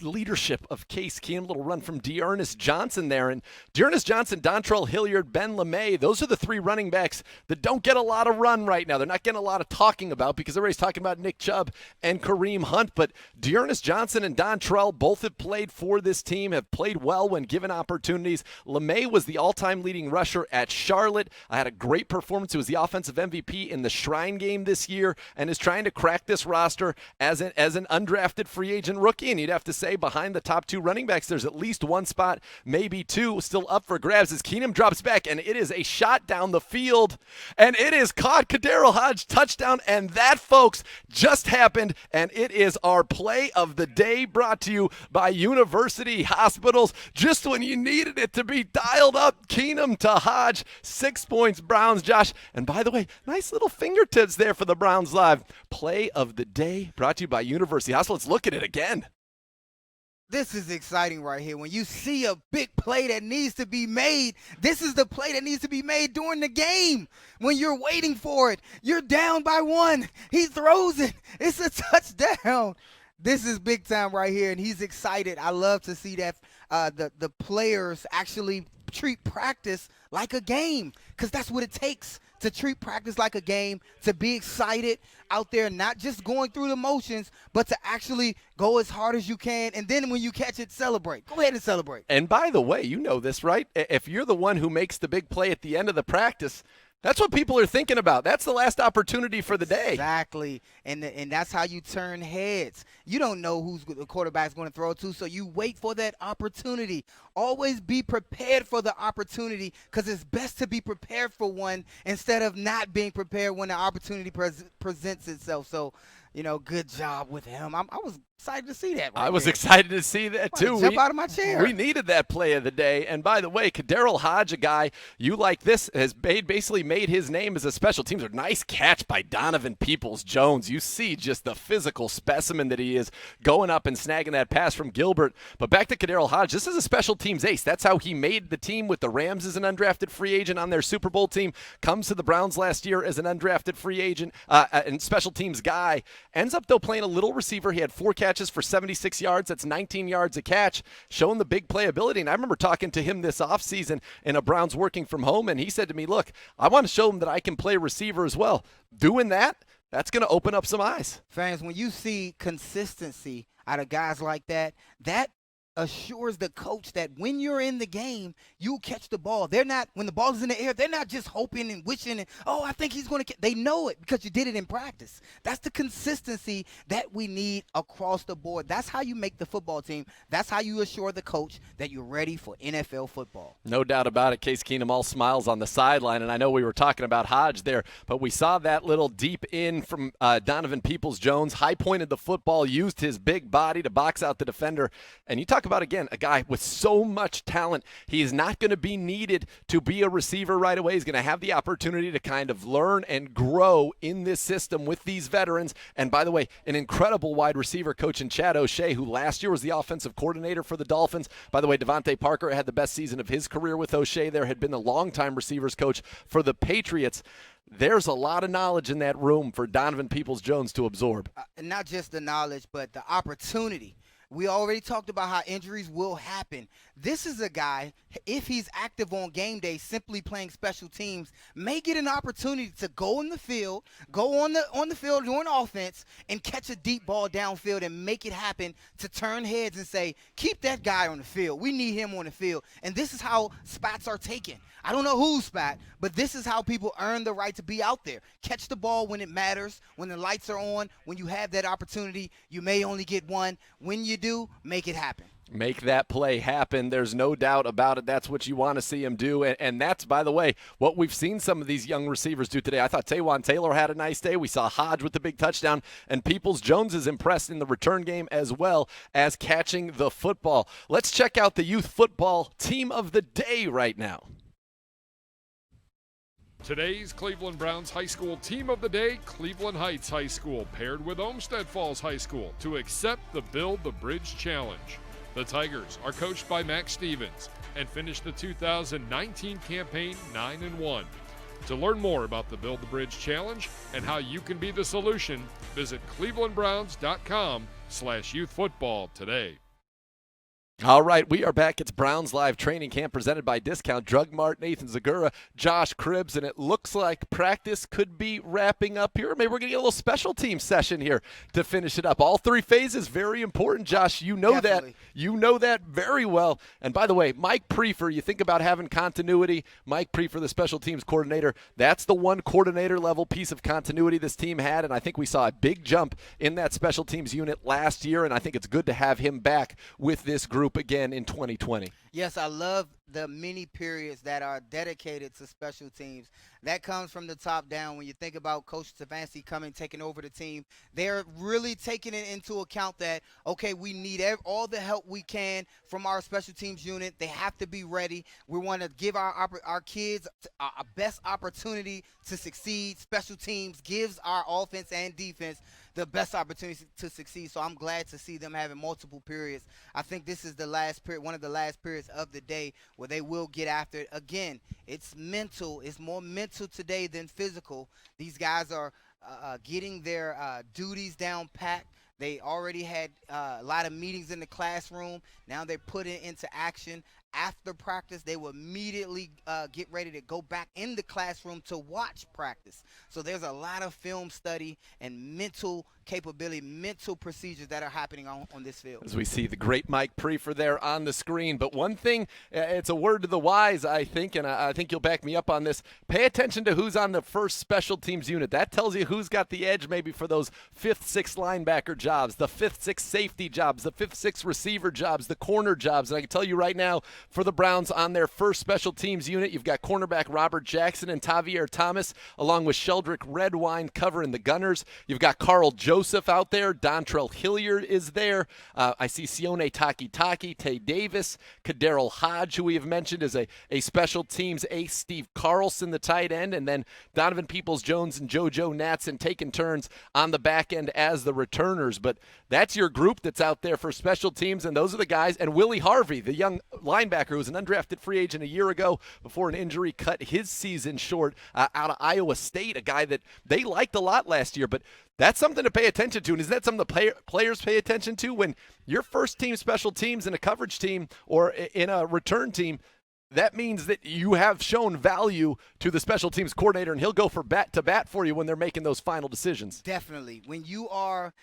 leadership of Case Keenum. A little run from Dearness Johnson there. And Dearness Johnson, Dontrell Hilliard, Ben LeMay, those are the three running backs that don't get a lot of run right now. They're not getting a lot of talking about because everybody's talking about Nick Chubb and Kareem Hunt. But Dearness Johnson and Dontrell both have played for this team, have played well when given opportunities. LeMay was the all-time leading rusher at Charlotte. I had a great performance. He was the offensive MVP in the Shrine game this year and is trying to crack this roster as an undrafted free agent rookie. And you'd have to say behind the top two running backs, there's at least one spot, maybe two, still up for grabs as Keenum drops back. And it is a shot down the field. And it is caught. Kaderil Hodge touchdown. And that, folks, just happened. And it is our play of the day, brought to you by University Hospitals. Just when you needed it to be dialed up, Keenum to Hodge. 6 points, Browns, Josh. And by the way, nice little fingertips there for the Browns Live. Play of the day brought to you by University Hospital. Let's look at it again. This is exciting right here. When you see a big play that needs to be made, this is the play that needs to be made during the game. When you're waiting for it, you're down by one. He throws it. It's a touchdown. This is big time right here, and he's excited. I love to see that the players actually treat practice like a game, because that's what it takes to treat practice like a game, to be excited out there, not just going through the motions, but to actually go as hard as you can, and then when you catch it, celebrate. Go ahead and celebrate. And by the way, you know this, right? If you're the one who makes the big play at the end of the practice, that's what people are thinking about. That's the last opportunity for the day. Exactly. And that's how you turn heads. You don't know who's the quarterback's going to throw to, so you wait for that opportunity. Always be prepared for the opportunity, because it's best to be prepared for one instead of not being prepared when the opportunity presents itself. So, good job with him. I was excited to see that. I was excited to see that, too. Jump out of my chair. We needed that play of the day. And by the way, Kaderil Hodge, a guy you like this, has basically made his name as a special teams. A nice catch by Donovan Peoples-Jones. You see just the physical specimen that he is, going up and snagging that pass from Gilbert. But back to Kaderil Hodge, this is a special teams ace. That's how he made the team with the Rams as an undrafted free agent on their Super Bowl team. Comes to the Browns last year as an undrafted free agent and special teams guy. Ends up, though, playing a little receiver. He had 4 catches for 76 yards. That's 19 yards a catch, showing the big playability. And I remember talking to him this offseason in a Browns working from home, and he said to me, look, I want to show him that I can play receiver as well. Doing that, that's going to open up some eyes. Fans, when you see consistency out of guys like that, that assures the coach that when you're in the game, you'll catch the ball. They're not, when the ball is in the air, they're not just hoping and wishing, and, I think he's going to catch. They know it because you did it in practice. That's the consistency that we need across the board. That's how you make the football team. That's how you assure the coach that you're ready for NFL football. No doubt about it. Case Keenum all smiles on the sideline, and I know we were talking about Hodge there, but we saw that little deep in from Donovan Peoples-Jones, high-pointed the football, used his big body to box out the defender, and you talk about, again, a guy with so much talent. He is not going to be needed to be a receiver right away. He's going to have the opportunity to kind of learn and grow in this system with these veterans. And by the way, an incredible wide receiver coach in Chad O'Shea, who last year was the offensive coordinator for the Dolphins. By the way, Devontae Parker had the best season of his career with O'Shea. There had been the longtime receivers coach for the Patriots. There's a lot of knowledge in that room for Donovan Peoples-Jones to absorb. Not just the knowledge, but the opportunity. We already talked about how injuries will happen. This is a guy, if he's active on game day, simply playing special teams, may get an opportunity to go in the field, go on the field doing offense, and catch a deep ball downfield and make it happen to turn heads and say, keep that guy on the field. We need him on the field. And this is how spots are taken. I don't know whose spot, but this is how people earn the right to be out there. Catch the ball when it matters, when the lights are on, when you have that opportunity. You may only get one. When you do, make it happen. Make that play happen. There's no doubt about it. That's what you want to see him do. And that's, by the way, what we've seen some of these young receivers do today. I thought Taywan Taylor had a nice day. We saw Hodge with the big touchdown. And Peoples-Jones is impressed in the return game as well as catching the football. Let's check out the youth football team of the day right now. Today's Cleveland Browns High School Team of the Day, Cleveland Heights High School, paired with Olmsted Falls High School to accept the Build the Bridge Challenge. The Tigers are coached by Max Stevens and finished the 2019 campaign 9-1. To learn more about the Build the Bridge Challenge and how you can be the solution, visit clevelandbrowns.com/youthfootball today. All right, we are back. It's Browns Live Training Camp presented by Discount Drug Mart. Nathan Zagura, Josh Cribbs, and it looks like practice could be wrapping up here. Maybe we're going to get a little special team session here to finish it up. All three phases, very important, Josh. You know Definitely. that. You know that very well. And by the way, Mike Prefer, you think about having continuity. Mike Prefer, the special teams coordinator, that's the one coordinator level piece of continuity this team had, and I think we saw a big jump in that special teams unit last year, and I think it's good to have him back with this group again in 2020. Yes, I love the mini periods that are dedicated to special teams. That comes from the top down. When you think about Coach Stefanski taking over the team, they're really taking it into account that, okay, we need all the help we can from our special teams unit. They have to be ready. We want to give our kids a best opportunity to succeed. Special teams gives our offense and defense the best opportunity to succeed. So I'm glad to see them having multiple periods. I think this is the last period, one of the last periods of the day where they will get after it. Again, it's mental. It's more mental today than physical. These guys are getting their duties down packed. They already had a lot of meetings in the classroom. Now they put it into action. After practice, they will immediately get ready to go back in the classroom to watch practice. So there's a lot of film study and mental capability, mental procedures that are happening on this field. As we see the great Mike Prefer there on the screen. But one thing, it's a word to the wise, I think, and I think you'll back me up on this. Pay attention to who's on the first special teams unit. That tells you who's got the edge maybe for those 5th, 6th linebacker jobs, the 5th, 6th safety jobs, the 5th, 6th receiver jobs, the corner jobs. And I can tell you right now, for the Browns on their first special teams unit, you've got cornerback Robert Jackson and Tavierre Thomas, along with Sheldrick Redwine covering the Gunners. You've got Carl Joseph out there. Dontrell Hilliard is there. I see Sione Takitaki, Tay Davis, Kaderrell Hodge, who we have mentioned is a special teams ace, Steve Carlson, the tight end, and then Donovan Peoples-Jones and JoJo Natson taking turns on the back end as the returners. But that's your group that's out there for special teams, and those are the guys. And Willie Harvey, the young linebacker who was an undrafted free agent a year ago before an injury cut his season short out of Iowa State, a guy that they liked a lot last year. But that's something to pay attention to. And isn't that something the players pay attention to? When your first team special teams in a coverage team or in a return team, that means that you have shown value to the special teams coordinator, and he'll go for bat for you when they're making those final decisions. Definitely. When you are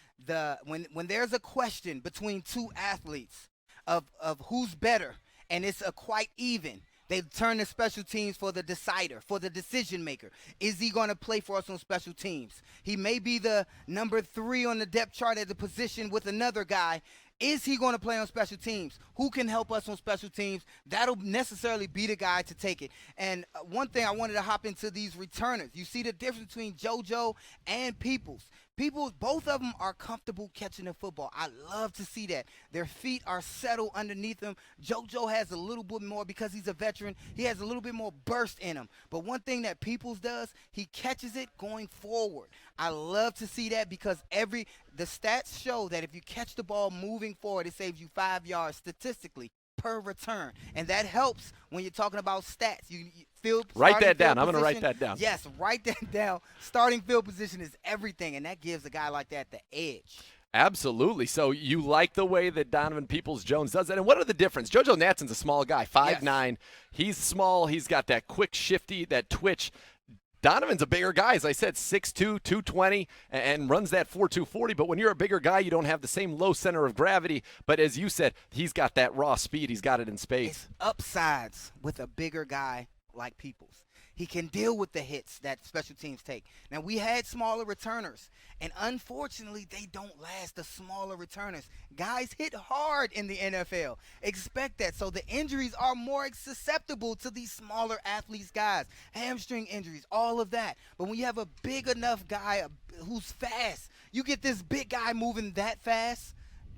when there's a question between two athletes of who's better, and it's a quite even, they turn to special teams for the decider, for the decision maker. Is he going to play for us on special teams? He may be the number 3 on the depth chart at the position with another guy. Is he going to play on special teams? Who can help us on special teams? That'll necessarily be the guy to take it. And one thing I wanted to hop into these returners. You see the difference between JoJo and Peoples. Both of them are comfortable catching the football. I love to see that. Their feet are settled underneath them. JoJo has a little bit more, because he's a veteran, he has a little bit more burst in him. But one thing that Peoples does, he catches it going forward. I love to see that, because the stats show that if you catch the ball moving forward, it saves you 5 yards statistically per return. And that helps when you're talking about stats. Write that down. I'm going to write that down. Yes, write that down. Starting field position is everything, and that gives a guy like that the edge. Absolutely. So you like the way that Donovan Peoples-Jones does that. And what are the difference? JoJo Natson's a small guy, 5'9". Yes. He's small. He's got that quick, shifty, that twitch. Donovan's a bigger guy, as I said, 6'2", 220, and runs that 4.2 40. But when you're a bigger guy, you don't have the same low center of gravity. But as you said, he's got that raw speed. He's got it in spades. It's upsides with a bigger guy like Peoples. He can deal with the hits that special teams take. Now, we had smaller returners, and unfortunately, they don't last, the smaller returners. Guys hit hard in the NFL. Expect that. So the injuries are more susceptible to these smaller athletes, guys. Hamstring injuries, all of that. But when you have a big enough guy who's fast, you get this big guy moving that fast,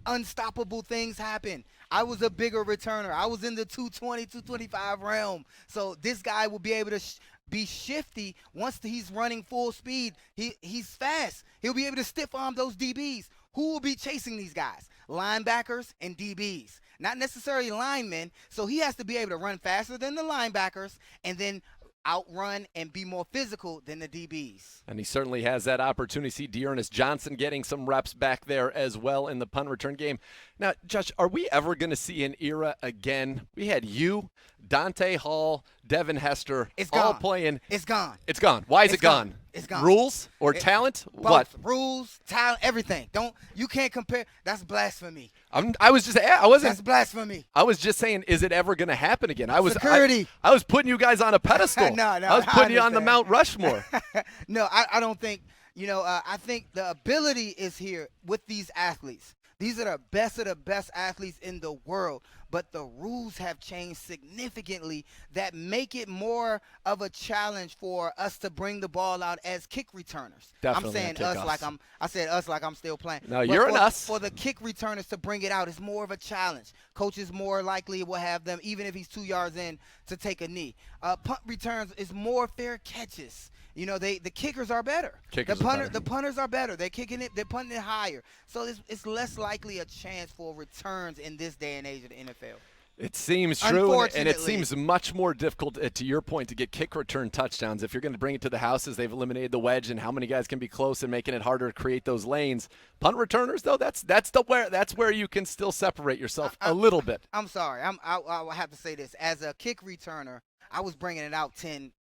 unstoppable things happen. I was a bigger returner. I was in the 220, 225 realm. So this guy will be able to be shifty once he's running full speed. He's fast. He'll be able to stiff arm those DBs. Who will be chasing these guys? Linebackers and DBs. Not necessarily linemen. So he has to be able to run faster than the linebackers and then outrun and be more physical than the DBs. And he certainly has that opportunity. See Dearness Johnson getting some reps back there as well in the punt return game. Now, Josh, are we ever going to see an era again? We had you, Dante Hall, Devin Hester, all playing. It's gone. It's gone. Why is it gone? It's gone. Rules or talent? Both. What? Rules, talent, everything. You can't compare. That's blasphemy. I wasn't. That's blasphemy. I was just saying, is it ever going to happen again? I was putting you guys on a pedestal. No, I was putting you on the Mount Rushmore. No, I don't think. I think the ability is here with these athletes. These are the best of the best athletes in the world, but the rules have changed significantly that make it more of a challenge for us to bring the ball out as kick returners. Definitely I'm saying us like I said us like I'm still playing. No, you're an us. For the kick returners to bring it out, it's more of a challenge. Coaches more likely will have them, even if he's 2 yards in, to take a knee. Punt returns is more fair catches. The kickers are better. The punters are better. They're kicking it. They're punting it higher. So it's less likely a chance for returns in this day and age of the NFL. It seems true, and it seems much more difficult, to your point, to get kick return touchdowns. If you're going to bring it to the house, as they've eliminated the wedge and how many guys can be close and making it harder to create those lanes. Punt returners, though, that's where you can still separate yourself a little bit. I'm sorry. I'll have to say this. As a kick returner, I was bringing it out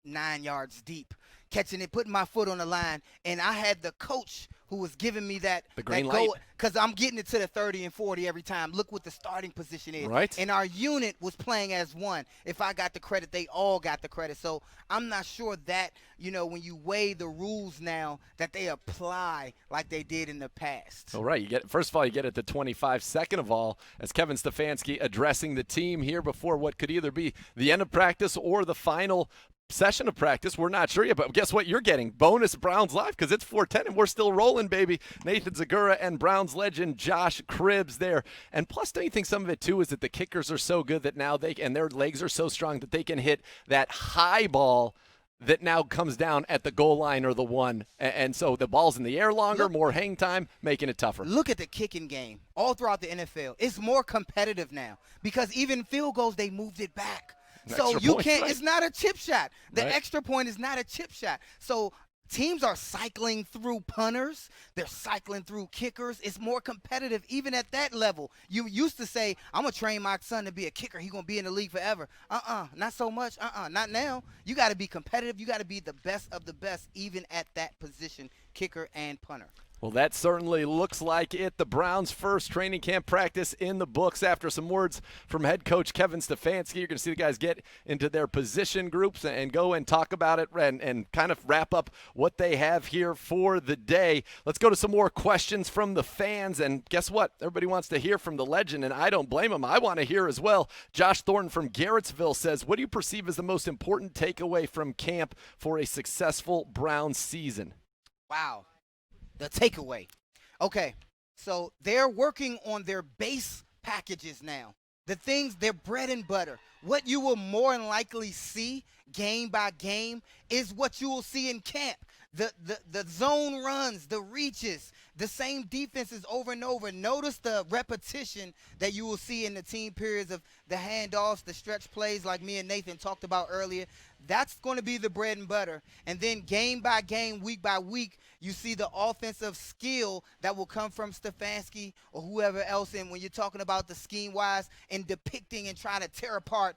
9 yards deep, catching it, putting my foot on the line, and I had the coach who was giving me the green light, because I'm getting it to the 30 and 40 every time. Look what the starting position is. Right. And our unit was playing as one. If I got the credit, they all got the credit. So I'm not sure that, when you weigh the rules now, that they apply like they did in the past. All right. First of all, you get it to 25. Second of all, as Kevin Stefanski addressing the team here before what could either be the end of practice or the final session of practice, we're not sure yet, but guess what? You're getting bonus Browns Live because it's 4:10 and we're still rolling, baby. Nathan Zagura and Browns legend Josh Cribbs there. And plus, don't you think some of it too is that the kickers are so good that now their legs are so strong that they can hit that high ball that now comes down at the goal line or the one. And so the ball's in the air longer, more hang time, making it tougher. Look at the kicking game all throughout the NFL. It's more competitive now because even field goals, they moved it back. So you can't, it's not a chip shot. The extra point is not a chip shot. So teams are cycling through punters. They're cycling through kickers. It's more competitive even at that level. You used to say, I'm going to train my son to be a kicker. He's going to be in the league forever. Not so much. Not now. You got to be competitive. You got to be the best of the best even at that position, kicker and punter. Well, that certainly looks like it. The Browns' first training camp practice in the books after some words from head coach Kevin Stefanski. You're going to see the guys get into their position groups and go and talk about it and kind of wrap up what they have here for the day. Let's go to some more questions from the fans. And guess what? Everybody wants to hear from the legend, and I don't blame them. I want to hear as well. Josh Thornton from Garrettsville says, what do you perceive as the most important takeaway from camp for a successful Browns season? Wow. The takeaway. Okay, so they're working on their base packages now. The things, their bread and butter. What you will more than likely see game by game is what you will see in camp. The zone runs, the reaches, the same defenses over and over. Notice the repetition that you will see in the team periods of the handoffs, the stretch plays like me and Nathan talked about earlier. That's going to be the bread and butter. And then game by game, week by week, you see the offensive skill that will come from Stefanski or whoever else. And when you're talking about the scheme-wise and depicting and trying to tear apart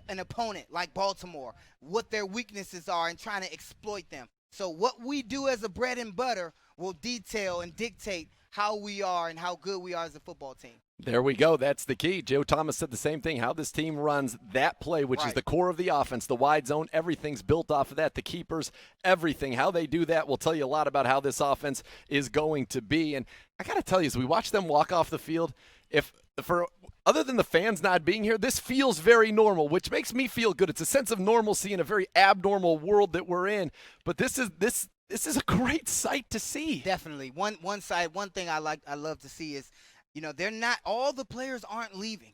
an opponent like Baltimore, what their weaknesses are and trying to exploit them. So what we do as a bread and butter will detail and dictate how we are and how good we are as a football team. There we go. That's the key. Joe Thomas said the same thing, how this team runs that play, which is the core of the offense, the wide zone. Everything's built off of that, the keepers, everything. How they do that will tell you a lot about how this offense is going to be. And I got to tell you, as we watch them walk off the field, other than the fans not being here, this feels very normal, which makes me feel good. It's a sense of normalcy in a very abnormal world that we're in. But this is a great sight to see. Definitely. One thing I love to see is, they're not, all the players aren't leaving.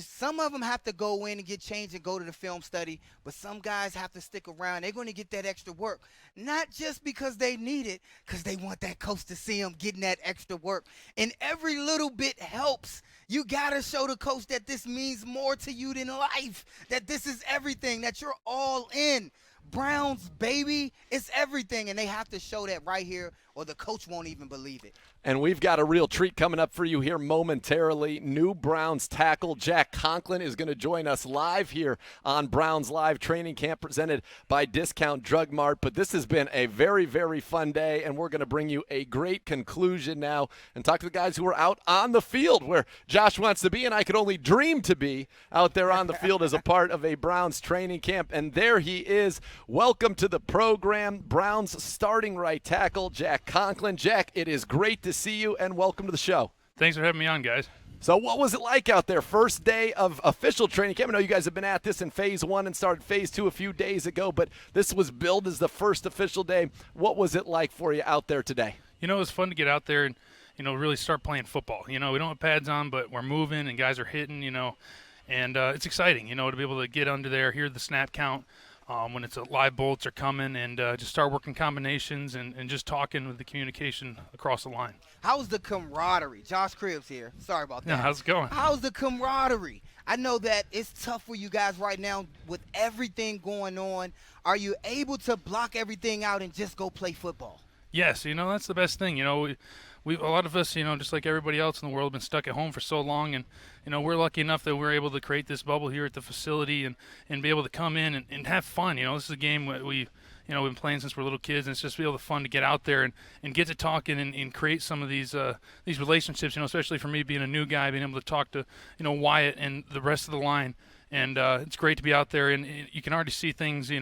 Some of them have to go in and get changed and go to the film study, but some guys have to stick around. They're going to get that extra work, not just because they need it, because they want that coach to see them getting that extra work. And every little bit helps. You got to show the coach that this means more to you than life, that this is everything, that you're all in. Browns, baby, it's everything, and they have to show that right here or the coach won't even believe it. And we've got a real treat coming up for you here momentarily. New Browns tackle Jack Conklin is going to join us live here on Browns Live Training Camp presented by Discount Drug Mart. But this has been a very, very fun day, and we're going to bring you a great conclusion now and talk to the guys who are out on the field where Josh wants to be, and I could only dream to be out there on the field as a part of a Browns training camp. And there he is. Welcome to the program, Browns starting right tackle Jack Conklin. Jack, it is great to see you, and welcome to the show. Thanks for having me on, guys. So what was it like out there? First day of official training camp. I know you guys have been at this in phase 1 and started phase 2 a few days ago, but this was billed as the first official day. What was it like for you out there today? It was fun to get out there and, really start playing football. We don't have pads on, but we're moving and guys are hitting, and it's exciting, to be able to get under there, hear the snap count. When it's live bullets are coming and just start working combinations and just talking with the communication across the line. How's the camaraderie? Josh Cribbs here. Sorry about that. Yeah, how's it going? How's the camaraderie? I know that it's tough for you guys right now with everything going on. Are you able to block everything out and just go play football? Yes, that's the best thing. We a lot of us, just like everybody else in the world, have been stuck at home for so long, and we're lucky enough that we're able to create this bubble here at the facility and be able to come in and have fun. This is a game we've been playing since we're little kids, and it's just be fun to get out there and get to talking and create some of these relationships. Especially for me being a new guy, being able to talk to Wyatt and the rest of the line. And it's great to be out there, and you can already see things,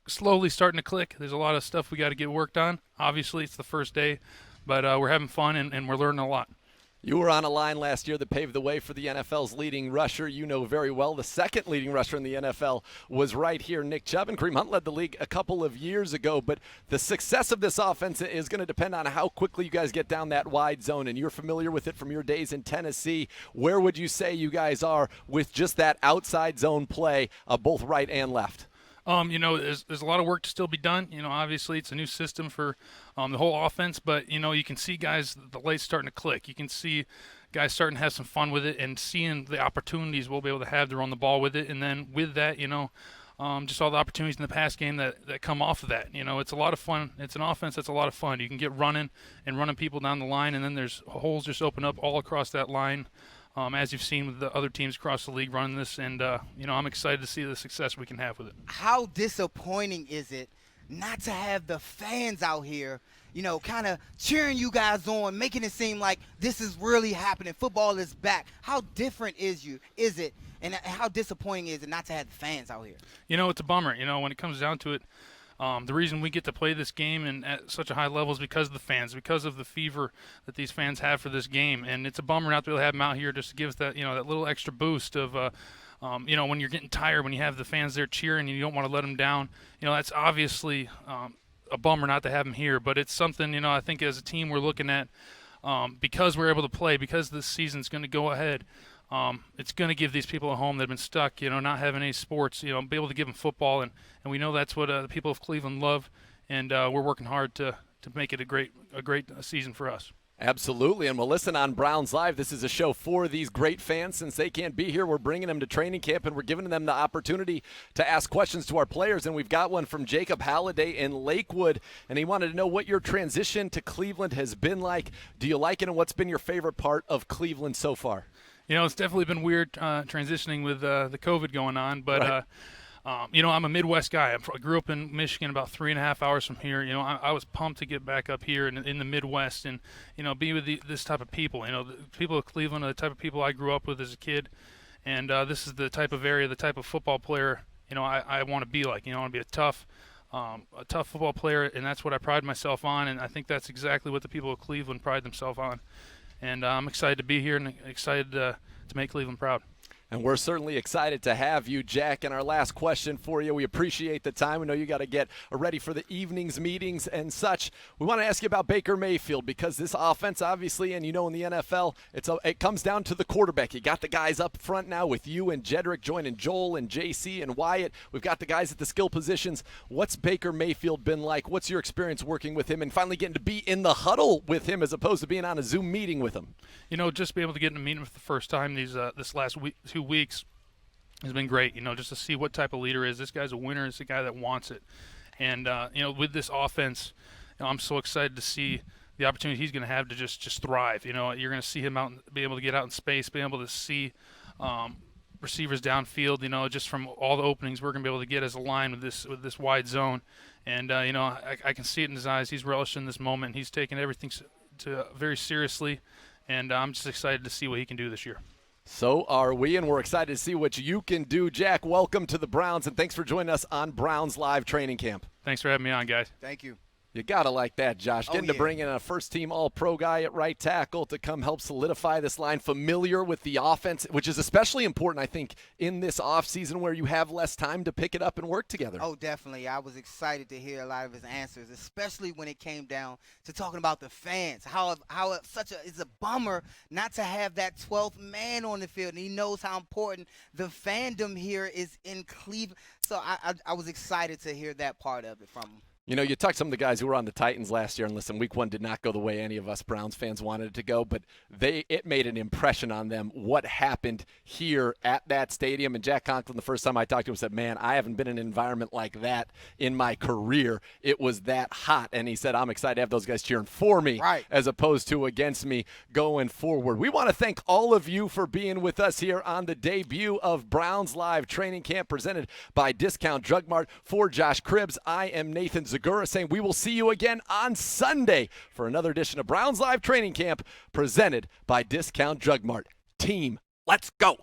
slowly starting to click. There's a lot of stuff we got to get worked on. Obviously, it's the first day, but we're having fun and we're learning a lot. You were on a line last year that paved the way for the NFL's leading rusher. You know very well the second leading rusher in the NFL was right here, Nick Chubb. And Kareem Hunt led the league a couple of years ago. But the success of this offense is going to depend on how quickly you guys get down that wide zone. And you're familiar with it from your days in Tennessee. Where would you say you guys are with just that outside zone play of both right and left? There's a lot of work to still be done. Obviously it's a new system for the whole offense, but, you can see guys, the lights starting to click. You can see guys starting to have some fun with it and seeing the opportunities we'll be able to have to run the ball with it. And then with that, just all the opportunities in the pass game that come off of that. It's a lot of fun. It's an offense that's a lot of fun. You can get running people down the line, and then there's holes just open up all across that line. As you've seen with the other teams across the league running this, and I'm excited to see the success we can have with it. How disappointing is it not to have the fans out here, kind of cheering you guys on, making it seem like this is really happening, football is back? How different is it, and how disappointing is it not to have the fans out here? It's a bummer. When it comes down to it, the reason we get to play this game and at such a high level is because of the fans, because of the fever that these fans have for this game. And it's a bummer not to be able to have them out here just to give us that, that little extra boost of, when you're getting tired, when you have the fans there cheering and you don't want to let them down. That's obviously a bummer not to have them here. But it's something, I think as a team we're looking at because we're able to play, because this season's going to go ahead. It's going to give these people at home that have been stuck, not having any sports, be able to give them football. And we know that's what the people of Cleveland love. And we're working hard to make it a great season for us. Absolutely. And well, listen, on Browns Live, this is a show for these great fans. Since they can't be here, we're bringing them to training camp, and we're giving them the opportunity to ask questions to our players. And we've got one from Jacob Halliday in Lakewood, and he wanted to know what your transition to Cleveland has been like. Do you like it, and what's been your favorite part of Cleveland so far? It's definitely been weird transitioning with the COVID going on, but right. I'm a Midwest guy. I grew up in Michigan, about 3.5 hours from here. I was pumped to get back up here in the Midwest and, be with this type of people. The people of Cleveland are the type of people I grew up with as a kid. And this is the type of area, the type of football player, I want to be like. I want to be a tough football player, and that's what I pride myself on. And I think that's exactly what the people of Cleveland pride themselves on. And I'm excited to be here and excited to make Cleveland proud. And we're certainly excited to have you, Jack. And our last question for you, we appreciate the time. We know you got to get ready for the evening's meetings and such. We want to ask you about Baker Mayfield, because this offense, obviously, and in the NFL, it comes down to the quarterback. You got the guys up front now with you and Jedrick joining Joel and JC and Wyatt. We've got the guys at the skill positions. What's Baker Mayfield been like? What's your experience working with him and finally getting to be in the huddle with him as opposed to being on a Zoom meeting with him? Just be able to get in a meeting for the first time this last week, 2 weeks has been great, just to see what type of leader is. This guy's a winner. It's a guy that wants it. And, with this offense, I'm so excited to see the opportunity he's going to have to just thrive. You're going to see him out, be able to get out in space, be able to see receivers downfield, just from all the openings we're going to be able to get as a line with this wide zone. And, I can see it in his eyes. He's relishing this moment. He's taking everything very seriously. And I'm just excited to see what he can do this year. So are we, and we're excited to see what you can do. Jack, welcome to the Browns, and thanks for joining us on Browns Live Training Camp. Thanks for having me on, guys. Thank you. You got to like that, Josh. Getting to bring in a first-team All-Pro guy at right tackle to come help solidify this line, familiar with the offense, which is especially important, I think, in this offseason where you have less time to pick it up and work together. Oh, definitely. I was excited to hear a lot of his answers, especially when it came down to talking about the fans, how it's a bummer not to have that 12th man on the field, and he knows how important the fandom here is in Cleveland. So I was excited to hear that part of it from him. You talked to some of the guys who were on the Titans last year, and listen, week 1 did not go the way any of us Browns fans wanted it to go, but it made an impression on them what happened here at that stadium. And Jack Conklin, the first time I talked to him, said, man, I haven't been in an environment like that in my career. It was that hot. And he said, I'm excited to have those guys cheering for me as opposed to against me going forward. We want to thank all of you for being with us here on the debut of Browns Live Training Camp presented by Discount Drug Mart. For Josh Cribbs, I am Nathan Zagura, saying we will see you again on Sunday for another edition of Browns Live Training Camp presented by Discount Drug Mart. Team, let's go.